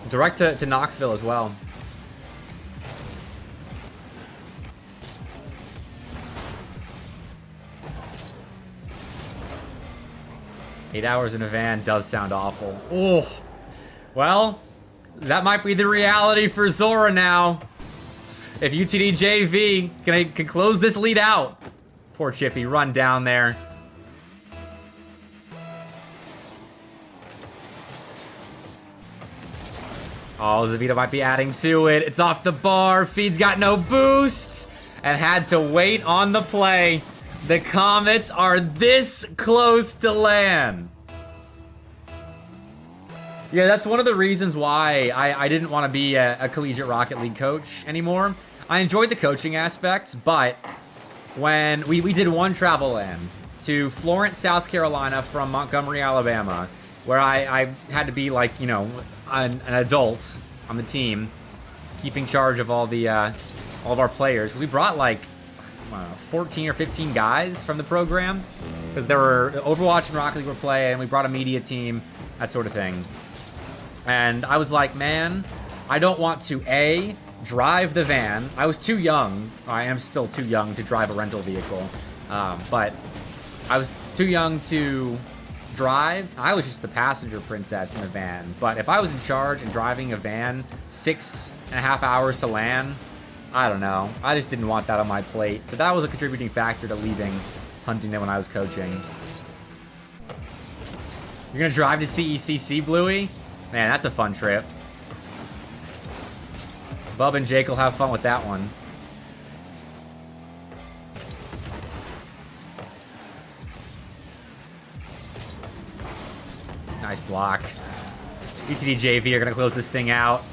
Speaker 1: Direct to Knoxville as well. Eight hours in a van does sound awful. Oh, well, that might be the reality for Zora now. If UTD JV can close this lead out. Poor Chippy, run down there. Oh, Zavita might be adding to it. It's off the bar. Feed's got no boost and had to wait on the play. The Comets are this close to LAN. Yeah, that's one of the reasons why I didn't want to be a collegiate Rocket League coach anymore. I enjoyed the coaching aspects, but when we did one travel LAN to Florence, South Carolina from Montgomery, Alabama, where I had to be like, you know, an adult on the team, keeping charge of all of our players. We brought like 14 or 15 guys from the program because there were Overwatch and Rocket League were playing. We brought a media team, that sort of thing. And I was like, man, I don't want to drive the van. I was too young. I am still too young to drive a rental vehicle, but I was too young to drive. I was just the passenger princess in the van. But if I was in charge and driving a van 6.5 hours to LAN, I don't know. I just didn't want that on my plate. So that was a contributing factor to leaving Huntington when I was coaching. You're going to drive to CECC, Bluey? Man, that's a fun trip. Bub and Jake will have fun with that one. Nice block. UTD JV are going to close this thing out.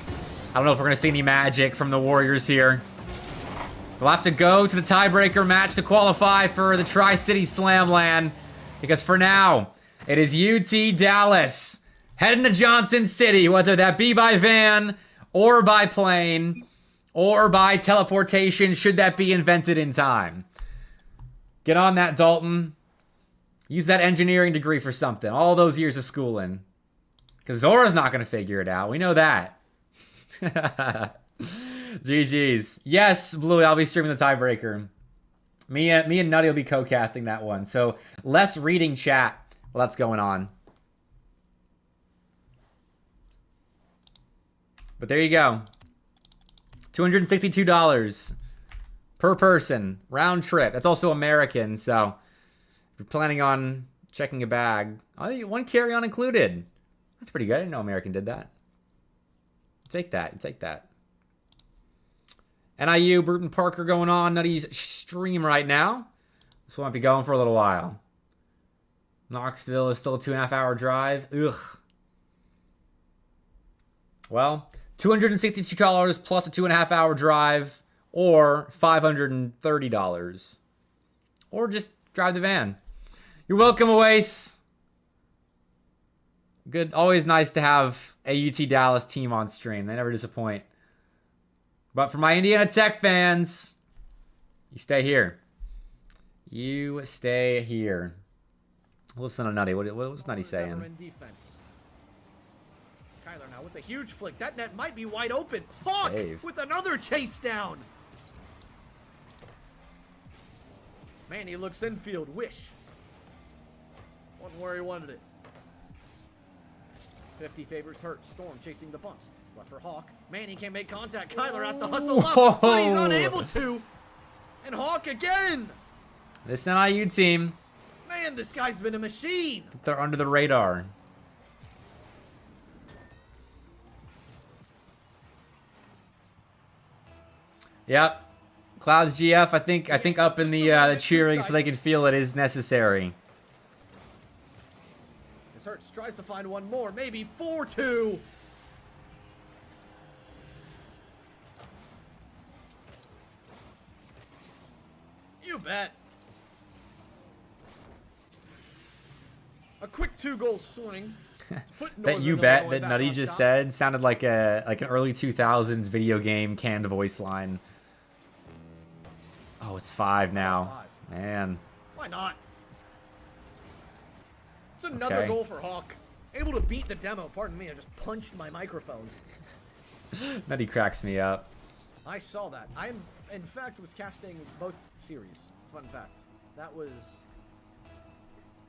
Speaker 1: I don't know if we're going to see any magic from the Warriors here. We'll have to go to the tiebreaker match to qualify for the Tri-City Slam LAN. Because for now, it is UT Dallas heading to Johnson City, whether that be by van or by plane or by teleportation, should that be invented in time. Get on that, Dalton. Use that engineering degree for something. All those years of schooling. Because Zora's not going to figure it out. We know that. GG's. Yes, Bluey, I'll be streaming the tiebreaker. Me and Nutty will be co-casting that one. So less reading chat while that's going on. But there you go. $262 per person. Round trip. That's also American, so if you're planning on checking a bag, one carry-on included. That's pretty good. I didn't know American did that. Take that. Take that. NIU, Bruton Parker going on Nutty's stream right now. This won't be going for a little while. Knoxville is still a 2.5 hour drive. Ugh. Well, $262 plus a 2.5 hour drive, or $530. Or just drive the van. You're welcome, Oasis. Good. Always nice to have a UT Dallas team on stream. They never disappoint. But for my Indiana Tech fans, you stay here. You stay here. Listen to Nutty. What was Nutty saying?
Speaker 5: Kyler now with a huge flick. That net might be wide open. Hawk with another chase down. Man, he looks infield. Wish. Wasn't where he wanted it. 50 favors Hurt. Storm chasing the bumps. It's left for Hawk. Manny can't make contact. Kyler has to hustle up, but he's unable to. And Hawk again.
Speaker 1: This NIU team,
Speaker 5: Man, this guy's been a machine.
Speaker 1: they're under the radar. Yep. Clouds GF, I think up in the cheering so they can feel it is necessary.
Speaker 5: As Hurts tries to find one more, maybe 4-2. You bet. A quick 2-goal swing.
Speaker 1: That you bet that Nutty just said sounded like an early 2000s video game canned voice line. Oh, it's 5 now. Man.
Speaker 5: Why not? It's another goal for Hawk. Able to beat the demo. Pardon me, I just punched my microphone.
Speaker 1: Nutty cracks me up.
Speaker 5: I saw that. I, in fact, was casting both series. Fun fact. That was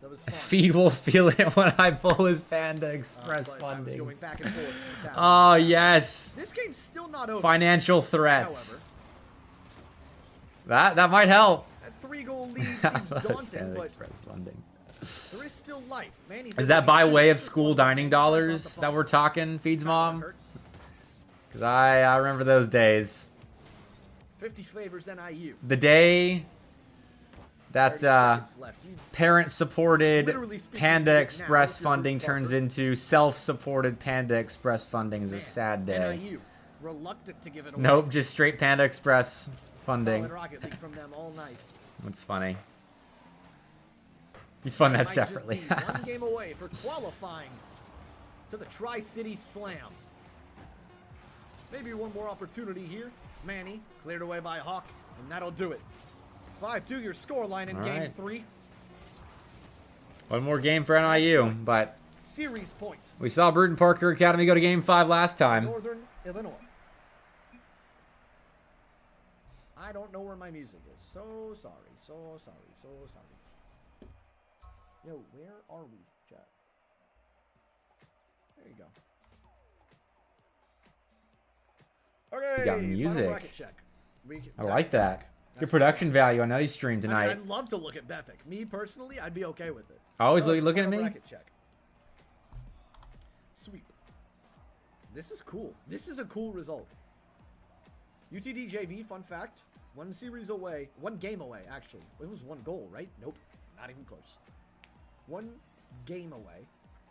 Speaker 5: fun.
Speaker 1: Feed will feel it when I pull his Panda Express
Speaker 5: But I was
Speaker 1: funding.
Speaker 5: going back and forth.
Speaker 1: Oh, yes.
Speaker 5: This game's still not over.
Speaker 1: Financial threats.
Speaker 5: However,
Speaker 1: That might help.
Speaker 5: that 3-goal lead seems daunting,
Speaker 1: Panda
Speaker 5: but
Speaker 1: Express funding.
Speaker 5: there is still life. Manny's
Speaker 1: Is that by way of school dining dollars that we're talking, Feed's mom? Because I remember those days.
Speaker 5: 50 favors NIU.
Speaker 1: The day that
Speaker 5: 30 seconds left. You
Speaker 1: parent-supported
Speaker 5: Literally speaking
Speaker 1: Panda
Speaker 5: right now,
Speaker 1: Express
Speaker 5: if you're
Speaker 1: funding
Speaker 5: Bruce
Speaker 1: turns
Speaker 5: Barker.
Speaker 1: into self-supported Panda Express funding is a sad day.
Speaker 5: NIU, reluctant to give it away.
Speaker 1: Nope, just straight Panda Express funding.
Speaker 5: Solid Rocket League from them all night.
Speaker 1: That's funny. You fund that
Speaker 5: Might just
Speaker 1: separately.
Speaker 5: be one game away for qualifying to the Tri-City Slam. Maybe one more opportunity here. Manny cleared away by Hawk, and that'll do it. 5-2 your scoreline in
Speaker 1: All
Speaker 5: game
Speaker 1: right.
Speaker 5: 3.
Speaker 1: One more game for NIU, but
Speaker 5: Series points.
Speaker 1: we saw Bruton Parker Academy go to game 5 last time.
Speaker 5: Northern Illinois. I don't know where my music is. So sorry. So sorry. So sorry. Yo, where are we, chat? There you go. Okay.
Speaker 1: He's got
Speaker 5: final
Speaker 1: music.
Speaker 5: bracket check.
Speaker 1: I like that. Good
Speaker 5: That's
Speaker 1: production value on Nutty's stream
Speaker 5: I mean,
Speaker 1: tonight.
Speaker 5: I'd love to look at Bepic. Me personally, I'd be okay with it.
Speaker 1: Always
Speaker 5: Oh,
Speaker 1: looking at
Speaker 5: final
Speaker 1: me?
Speaker 5: bracket check. Sweep. This is cool. This is a cool result. UTD JV, fun fact, one series away, one game away, actually. It was one goal, right? Nope, not even close. One game away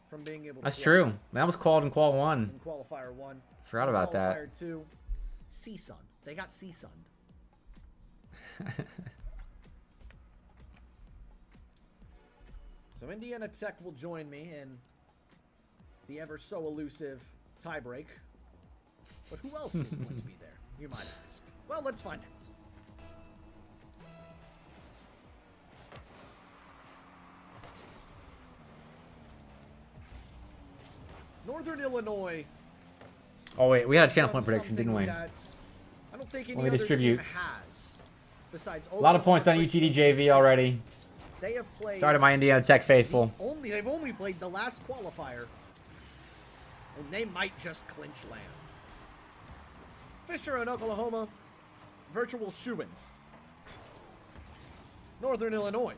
Speaker 5: from being able to
Speaker 1: That's true. That was called in Qual 1.
Speaker 5: in Qualifier 1.
Speaker 1: Forgot about that.
Speaker 5: Qualifier 2, C-Sun. They got C-Sunned. So Indiana Tech will join me in the ever so elusive tiebreak. But who else is going to be there, you might ask? Well, let's find out. Northern Illinois.
Speaker 1: Oh, wait. We had a channel point
Speaker 5: done
Speaker 1: prediction, didn't we?
Speaker 5: something that I don't think any
Speaker 1: Let me
Speaker 5: other
Speaker 1: distribute.
Speaker 5: team has. Besides
Speaker 1: A lot of points on
Speaker 5: Oklahoma,
Speaker 1: UTD JV already.
Speaker 5: They have played.
Speaker 1: Sorry to my Indiana Tech faithful.
Speaker 5: They've only played the last qualifier, and they might just clinch land. Fisher and Oklahoma, virtual shoo-ins. Northern Illinois,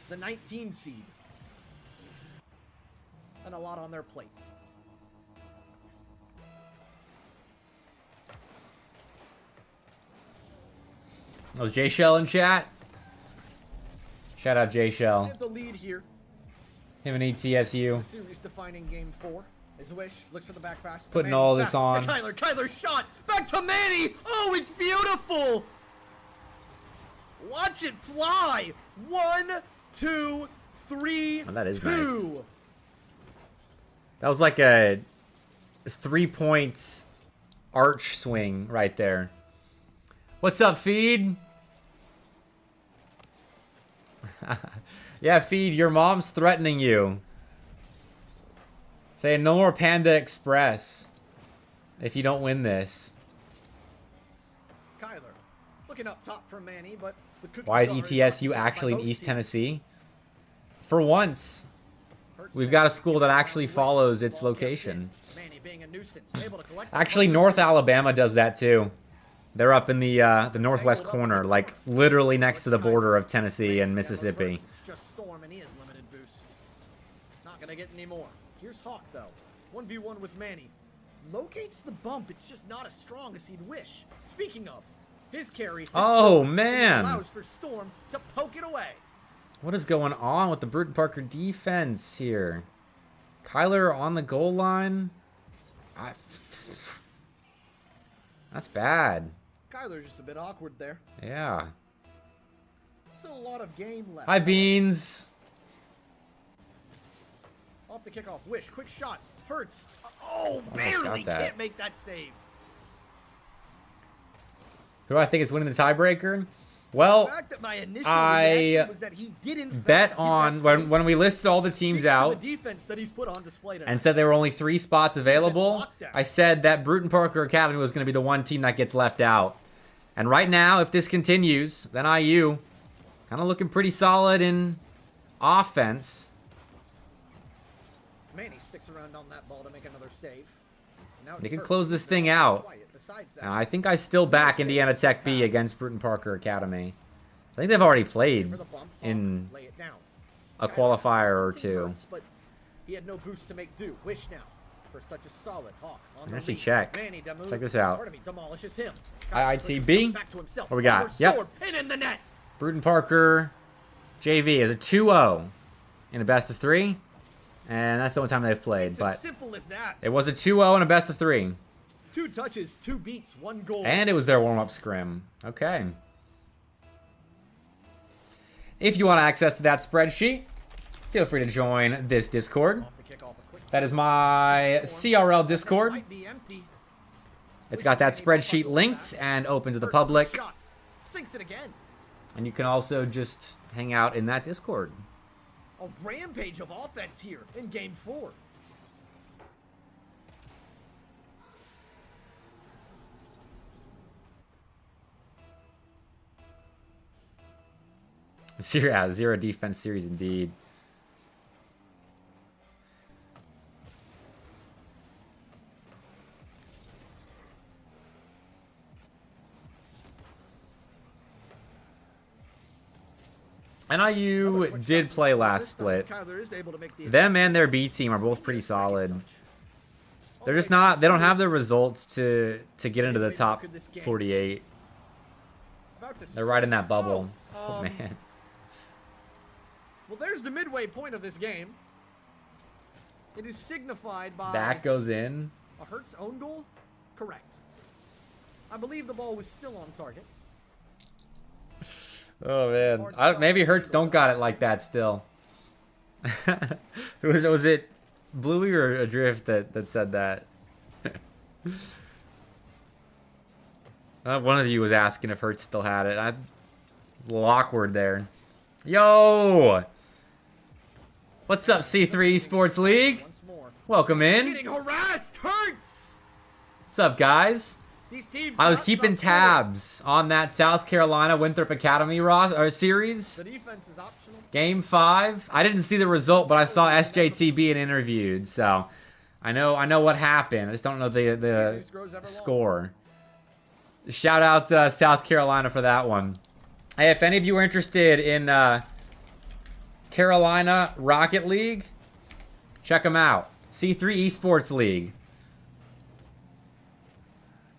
Speaker 5: the 19 seed, and a lot on their plate.
Speaker 1: Was J Shell in chat? Shout out J
Speaker 5: They
Speaker 1: Shell.
Speaker 5: have the lead here.
Speaker 1: Him and ETSU.
Speaker 5: Series defining game 4. His wish looks for the back pass. to
Speaker 1: Putting
Speaker 5: Manny.
Speaker 1: all this
Speaker 5: Back
Speaker 1: on.
Speaker 5: to Kyler. Kyler shot back to Manny. Oh, it's beautiful. Watch it fly. 1, 2, 3.
Speaker 1: Oh, that is
Speaker 5: 2.
Speaker 1: nice. That was like a 3-point arch swing right there. What's up, Feed? Yeah, Feed, your mom's threatening you. Saying no more Panda Express if you don't win this.
Speaker 5: Kyler looking up top for Manny, but the cookie
Speaker 1: Why is
Speaker 5: jar
Speaker 1: ETSU
Speaker 5: occupied by
Speaker 1: actually in
Speaker 5: both
Speaker 1: East
Speaker 5: teams.
Speaker 1: Tennessee? For once.
Speaker 5: Hurts
Speaker 1: we've got a school that actually follows its location.
Speaker 5: Manny being a nuisance, able to collect the
Speaker 1: Actually,
Speaker 5: ball.
Speaker 1: North Alabama does that too. They're up in the northwest corner, like literally next to the border of Tennessee and Mississippi.
Speaker 5: It's just Storm and he has limited boost. Not gonna get any more. Here's Hawk though. 1v1 with Manny. Locates the bump, it's just not as strong as he'd wish. Speaking of, his carry is
Speaker 1: Oh,
Speaker 5: good, and it
Speaker 1: man.
Speaker 5: allows for Storm to poke it away.
Speaker 1: What is going on with the Bruton Parker defense here? Kyler on the goal line? That's bad.
Speaker 5: Kyler's just a bit awkward there.
Speaker 1: Yeah.
Speaker 5: Still a lot of game left.
Speaker 1: Hi, Beans.
Speaker 5: Off the kickoff. Wish. Quick shot. Hurts. Oh,
Speaker 1: Almost
Speaker 5: barely.
Speaker 1: got that.
Speaker 5: Can't make that save.
Speaker 1: Who do I think is winning the tiebreaker?
Speaker 5: The
Speaker 1: Well,
Speaker 5: fact that my initial
Speaker 1: I
Speaker 5: reaction was that he did in fact
Speaker 1: bet
Speaker 5: get
Speaker 1: on,
Speaker 5: that save
Speaker 1: when we listed all the
Speaker 5: speaks
Speaker 1: teams
Speaker 5: to
Speaker 1: out
Speaker 5: the defense that he's put on display tonight.
Speaker 1: and said there were only 3 spots available, I said that Bruton Parker Academy was going to be the one team that gets left out. And right now, if this continues, then IU kind of looking pretty solid in offense.
Speaker 5: Manny sticks around on that ball to make another save. Now
Speaker 1: They
Speaker 5: it's
Speaker 1: can
Speaker 5: Hurts.
Speaker 1: close this
Speaker 5: They're
Speaker 1: thing
Speaker 5: all
Speaker 1: out.
Speaker 5: quiet. Besides that,
Speaker 1: And I think I still back Indiana Tech B against Bruton Parker Academy. I think they've already played
Speaker 5: for the bump,
Speaker 1: in
Speaker 5: lay it down.
Speaker 1: a qualifier or two.
Speaker 5: Hurts, but he had no boost to make do. Wish now. First touch is solid. Hawk on the
Speaker 1: Actually,
Speaker 5: lead.
Speaker 1: check.
Speaker 5: Manny
Speaker 1: Check this out.
Speaker 5: Pardon me, demolishes him.
Speaker 1: IITB.
Speaker 5: Back to himself.
Speaker 1: What we got?
Speaker 5: Over
Speaker 1: Yep.
Speaker 5: Storm, and in the net.
Speaker 1: Bruton Parker JV is a 2-0 in a best of 3. And that's the only time they've played.
Speaker 5: It's
Speaker 1: But
Speaker 5: as simple as that.
Speaker 1: it was a 2-0 in a best of 3.
Speaker 5: 2 touches, 2 beats, 1 goal.
Speaker 1: And it was their warm-up scrim. Okay. If you want access to that spreadsheet, feel free to join this Discord.
Speaker 5: Off the kickoff, a quick
Speaker 1: That is my CRL Discord.
Speaker 5: might be empty.
Speaker 1: It's got that spreadsheet linked and open to the public.
Speaker 5: Shot. Sinks it again.
Speaker 1: And you can also just hang out in that Discord.
Speaker 5: A rampage of offense here in game 4.
Speaker 1: Zero defense series indeed. NIU did play last split.
Speaker 5: Kyler is able to make the
Speaker 1: Them and their B team are both pretty solid. They're just not, they don't have the results to get into the top 48. They're right in that bubble. Oh, man.
Speaker 5: Well, there's the midway point of this game. It is signified by
Speaker 1: That goes in.
Speaker 5: a Hurts own goal. Correct. I believe the ball was still on target.
Speaker 1: Oh, man. Maybe Hertz don't got it like that still. was it Bluey or Adrift that said that? One of you was asking if Hertz still had it. It's a little awkward there. Yo! What's up, C3 Esports League?
Speaker 5: Once more.
Speaker 1: Welcome in.
Speaker 5: Getting harassed. Hurts.
Speaker 1: What's up, guys?
Speaker 5: These teams
Speaker 1: I was
Speaker 5: not
Speaker 1: keeping
Speaker 5: stop scoring.
Speaker 1: tabs on that South Carolina Winthrop Academy series.
Speaker 5: The defense is optional.
Speaker 1: Game 5. I didn't see the result, but I saw SJT being interviewed, so I know what happened. I just don't know the
Speaker 5: Series grows ever
Speaker 1: score. Shout out to South Carolina for that one. Hey, if any of you are interested in Carolina Rocket League, check them out. C3 Esports League.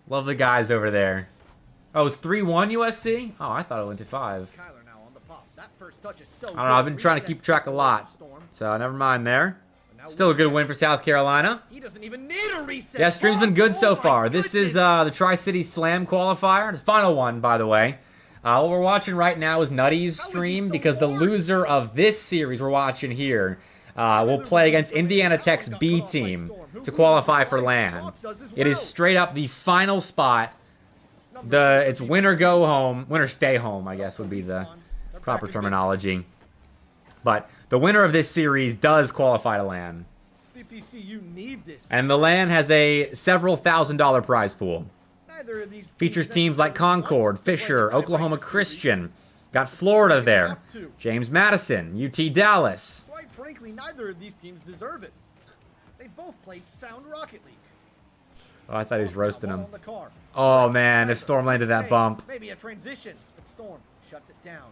Speaker 1: Love the guys over there. Oh, it's 3-1 USC? Oh, I thought it went to 5.
Speaker 5: Kyler now on the pop. That first touch is so
Speaker 1: I don't know, I've been trying to keep track a lot. So never mind there. Still a good win for South Carolina.
Speaker 5: He doesn't even need a reset.
Speaker 1: Yeah, stream's been good so
Speaker 5: Oh my
Speaker 1: far. This is
Speaker 5: goodness.
Speaker 1: the Tri-City Slam qualifier. The final one, by the way. What we're watching right now is Nutty's stream because the loser of this series we're watching here will play against Indiana Tech's B team to qualify for LAN. It is straight up the final spot. It's win or go home. Win or stay home, I guess would be the proper terminology. But the winner of this series does qualify to LAN.
Speaker 5: BPC, you need this.
Speaker 1: And the LAN has a several $1,000 prize pool.
Speaker 5: Neither of these
Speaker 1: Features teams like Concord, Fisher, Oklahoma Christian. Got Florida there. James Madison, UT Dallas.
Speaker 5: frankly, neither of these teams deserve it. They both play sound Rocket League.
Speaker 1: Oh, I thought he was roasting
Speaker 5: Ball
Speaker 1: him.
Speaker 5: on the car.
Speaker 1: Oh, man, if
Speaker 5: Kyler,
Speaker 1: Storm landed that
Speaker 5: save.
Speaker 1: bump.
Speaker 5: Maybe a transition, but Storm shuts it down.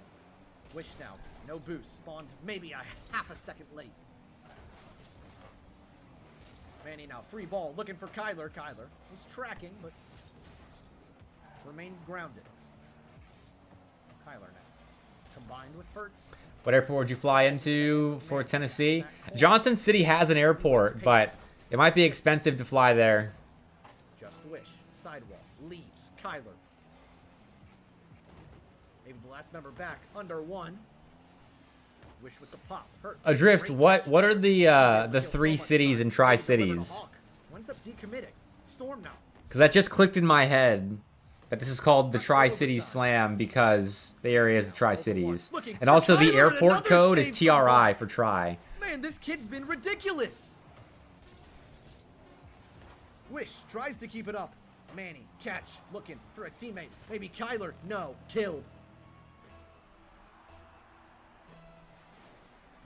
Speaker 5: Wish now. No boost. Spawned maybe a half a second late. Manny now. Free ball. Looking for Kyler. Kyler was tracking, but remained grounded. Kyler now. Combined with Hurts.
Speaker 1: What airport would you fly into for Tennessee? Johnson City has an airport, but it might be expensive to fly there.
Speaker 5: Just wish. Sidewall. Leaves. Kyler. Maybe the last member back. Under one. Wish with the pop. Hurt.
Speaker 1: Adrift,
Speaker 5: Great
Speaker 1: what
Speaker 5: touch.
Speaker 1: are the
Speaker 5: Feels so
Speaker 1: 3
Speaker 5: much
Speaker 1: cities
Speaker 5: fun.
Speaker 1: and Tri-Cities?
Speaker 5: Delivering a hawk. Winds up decommitting. Storm now.
Speaker 1: Because that just clicked in my head that this is called the Tri-Cities Slam because the area is the Tri-Cities. And also the airport code is TRI for Tri.
Speaker 5: Man, this kid's been ridiculous. Wish tries to keep it up. Manny, catch, looking for a teammate. Maybe Kyler. No, killed.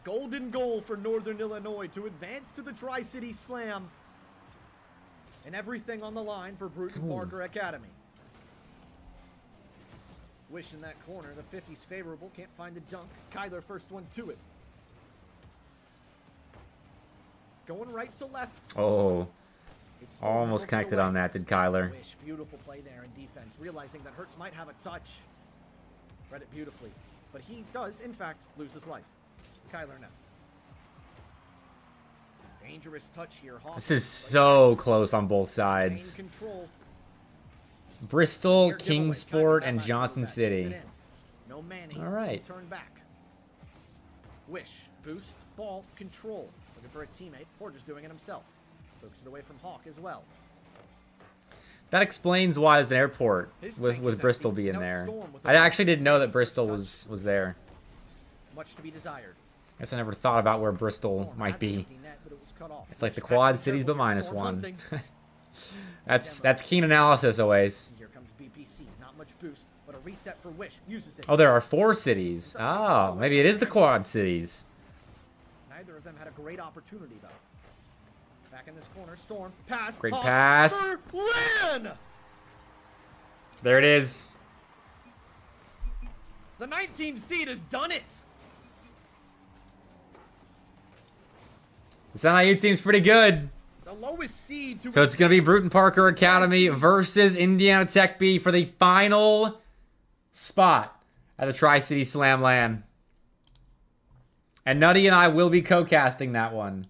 Speaker 5: Golden goal for Northern Illinois to advance to the Tri-City Slam. And everything on the line for Bruton Parker Academy. Wish in that corner. The 50's favorable. Can't find the dunk. Kyler first one to it. Going right to left.
Speaker 1: Oh,
Speaker 5: It's Storm
Speaker 1: almost
Speaker 5: hooks it
Speaker 1: connected
Speaker 5: away.
Speaker 1: on that, did Kyler.
Speaker 5: Wish, beautiful play there in defense, realizing that Hurts might have a touch. Read it beautifully. But he does, in fact, lose his life. Kyler now. Dangerous touch here. Hawkins,
Speaker 1: This is
Speaker 5: but
Speaker 1: so
Speaker 5: he
Speaker 1: close on both
Speaker 5: maintained
Speaker 1: sides.
Speaker 5: control.
Speaker 1: Bristol,
Speaker 5: Near giveaway.
Speaker 1: Kingsport,
Speaker 5: Kyler,
Speaker 1: and
Speaker 5: that
Speaker 1: Johnson
Speaker 5: last
Speaker 1: City.
Speaker 5: puts it in. No Manning.
Speaker 1: All right.
Speaker 5: Turn back. Wish. Boost. Ball. Control. Looking for a teammate. Or just doing it himself. Focus it away from Hawk as well.
Speaker 1: That explains why there's an airport
Speaker 5: His tank is
Speaker 1: with Bristol
Speaker 5: empty.
Speaker 1: being
Speaker 5: No
Speaker 1: there.
Speaker 5: Storm with
Speaker 1: I
Speaker 5: a
Speaker 1: actually didn't know that Bristol
Speaker 5: touch.
Speaker 1: was there.
Speaker 5: Much to be desired.
Speaker 1: Guess I never thought about where Bristol
Speaker 5: Storm
Speaker 1: might
Speaker 5: had the
Speaker 1: be.
Speaker 5: empty net, but it was cut off.
Speaker 1: It's like the
Speaker 5: Wish has to
Speaker 1: Quad
Speaker 5: be
Speaker 1: Cities,
Speaker 5: careful
Speaker 1: but
Speaker 5: here.
Speaker 1: minus
Speaker 5: Storm
Speaker 1: 1.
Speaker 5: hunting.
Speaker 1: That's keen analysis always.
Speaker 5: Here comes BPC. Not much boost, but a reset for Wish. Uses it.
Speaker 1: Oh, there are 4 cities. Oh, maybe it is the Quad Cities.
Speaker 5: Neither of them had a great opportunity, though. Back in this corner. Storm. Pass.
Speaker 1: Great
Speaker 5: Hawk
Speaker 1: pass.
Speaker 5: for win!
Speaker 1: There it is.
Speaker 5: The 19th seed has done it.
Speaker 1: The NIU team's pretty good.
Speaker 5: The lowest seed to
Speaker 1: So it's going to be Bruton Parker Academy versus Indiana Tech B for the final spot at the Tri-City Slam LAN. And Nutty and I will be co-casting that one.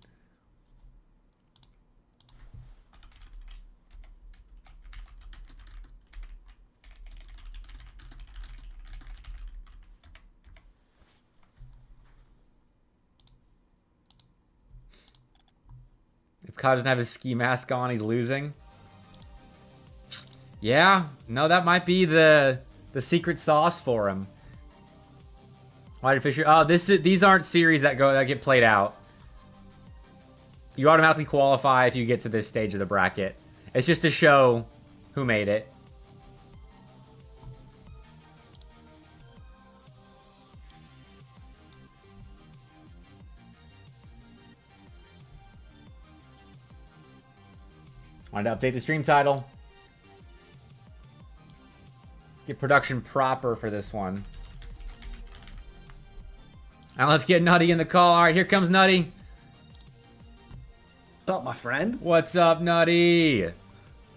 Speaker 1: If Kyle doesn't have his ski mask on, he's losing. Yeah, no, that might be the secret sauce for him. Why did Fisher? Oh, these aren't series that get played out. You automatically qualify if you get to this stage of the bracket. It's just to show who made it. Wanted to update the stream title. Get production proper for this one. And let's get Nutty in the call. All right, here comes Nutty.
Speaker 6: What's up, my friend?
Speaker 1: What's up, Nutty?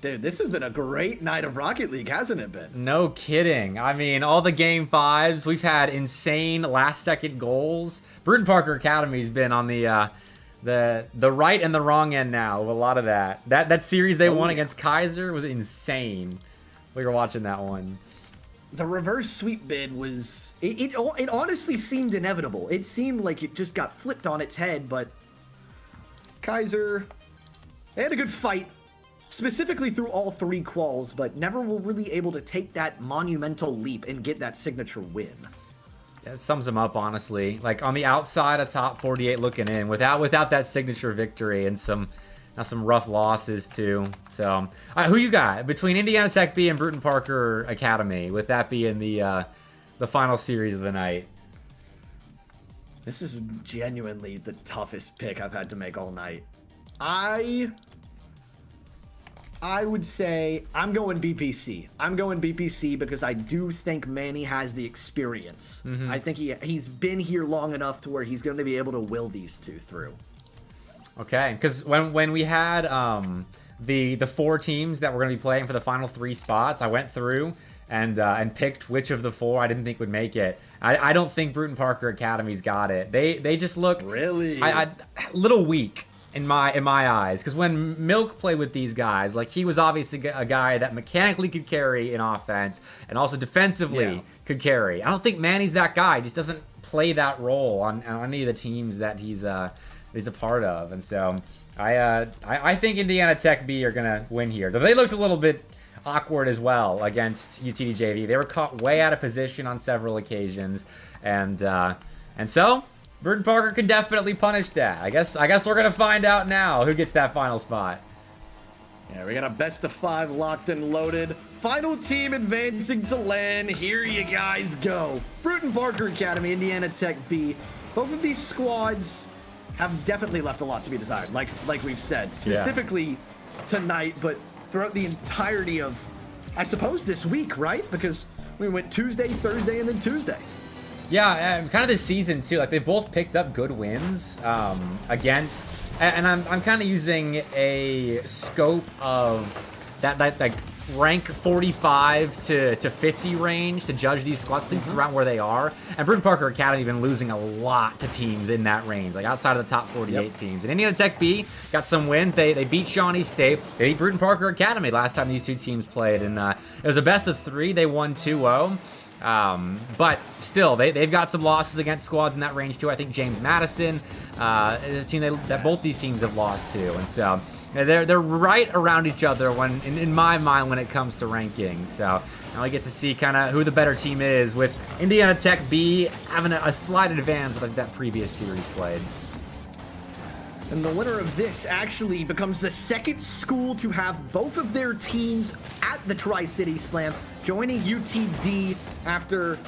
Speaker 6: Dude, this has been a great night of Rocket League, hasn't it been?
Speaker 1: No kidding. I mean, all the game 5s, we've had insane last-second goals. Bruton Parker Academy's been on the right and the wrong end now with a lot of that. That series they won against Kaiser was insane. We were watching that one.
Speaker 6: The reverse sweep bid was... It honestly seemed inevitable. It seemed like it just got flipped on its head, but... Kaiser... They had a good fight. Specifically through all 3 quals, but never were really able to take that monumental leap and get that signature win.
Speaker 1: That sums him up, honestly. Like, on the outside, a top 48 looking in. Without that signature victory and some rough losses, too. So, who you got? Between Indiana Tech B and Bruton Parker Academy, with that being the final series of the night.
Speaker 6: This is genuinely the toughest pick I've had to make all night. I would say I'm going BPC. I'm going BPC because I do think Manny has the experience. I think he's been here long enough to where he's going to be able to will these two through.
Speaker 1: Okay, because when we had the 4 teams that were going to be playing for the final 3 spots, I went through and picked which of the 4 I didn't think would make it. I don't think Bruton Parker Academy's got it. They just look
Speaker 6: really
Speaker 1: a little weak in my eyes, because when Milk played with these guys, like, he was obviously a guy that mechanically could carry in offense and also defensively could carry. I don't think Manny's that guy. He just doesn't play that role on any of the teams that he's a part of. And so I think Indiana Tech B are gonna win here. Though they looked a little bit awkward as well against UTD JV. They were caught way out of position on several occasions, and so Bruton Parker could definitely punish that. I guess we're gonna find out now who gets that final spot.
Speaker 6: Yeah, we got a best of 5 locked and loaded. Final team advancing to LAN. Here you guys go. Bruton Parker Academy, Indiana Tech B. Both of these squads have definitely left a lot to be desired, like we've said. Specifically tonight, but throughout the entirety of, I suppose, this week, right? Because we went Tuesday, Thursday, and then Tuesday.
Speaker 1: Yeah, kind of this season too. Like, they both picked up good wins against, and I'm kind of using a scope of that like rank 45 to 50 range to judge these squads. I think it's around where they are. And Bruton Parker Academy been losing a lot to teams in that range, like outside of the top 48 teams. And Indiana Tech B got some wins. They beat Shawnee State. They beat Bruton Parker Academy last time these two teams played, and it was a best of 3. They won 2-0. But still, they've got some losses against squads in that range too. I think James Madison is a team that both these teams have lost to, and so they're right around each other when in my mind when it comes to ranking. So now we get to see kind of who the better team is, with Indiana Tech B having a slight advantage like that previous series played.
Speaker 6: And the winner of this actually becomes the second school to have both of their teams at the Tri-City Slam, joining UTD after,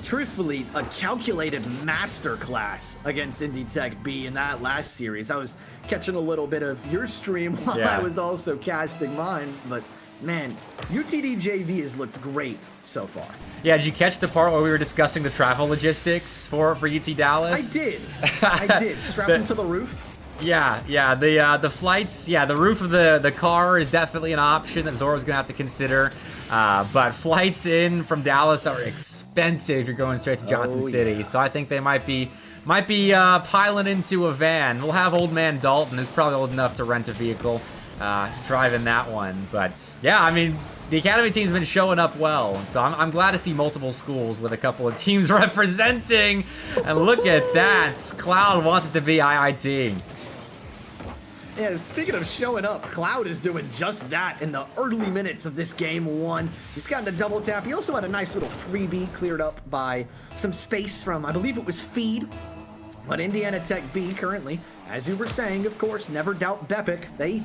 Speaker 6: truthfully, a calculated masterclass against Indy Tech B in that last series. I was catching a little bit of your stream while I was also casting mine, but man, UTD JV has looked great so far.
Speaker 1: Yeah, did you catch the part where we were discussing the travel logistics for UT Dallas?
Speaker 6: I did. I did. Strap them to the roof.
Speaker 1: Yeah, the flights, the roof of the car is definitely an option that Zora's gonna have to consider. But flights in from Dallas are expensive if you're going straight to Johnson City. So I think they might be piling into a van. We'll have old man Dalton, who's probably old enough to rent a vehicle, driving that one. But yeah, I mean, the Academy team's been showing up well, and so I'm glad to see multiple schools with a couple of teams representing. And look at that, Cloud wants it to be IIT.
Speaker 6: Yeah, speaking of showing up, Cloud is doing just that in the early minutes of this game 1. He's gotten a double tap. He also had a nice little freebie cleared up by some space from, I believe it was Feed. But Indiana Tech B currently, as you were saying, of course, never doubt Bepic. They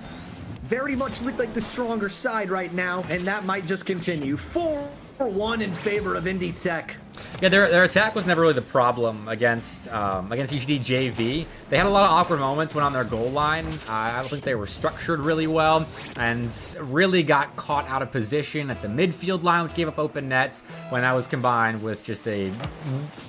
Speaker 6: very much look like the stronger side right now, and that might just continue. 4-1 in favor of Indy Tech.
Speaker 1: Yeah, their attack was never really the problem against UTD JV. They had a lot of awkward moments when on their goal line. I don't think they were structured really well, and really got caught out of position at the midfield line, which gave up open nets, when that was combined with just a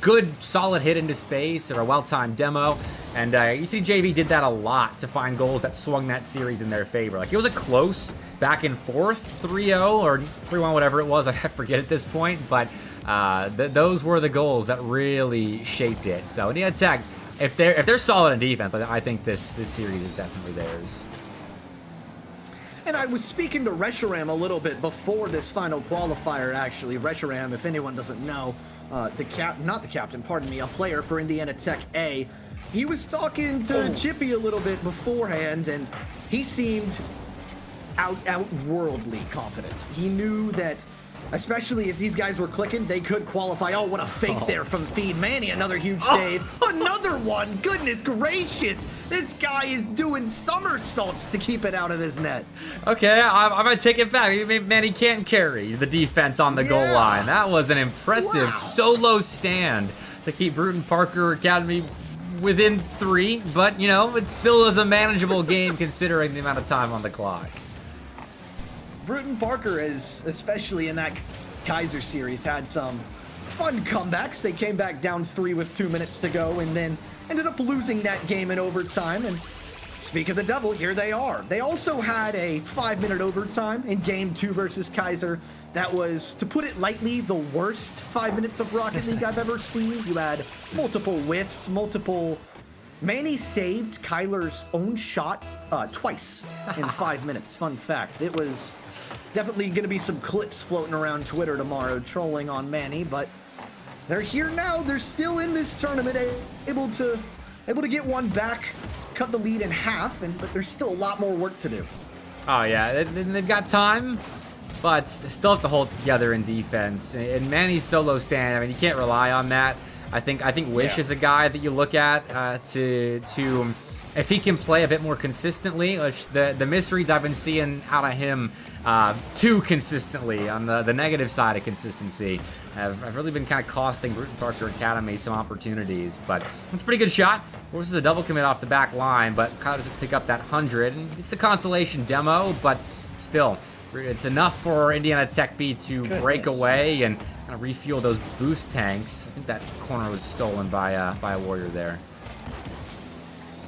Speaker 1: good, solid hit into space or a well-timed demo. And UTD JV did that a lot to find goals that swung that series in their favor. Like, it was a close back and forth 3-0 or 3-1, whatever it was. I forget at this point, but those were the goals that really shaped it. So Indiana Tech, if they're solid in defense, I think this series is definitely theirs.
Speaker 6: And I was speaking to Reshiram a little bit before this final qualifier, actually. Reshiram, if anyone doesn't know, not the captain, pardon me, a player for Indiana Tech A. He was talking to Chippy a little bit beforehand, and he seemed outworldly confident. He knew that, especially if these guys were clicking, they could qualify. Oh, what a fake there from Feed. Manny, another huge save. Another one. Goodness gracious. This guy is doing somersaults to keep it out of his net.
Speaker 1: Okay, I'm going to take it back. Maybe Manny can't carry the defense on the goal line. That was an impressive solo stand to keep Bruton Parker Academy within 3, but, you know, it still is a manageable game considering the amount of time on the clock.
Speaker 6: Bruton Parker is, especially in that Kaiser series, had some fun comebacks. They came back down 3 with 2 minutes to go and then ended up losing that game in overtime. And speak of the devil, here they are. They also had a 5-minute overtime in game 2 versus Kaiser. That was, to put it lightly, the worst 5 minutes of Rocket League I've ever seen. You had multiple whiffs, Manny saved Kyler's own shot twice in 5 minutes. Fun fact. It was definitely going to be some clips floating around Twitter tomorrow trolling on Manny, but they're here now. They're still in this tournament, able to get one back, cut the lead in half, but there's still a lot more work to do.
Speaker 1: Oh, yeah. They've got time, but they still have to hold together in defense. And Manny's solo stand, I mean, you can't rely on that. I think Wish is a guy that you look at to if he can play a bit more consistently. The misreads I've been seeing out of him too consistently on the negative side of consistency have really been kind of costing Bruton Parker Academy some opportunities. But it's a pretty good shot. Of course, it's a double commit off the back line, but Kyle doesn't pick up that 100. And it's the consolation demo, but still, it's enough for Indiana Tech B to break away and kind of refuel those boost tanks. I think that corner was stolen by a Warrior there.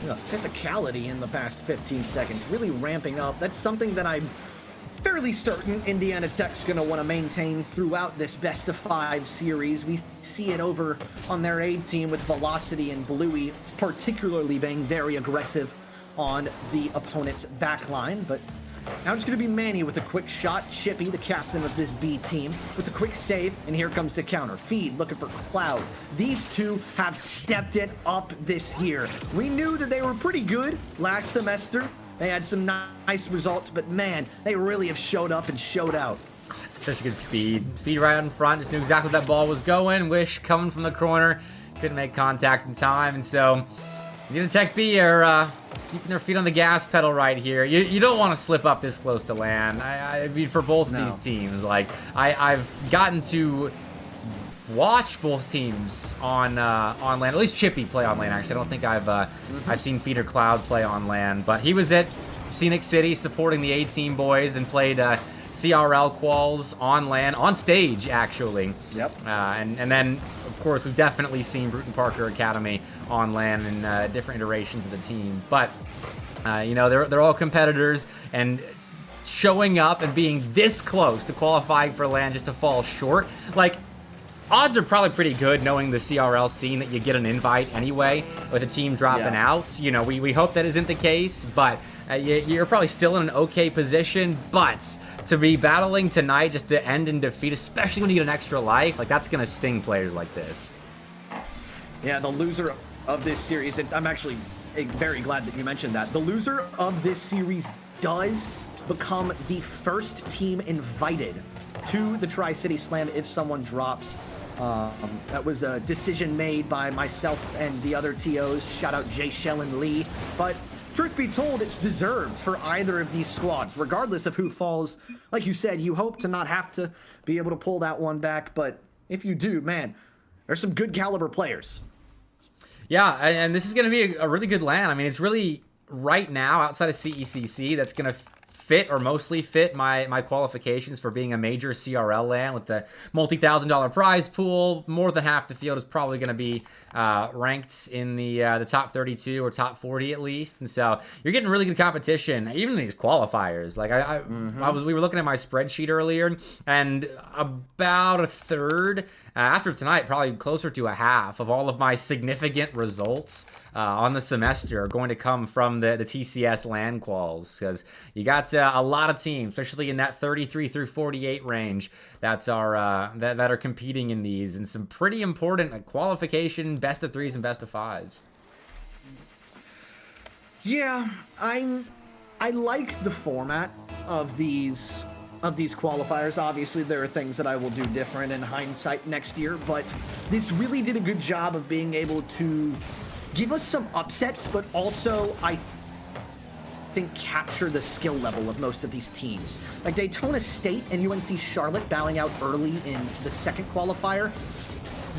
Speaker 6: The physicality in the past 15 seconds really ramping up. That's something that I'm fairly certain Indiana Tech's going to want to maintain throughout this best-of-5 series. We see it over on their A team with Velocity and Bluey, particularly being very aggressive on the opponent's backline. But now it's going to be Manny with a quick shot. Chippy, the captain of this B team, with a quick save, and here comes the counter. Feed looking for Cloud. These two have stepped it up this year. We knew that they were pretty good last semester. They had some nice results, but man, they really have showed up and showed out.
Speaker 1: Oh, it's such a good speed. Feed right in front, just knew exactly where that ball was going. Wish coming from the corner, couldn't make contact in time, and so Indiana Tech B are keeping their feet on the gas pedal right here. You don't want to slip up this close to LAN. I mean, for both of these teams, like I've gotten to watch both teams on LAN. At least Chippy play on LAN. Actually, I don't think I've seen Feed or Cloud play on LAN, but he was at Scenic City supporting the A team boys and played CRL quals on LAN on stage actually.
Speaker 6: Yep.
Speaker 1: And then of course we've definitely seen Bruton Parker Academy on LAN in different iterations of the team, but you know, they're all competitors, and showing up and being this close to qualifying for LAN just to fall short, like, odds are probably pretty good knowing the CRL scene that you get an invite anyway with a team dropping out. You know, we hope that isn't the case, but you're probably still in an okay position. But to be battling tonight just to end in defeat, especially when you get an extra life, like, that's going to sting players like this.
Speaker 6: Yeah, the loser of this series, I'm actually very glad that you mentioned that. The loser of this series does become the first team invited to the Tri-City Slam if someone drops. That was a decision made by myself and the other TOs. Shout out Jay, Shell, and Lee. But truth be told, it's deserved for either of these squads, regardless of who falls. Like you said, you hope to not have to be able to pull that one back, but if you do, man, there's some good caliber players.
Speaker 1: Yeah, and this is going to be a really good LAN. I mean, it's really, right now, outside of CECC, that's going to fit or mostly fit my qualifications for being a major CRL LAN with the multi-$1,000 prize pool. More than half the field is probably going to be ranked in the top 32 or top 40 at least, and so you're getting really good competition, even in these qualifiers. Like we were looking at my spreadsheet earlier, and about a third, after tonight, probably closer to a half of all of my significant results on the semester are going to come from the TCS LAN quals, because you got a lot of teams, especially in that 33 through 48 range, that are competing in these, and some pretty important qualification best of 3s and best of 5s.
Speaker 6: Yeah, I like the format of these qualifiers. Obviously, there are things that I will do different in hindsight next year, but this really did a good job of being able to give us some upsets, but also, I think, capture the skill level of most of these teams. Like Daytona State and UNC Charlotte bowing out early in the second qualifier.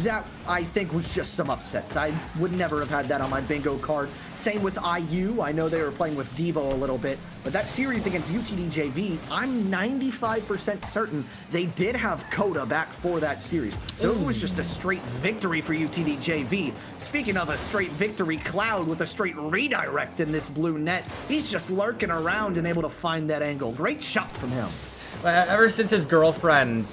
Speaker 6: that I think was just some upsets. I would never have had that on my bingo card. Same with IU. I know they were playing with Devo a little bit, but that series against UTD JV, I'm 95% certain they did have Coda back for that series. So it was just a straight victory for UTD JV. Speaking of a straight victory, Cloud with a straight redirect in this blue net. He's just lurking around and able to find that angle. Great shot from him.
Speaker 1: Ever since his girlfriend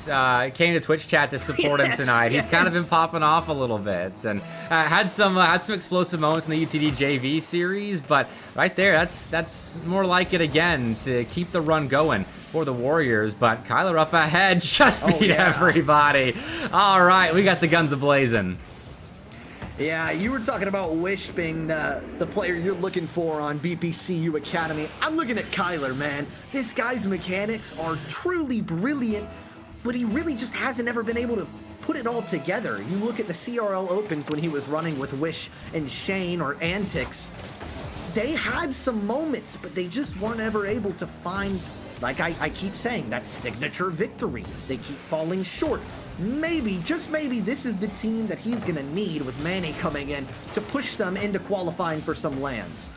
Speaker 1: came to Twitch chat to support him tonight, he's kind of been popping off a little bit, and had some explosive moments in the UTD JV series. But right there, that's more like it again to keep the run going for the Warriors. But Kyler up ahead, just beat everybody. All right, we got the guns a-blazing.
Speaker 6: Yeah, you were talking about Wish being the player you're looking for on BPCU Academy. I'm looking at Kyler, man. This guy's mechanics are truly brilliant, but he really just hasn't ever been able to put it all together. You look at the CRL Opens when he was running with Wish and Shane or Antics. They had some moments, but they just weren't ever able to find, like I keep saying, that signature victory. They keep falling short. Maybe, just maybe, this is the team that he's going to need with Manny coming in to push them into qualifying for some lands.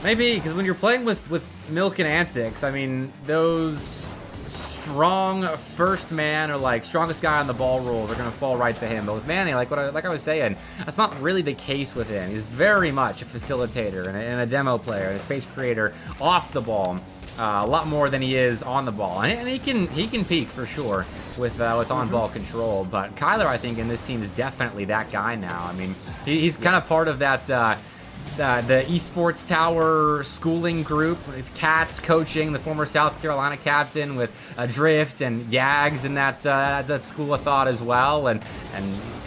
Speaker 1: Maybe, because when you're playing with Milk and Antics, I mean, those strong first man or like strongest guy on the ball rolls are going to fall right to him. But with Manny, like I was saying, that's not really the case with him. He's very much a facilitator and a demo player and a space creator off the ball. A lot more than he is on the ball, and he can peak for sure with on-ball control. But Kyler, I think, in this team is definitely that guy now. I mean, he's kind of part of that the esports tower schooling group with Katz coaching, the former South Carolina captain, with Drift and Yags and that school of thought as well, and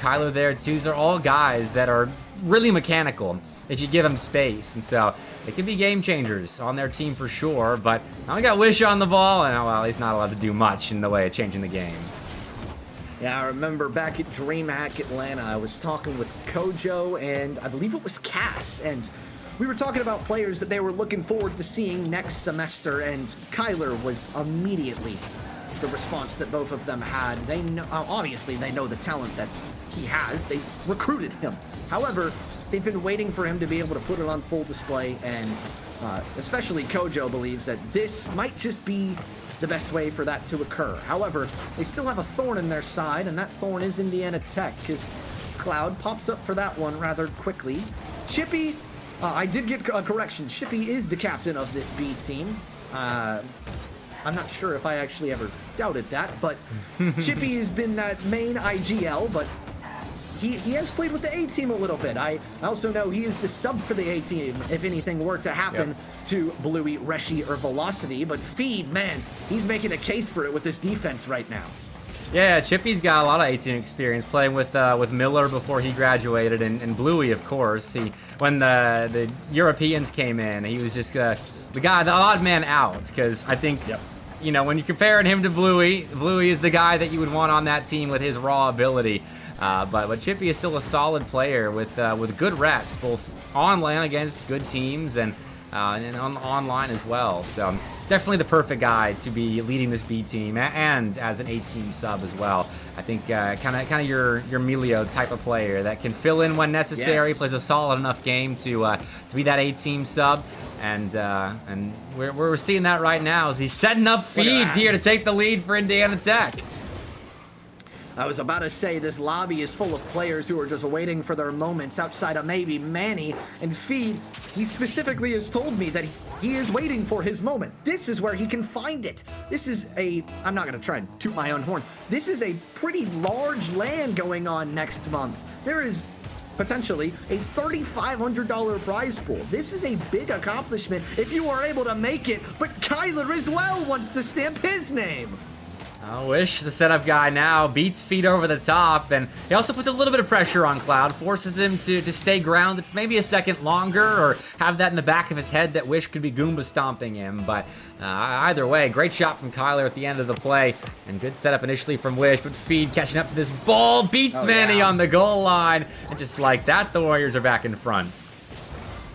Speaker 1: Kyler there too. These are all guys that are really mechanical if you give them space, and so they can be game changers on their team for sure. But now we got Wish on the ball, and well, he's not allowed to do much in the way of changing the game.
Speaker 6: Yeah, I remember back at DreamHack Atlanta, I was talking with Kojo and I believe it was Cass, and we were talking about players that they were looking forward to seeing next semester, and Kyler was immediately the response that both of them had. They know, obviously they know the talent that he has. They recruited him. However, they've been waiting for him to be able to put it on full display, and especially Kojo believes that this might just be the best way for that to occur. However, they still have a thorn in their side, and that thorn is Indiana Tech, because Cloud pops up for that one rather quickly. Chippy, I did get a correction. Chippy is the captain of this B team. I'm not sure if I actually ever doubted that, but Chippy has been that main IGL, but he has played with the A team a little bit. I also know he is the sub for the A team if anything were to happen to Bluey, Reshi, or Velocity. But Feed, man, he's making a case for it with this defense right now.
Speaker 1: Yeah, Chippy's got a lot of A team experience playing with Miller before he graduated, and Bluey, of course. When the Europeans came in, he was just the guy, the odd man out, because I think. You know, when you're comparing him to Bluey is the guy that you would want on that team with his raw ability. But Chippy is still a solid player with good reps, both on LAN against good teams and online as well. So definitely the perfect guy to be leading this B team and as an A team sub as well. I think kind of your Melio type of player that can fill in when necessary, plays a solid enough game to be that A team sub. And we're seeing that right now as he's setting up Feed here to take the lead for Indiana Tech.
Speaker 6: I was about to say this lobby is full of players who are just waiting for their moments outside of maybe Manny and Feed. He specifically has told me that he is waiting for his moment. This is where he can find it. This is I'm not going to try and toot my own horn. This is a pretty large LAN going on next month. There is potentially a $3,500 prize pool. This is a big accomplishment if you are able to make it, but Kyler as well wants to stamp his name.
Speaker 1: I wish the setup guy now beats Feed over the top, and he also puts a little bit of pressure on Cloud, forces him to stay grounded for maybe a second longer, or have that in the back of his head that Wish could be Goomba stomping him. But either way, great shot from Kyler at the end of the play, and good setup initially from Wish, but Feed catching up to this ball, beats Manny on the goal line, and just like that, the Warriors are back in front.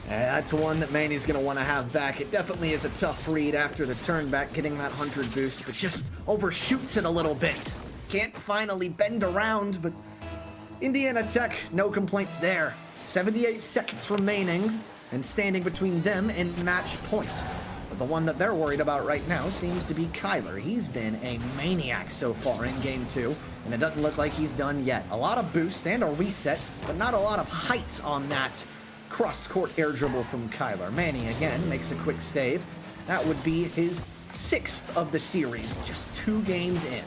Speaker 6: That's one that Manny's going to want to have back. It definitely is a tough read after the turn back, getting that 100 boost, but just overshoots it a little bit. Can't finally bend around, but Indiana Tech, no complaints there. 78 seconds remaining, and standing between them and match point. But the one that they're worried about right now seems to be Kyler. He's been a maniac so far in Game 2, and it doesn't look like he's done yet. A lot of boost and a reset, but not a lot of height on that cross-court air dribble from Kyler. Manny, again, makes a quick save. That would be his 6th of the series, just 2 games in.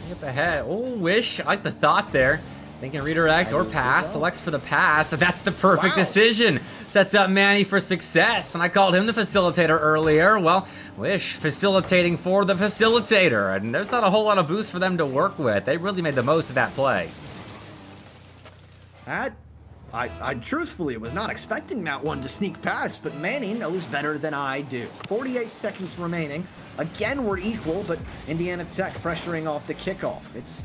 Speaker 1: Get the head. Oh, Wish. I like the thought there. Thinking redirect or pass. Selects for the pass. That's the perfect decision. Sets up Manny for success. And I called him the facilitator earlier. Well, Wish facilitating for the facilitator. And there's not a whole lot of boost for them to work with. They really made the most of that play.
Speaker 6: I truthfully was not expecting that one to sneak past, but Manny knows better than I do. 48 seconds remaining. Again, we're equal, but Indiana Tech pressuring off the kickoff. It's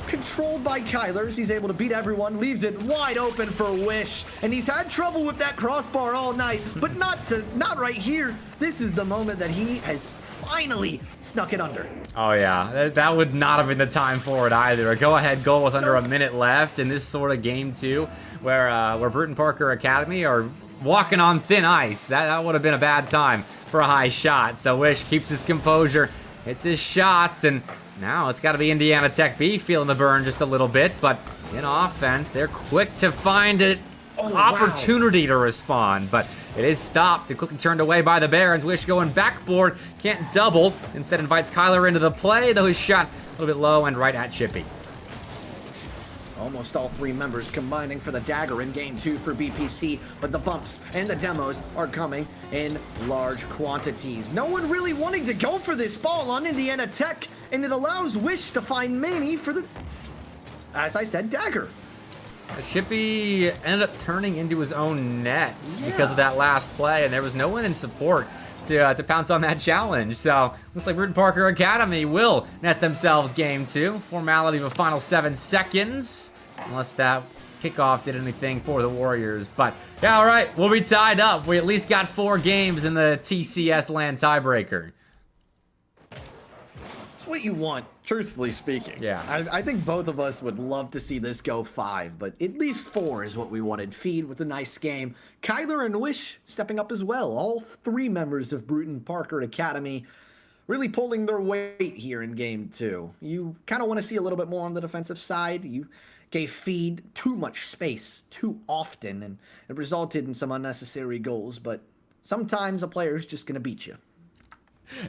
Speaker 6: controlled by Kyler. He's able to beat everyone, leaves it wide open for Wish, and he's had trouble with that crossbar all night, but not right here. This is the moment that he has finally snuck it under.
Speaker 1: Oh yeah, that would not have been the time for it either. A go-ahead goal with under a minute left in this sort of game too, where Bruton Parker Academy are walking on thin ice. That would have been a bad time for a high shot. So Wish keeps his composure, hits his shots, and now it's got to be Indiana Tech B feeling the burn just a little bit. But in offense, they're quick to find an opportunity to respond, but it is stopped and quickly turned away by the Barons. Wish going backboard, can't double. Instead invites Kyler into the play, though his shot a little bit low and right at Chippy.
Speaker 6: Almost all 3 members combining for the dagger in Game 2 for BPC, but the bumps and the demos are coming in large quantities. No one really wanting to go for this ball on Indiana Tech, and it allows Wish to find Manny for the, as I said, dagger.
Speaker 1: Chippy ended up turning into his own nets because of that last play, and there was no one in support to pounce on that challenge. So looks like Bruton Parker Academy will net themselves Game 2. Formality of a final 7 seconds, unless that kickoff did anything for the Warriors. But yeah, all right, we'll be tied up. We at least got 4 games in the TCS LAN tiebreaker.
Speaker 6: It's what you want, truthfully speaking.
Speaker 1: Yeah.
Speaker 6: I think both of us would love to see this go 5, but at least 4 is what we wanted. Feed with a nice game. Kyler and Wish stepping up as well. All 3 members of Bruton Parker Academy really pulling their weight here in Game 2. You kind of want to see a little bit more on the defensive side. You gave Feed too much space too often, and it resulted in some unnecessary goals, but sometimes a player is just going to beat you.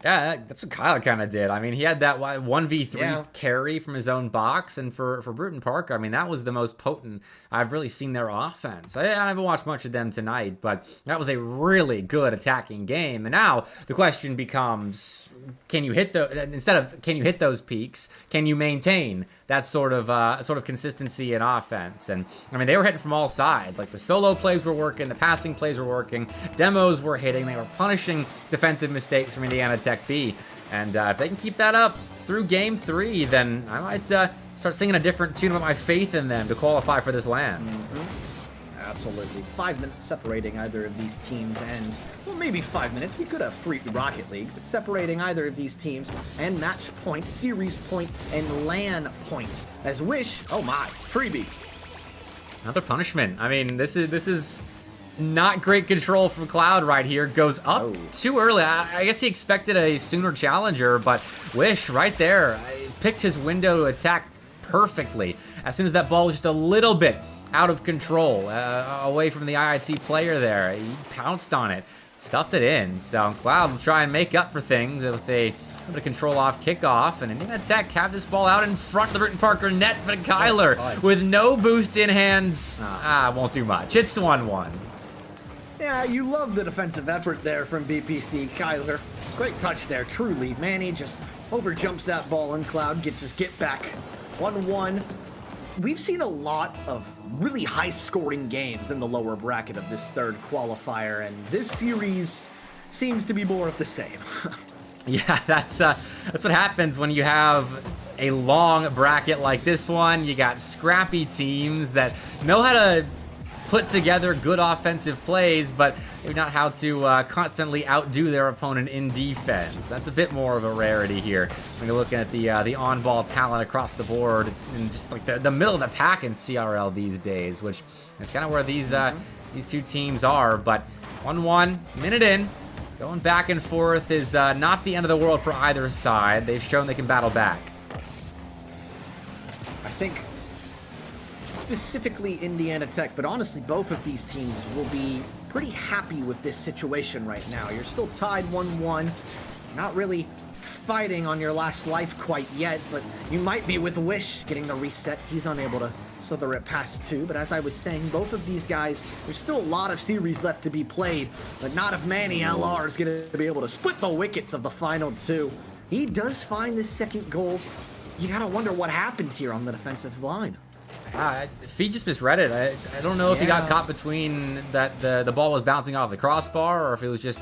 Speaker 1: Yeah, that's what Kyler kind of did. I mean, he had that 1v3 carry from his own box, and for Bruton Parker, I mean, that was the most potent I've really seen their offense. I haven't watched much of them tonight, but that was a really good attacking game. And now the question becomes, can you hit those peaks? Can you maintain that sort of consistency in offense? And I mean, they were hitting from all sides. Like the solo plays were working, the passing plays were working, demos were hitting. They were punishing defensive mistakes from Indiana Tech B. And if they can keep that up through Game 3, then I might start singing a different tune about my faith in them to qualify for this LAN.
Speaker 6: Absolutely. 5 minutes separating either of these teams, and, well, maybe 5 minutes. We could have free Rocket League, but separating either of these teams and match point, series point, and LAN point. As Wish, oh my, freebie.
Speaker 1: Another punishment. I mean, this is not great control from Cloud right here. Goes up too early. I guess he expected a sooner challenger, but Wish right there picked his window to attack perfectly. As soon as that ball was just a little bit out of control, away from the IIT player there, he pounced on it, stuffed it in. So Cloud will try and make up for things with a bit of control off kickoff, and Indiana Tech have this ball out in front of the Bruton Parker net, but Kyler with no boost in hands, won't do much. It's 1-1.
Speaker 6: Yeah, you love the defensive effort there from BPC. Kyler, great touch there, truly. Manny just overjumps that ball, and Cloud gets his get back. 1-1. We've seen a lot of really high-scoring games in the lower bracket of this 3rd qualifier, and this series seems to be more of the same.
Speaker 1: Yeah, that's what happens when you have a long bracket like this one. You got scrappy teams that know how to put together good offensive plays, but maybe not how to constantly outdo their opponent in defense. That's a bit more of a rarity here. When you're looking at the on-ball talent across the board and just like the middle of the pack in CRL these days, which is kind of where these two teams are. But 1-1, minute in. Going back and forth is not the end of the world for either side. They've shown they can battle back.
Speaker 6: I think specifically Indiana Tech, but honestly both of these teams will be pretty happy with this situation right now. You're still tied 1-1, not really fighting on your last life quite yet, but you might be with Wish getting the reset. He's unable to slither it past 2, but as I was saying, both of these guys, there's still a lot of series left to be played, but not if Manny LR is going to be able to split the wickets of the final 2. He does find this second goal. You gotta wonder what happened here on the defensive line.
Speaker 1: Feed just misread it. I don't know if he got caught between that the ball was bouncing off the crossbar or if it was just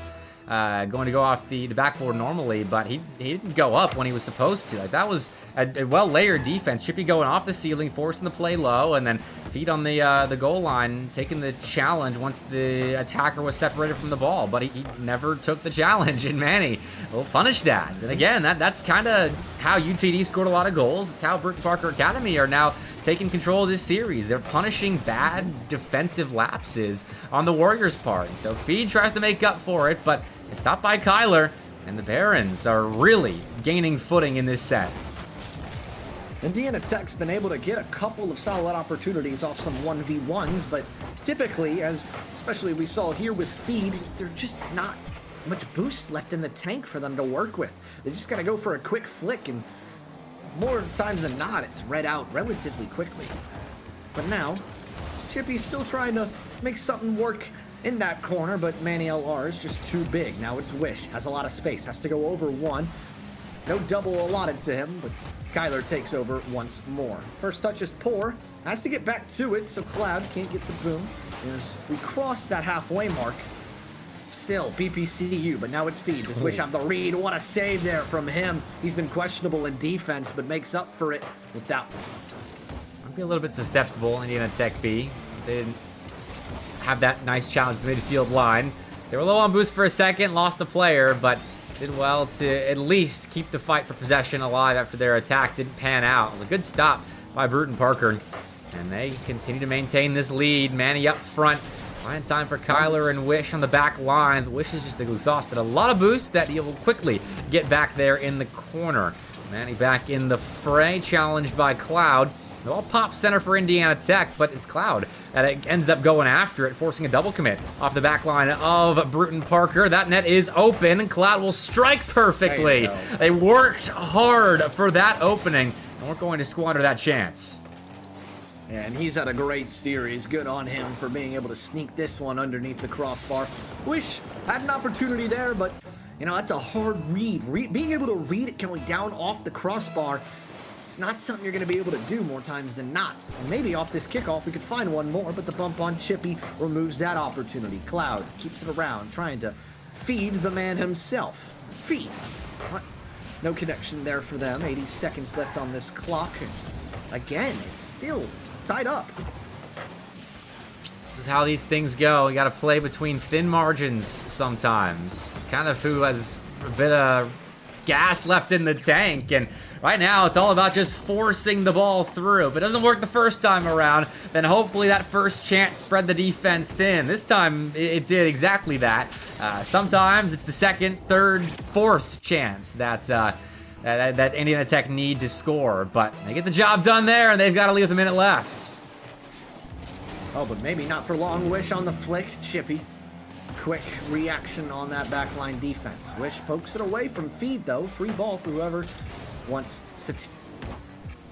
Speaker 1: going to go off the backboard normally, but he didn't go up when he was supposed to. Like, that was a well-layered defense. Chippy going off the ceiling, forcing the play low, and then Feed on the goal line, taking the challenge once the attacker was separated from the ball, but he never took the challenge, and Manny will punish that. And again, that's kind of how UTD scored a lot of goals. It's how Burton Parker Academy are now taking control of this series. They're punishing bad defensive lapses on the Warriors' part. So Feed tries to make up for it, but it's stopped by Kyler, and the Barons are really gaining footing in this set.
Speaker 6: Indiana Tech's been able to get a couple of solid opportunities off some 1v1s, but typically, as especially we saw here with Feed, they're just not much boost left in the tank for them to work with. They just gotta go for a quick flick, and more times than not, it's read out relatively quickly. But now, Chippy's still trying to make something work in that corner, but Manny LR is just too big. Now it's Wish, has a lot of space, has to go over one. No double allotted to him, but Kyler takes over once more. First touch is poor, has to get back to it, so Cloud can't get the boom. As we cross that halfway mark, still BPCU, but now it's Feed. Just Wish have the read. What a save there from him. He's been questionable in defense, but makes up for it with that one.
Speaker 1: Might be a little bit susceptible, Indiana Tech B. They didn't have that nice challenge to midfield line. They were low on boost for a second, lost a player, but did well to at least keep the fight for possession alive after their attack didn't pan out. It was a good stop by Bruton Parker, and they continue to maintain this lead. Manny up front. Fine time for Kyler and Wish on the back line. Wish is just exhausted. A lot of boost that he will quickly get back there in the corner. Manny back in the fray, challenged by Cloud. No all pop center for Indiana Tech, but it's Cloud that ends up going after it, forcing a double commit off the back line of Bruton Parker. That net is open. Cloud will strike perfectly. They worked hard for that opening, and we're going to squander that chance.
Speaker 6: And he's had a great series. Good on him for being able to sneak this one underneath the crossbar. Wish had an opportunity there, but, you know, that's a hard read. Being able to read it going down off the crossbar, it's not something you're going to be able to do more times than not. And maybe off this kickoff we could find one more, but the bump on Chippy removes that opportunity. Cloud keeps it around, trying to feed the man himself. Feed. What? No connection there for them. 80 seconds left on this clock. Again, it's still tied up.
Speaker 1: This is how these things go. You got to play between thin margins sometimes. It's kind of who has a bit of gas left in the tank, and right now it's all about just forcing the ball through. If it doesn't work the first time around, then hopefully that first chance spread the defense thin. This time it did exactly that. Sometimes it's the second, third, fourth chance that Indiana Tech need to score, but they get the job done there, and they've got to leave with a minute left.
Speaker 6: Oh, but maybe not for long. Wish on the flick. Chippy. Quick reaction on that backline defense. Wish pokes it away from Feed, though. Free ball for whoever wants to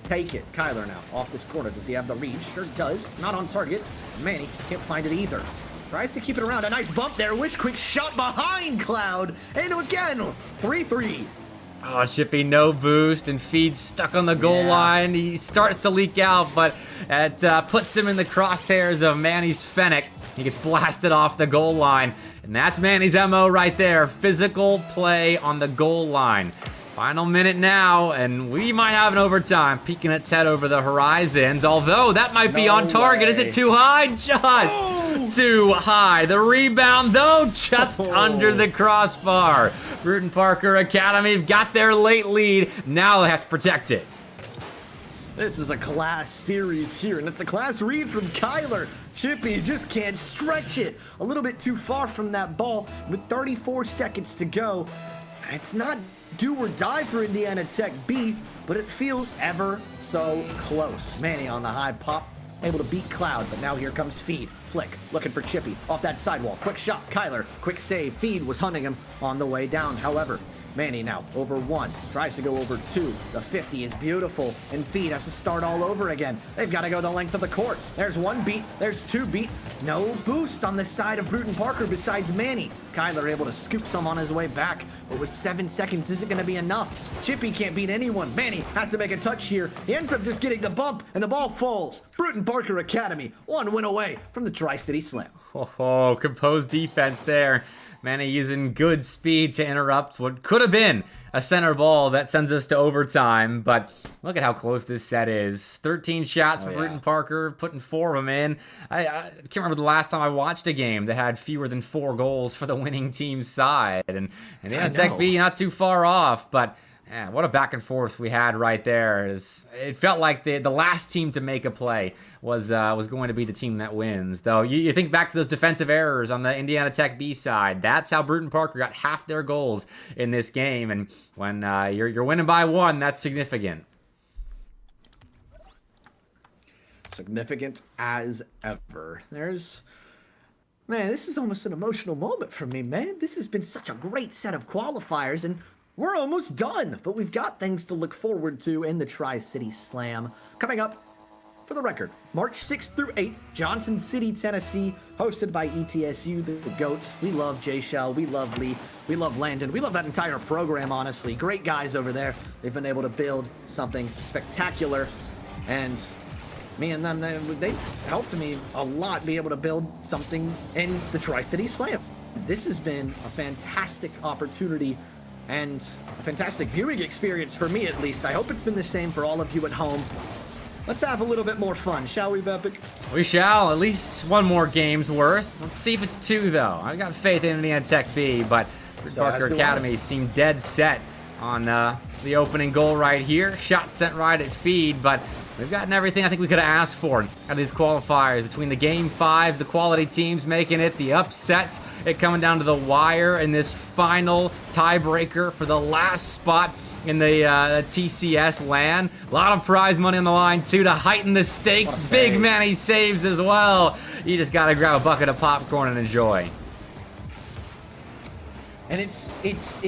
Speaker 6: take it. Kyler now off this corner. Does he have the reach? Sure does. Not on target. Manny can't find it either. Tries to keep it around. A nice bump there. Wish quick shot behind Cloud. And again, 3-3.
Speaker 1: Oh, Chippy, no boost, and Feed stuck on the goal line. He starts to leak out, but it puts him in the crosshairs of Manny's Fennec. He gets blasted off the goal line, and that's Manny's MO right there. Physical play on the goal line. Final minute now, and we might have an overtime peeking its head over the horizons. Although that might be on target. Is it too high? Just too high. The rebound, though, just under the crossbar. Bruton Parker Academy have got their late lead. Now they have to protect it.
Speaker 6: This is a class series here, and it's a class read from Kyler. Chippy just can't stretch it. A little bit too far from that ball with 34 seconds to go. It's not do or die for Indiana Tech B, but it feels ever so close. Manny on the high pop, able to beat Cloud, but now here comes Feed. Flick, looking for Chippy off that sidewall. Quick shot, Kyler, quick save. Feed was hunting him on the way down. However, Manny now over 1, tries to go over 2. The 50 is beautiful, and Feed has to start all over again. They've got to go the length of the court. There's 1 beat, there's 2 beat. No boost on the side of Bruton Parker besides Manny. Kyler able to scoop some on his way back, but with 7 seconds isn't going to be enough. Chippy can't beat anyone. Manny has to make a touch here. He ends up just getting the bump, and the ball falls. Bruton Parker Academy, 1 win away from the Tri-City Slam.
Speaker 1: Oh, composed defense there. Manny using good speed to interrupt what could have been a center ball that sends us to overtime. But look at how close this set is. 13 shots for Bruton Parker, putting 4 of them in. I can't remember the last time I watched a game that had fewer than 4 goals for the winning team's side. And yeah, Tech B not too far off, but yeah, what a back and forth we had right there. It felt like the last team to make a play was going to be the team that wins. Though you think back to those defensive errors on the Indiana Tech B side. That's how Bruton Parker got half their goals in this game. And when you're winning by 1, that's significant.
Speaker 6: Significant as ever. Man, this is almost an emotional moment for me, man. This has been such a great set of qualifiers, and we're almost done, but we've got things to look forward to in the Tri-City Slam. Coming up, for the record, March 6th through 8th, Johnson City, Tennessee, hosted by ETSU, the GOATs. We love Jay Shell, we love Lee, we love Landon, we love that entire program, honestly. Great guys over there. They've been able to build something spectacular, and me and them, they helped me a lot be able to build something in the Tri-City Slam. This has been a fantastic opportunity and a fantastic viewing experience for me, at least. I hope it's been the same for all of you at home. Let's have a little bit more fun, shall we, Bepic?
Speaker 1: We shall. At least 1 more game's worth. Let's see if it's 2, though. I've got faith in Indiana Tech B, but Parker Academy seemed dead set on the opening goal right here. Shot sent right at Feed, but we've gotten everything I think we could have asked for out of these qualifiers. Between the Game 5s, the quality teams making it, the upsets, it coming down to the wire in this final tiebreaker for the last spot in the TCS LAN. A lot of prize money on the line, too, to heighten the stakes. Big Manny saves as well. You just got to grab a bucket of popcorn and enjoy.
Speaker 6: And it's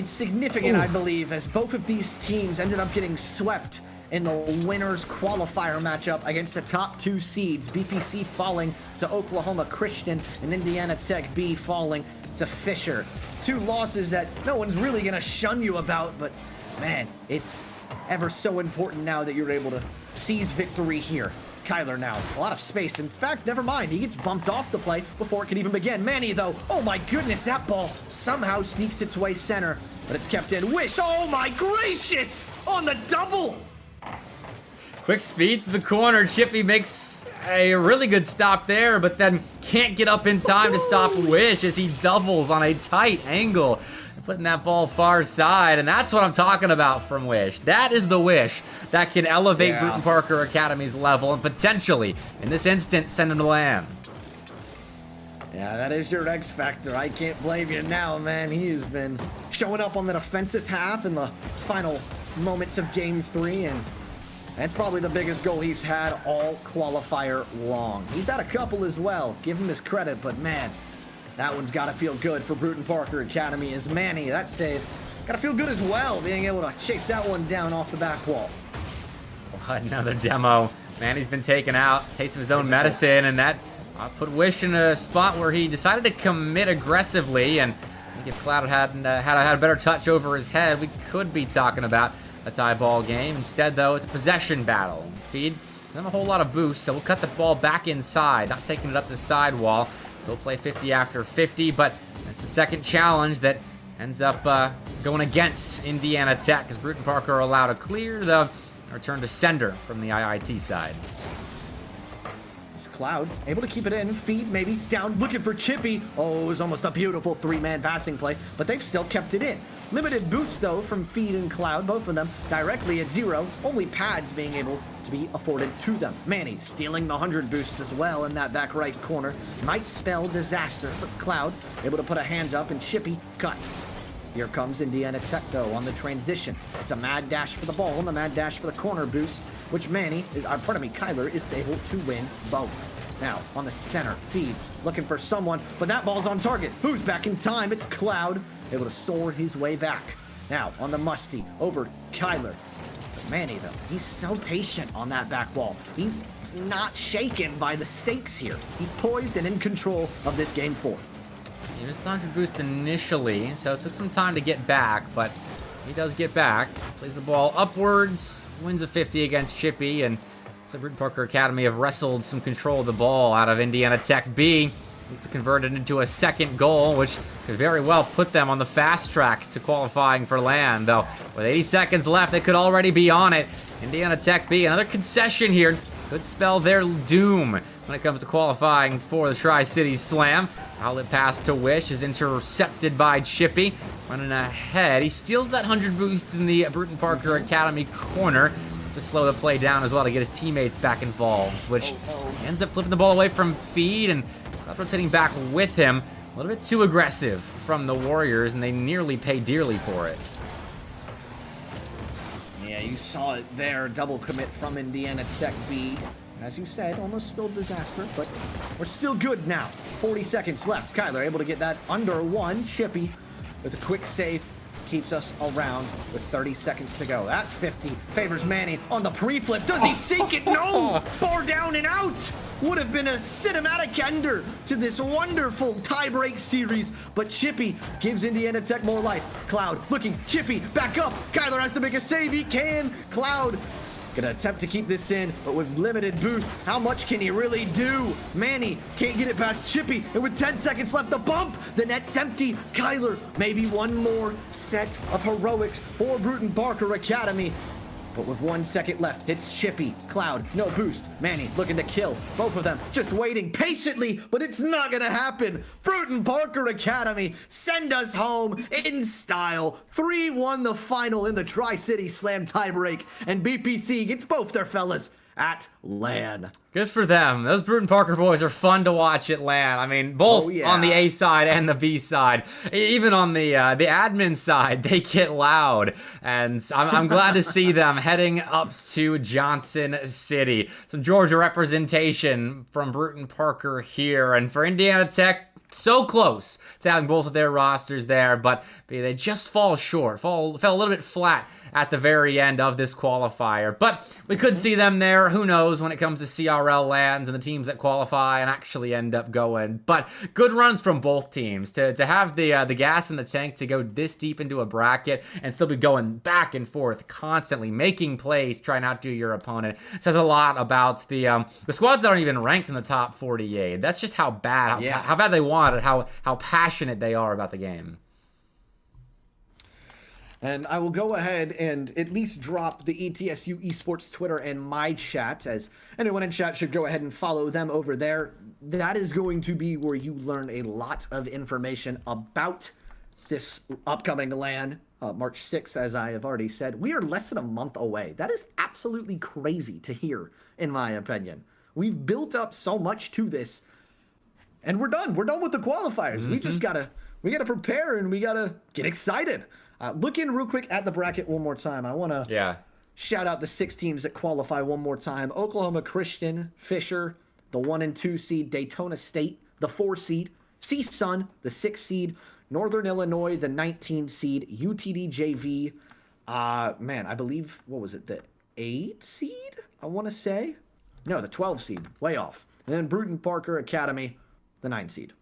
Speaker 6: significant, I believe, as both of these teams ended up getting swept in the winners qualifier matchup against the top 2 seeds, BPC falling to Oklahoma Christian and Indiana Tech B falling to Fisher. 2 losses that no one's really going to shun you about, but man, it's ever so important now that you're able to seize victory here. Kyler now, a lot of space. In fact, never mind, he gets bumped off the play before it can even begin. Manny, though, oh my goodness, that ball somehow sneaks its way center, but it's kept in. Wish, oh my gracious, on the double!
Speaker 1: Quick speed to the corner. Chippy makes a really good stop there, but then can't get up in time to stop Wish as he doubles on a tight angle. Putting that ball far side, and that's what I'm talking about from Wish. That is the Wish that can elevate Bruton Parker Academy's level and potentially, in this instance, send him to LAN.
Speaker 6: Yeah, that is your X factor. I can't blame you now, man. He has been showing up on the defensive half in the final moments of Game 3, and that's probably the biggest goal he's had all qualifier long. He's had a couple as well. Give him his credit, but man, that one's got to feel good for Bruton Parker Academy as Manny, that save, got to feel good as well, being able to chase that one down off the back wall.
Speaker 1: Another demo. Manny's been taken out, taste of his own medicine, and that put Wish in a spot where he decided to commit aggressively, and I think if Cloud had a better touch over his head, we could be talking about a tie ball game. Instead, though, it's a possession battle. Feed not a whole lot of boost, so we'll cut the ball back inside, not taking it up the sidewall. So we'll play 50 after 50, but that's the second challenge that ends up going against Indiana Tech as Bruton Parker are allowed to clear the return to sender from the IIT side.
Speaker 6: It's Cloud able to keep it in. Feed maybe down, looking for Chippy. Oh, it was almost a beautiful three-man passing play, but they've still kept it in. Limited boost though from Feed and Cloud, both of them directly at 0. Only pads being able to be afforded to them. Manny stealing the 100 boost as well in that back right corner. Might spell disaster, but Cloud able to put a hand up and Chippy cuts. Here comes Indiana Tech though on the transition. It's a mad dash for the ball and a mad dash for the corner boost, which Kyler is able to win both. Now on the center, Feed looking for someone, but that ball's on target. Who's back in time? It's Cloud, able to soar his way back. Now on the Musty, over Kyler. But Manny though, he's so patient on that back wall. He's not shaken by the stakes here. He's poised and in control of this game 4.
Speaker 1: He missed the 100 boost initially, so it took some time to get back, but he does get back. Plays the ball upwards, wins a 50 against Chippy, and so Bruton Parker Academy have wrestled some control of the ball out of Indiana Tech B to convert it into a second goal, which could very well put them on the fast track to qualifying for LAN, though with 80 seconds left, they could already be on it. Indiana Tech B, another concession here, could spell their doom when it comes to qualifying for the Tri-City Slam. Outlet pass to Wish is intercepted by Chippy. Running ahead. He steals that 100 boost in the Bruton Parker Academy corner. Just to slow the play down as well to get his teammates back involved. Which ends up flipping the ball away from Feed and rotating back with him. A little bit too aggressive from the Warriors, and they nearly pay dearly for it.
Speaker 6: Yeah, you saw it there. Double commit from Indiana Tech B. As you said, almost spilled disaster, but we're still good now. 40 seconds left. Kyler able to get that under 1. Chippy with a quick save keeps us around with 30 seconds to go. That 50 favors Manny on the pre-flip. Does he sink it? No! Bar down and out! Would have been a cinematic ender to this wonderful tie-break series, but Chippy gives Indiana Tech more life. Cloud looking, Chippy back up. Kyler has to make a save. He can. Cloud gonna attempt to keep this in, but with limited boost, how much can he really do? Manny can't get it past Chippy, and with 10 seconds left, the bump, the net's empty. Kyler, maybe one more set of heroics for Bruton Parker Academy. But with 1 second left, it's Chippy, Cloud, no boost. Manny looking to kill. Both of them just waiting patiently, but it's not gonna happen. Bruton Parker Academy send us home in style. 3-1 the final in the Tri-City Slam tiebreak, and BPC gets both their fellas at LAN.
Speaker 1: Good for them. Those Bruton Parker boys are fun to watch at LAN. I mean, both on the A side and the B side. Even on the admin side, they get loud. And I'm glad to see them heading up to Johnson City. Some Georgia representation from Bruton Parker here. And for Indiana Tech, so close to having both of their rosters there, but they just fall short, fell a little bit flat at the very end of this qualifier. But we could see them there. Who knows when it comes to CRL LANs and the teams that qualify and actually end up going. But good runs from both teams to have the gas in the tank to go this deep into a bracket and still be going back and forth constantly, making plays, trying to outdo your opponent. Says a lot about the squads that aren't even ranked in the top 48. That's just how bad, how bad they want it, how passionate they are about the game.
Speaker 6: And I will go ahead and at least drop the ETSU Esports Twitter and my chat, as anyone in chat should go ahead and follow them over there. That is going to be where you learn a lot of information about this upcoming LAN, March 6th, as I have already said. We are less than a month away. That is absolutely crazy to hear, in my opinion. We've built up so much to this, and we're done. We're done with the qualifiers. We just gotta prepare, and we gotta get excited. Looking real quick at the bracket one more time. I want to shout out the 6 teams that qualify one more time. Oklahoma Christian, Fisher, the 1 and 2 seed, Daytona State, the 4 seed, CSUN, the 6 seed, Northern Illinois, the 19 seed, UTD JV, I believe, what was it, the 8 seed, I want to say? No, the 12 seed, way off. And then Bruton Parker Academy, the 9 seed.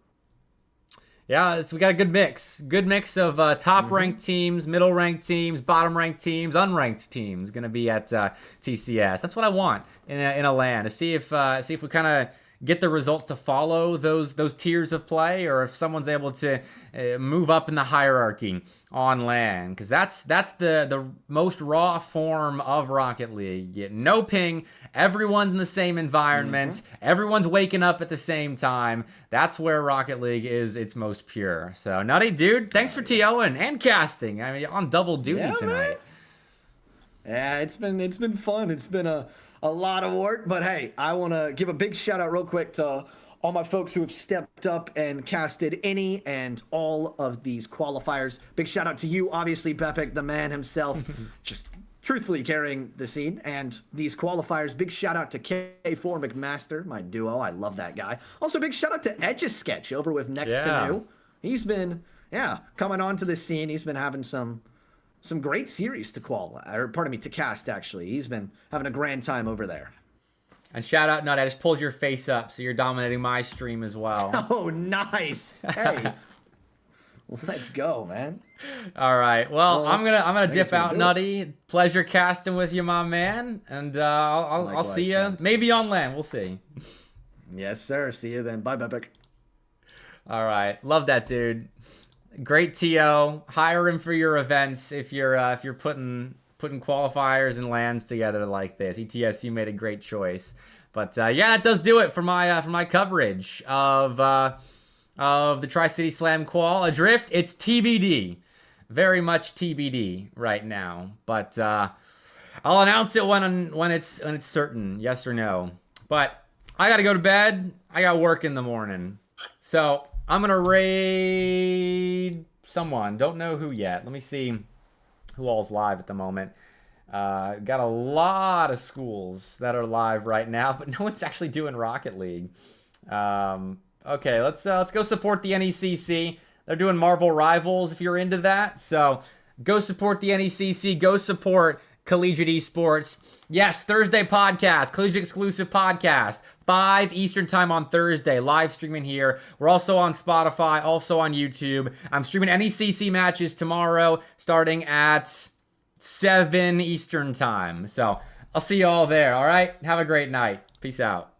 Speaker 1: Yeah, so we got a good mix. Good mix of top-ranked teams, middle-ranked teams, bottom-ranked teams, unranked teams going to be at TCS. That's what I want in a LAN, to see if we kind of get the results to follow those tiers of play, or if someone's able to move up in the hierarchy on LAN, because that's the most raw form of Rocket League. You get no ping, everyone's in the same environment, everyone's waking up at the same time. That's where Rocket League is its most pure. So Nutty, dude, thanks for TOing and casting. I mean, on double duty tonight.
Speaker 6: Man. Yeah, it's been fun. It's been a lot of work, but hey, I want to give a big shout out real quick to all my folks who have stepped up and casted any and all of these qualifiers. Big shout out to you, obviously, Bepic, the man himself, just truthfully carrying the scene and these qualifiers. Big shout out to K4 McMaster, my duo. I love that guy. Also, big shout out to Etch-a-Sketch over with Next to New. He's been, coming onto the scene. He's been having some great series to to cast, actually. He's been having a grand time over there.
Speaker 1: And shout out, Nut, I just pulled your face up, so you're dominating my stream as well.
Speaker 6: Oh, nice. Hey. Let's go, man.
Speaker 1: All right. Well, I'm gonna dip out, Nutty. Pleasure casting with you, my man. And I'll see you maybe on LAN. We'll see.
Speaker 6: Yes, sir. See you then. Bye, Bepic.
Speaker 1: All right. Love that, dude. Great TO. Hire him for your events if you're putting qualifiers and LANs together like this. ETS, you made a great choice. But yeah, it does do it for my coverage of the Tri-City Slam Qual. Adrift, it's TBD. Very much TBD right now. But I'll announce it when it's certain, yes or no. But I gotta go to bed. I got work in the morning. So I'm gonna raid someone. Don't know who yet. Let me see who all's live at the moment. Got a lot of schools that are live right now, but no one's actually doing Rocket League. Okay, let's go support the NECC. They're doing Marvel Rivals if you're into that. So go support the NECC. Go support Collegiate Esports. Yes, Thursday podcast, Collegiate exclusive podcast, 5 Eastern time on Thursday, live streaming here. We're also on Spotify, also on YouTube. I'm streaming NECC matches tomorrow, starting at 7 Eastern time. So I'll see you all there, all right? Have a great night. Peace out.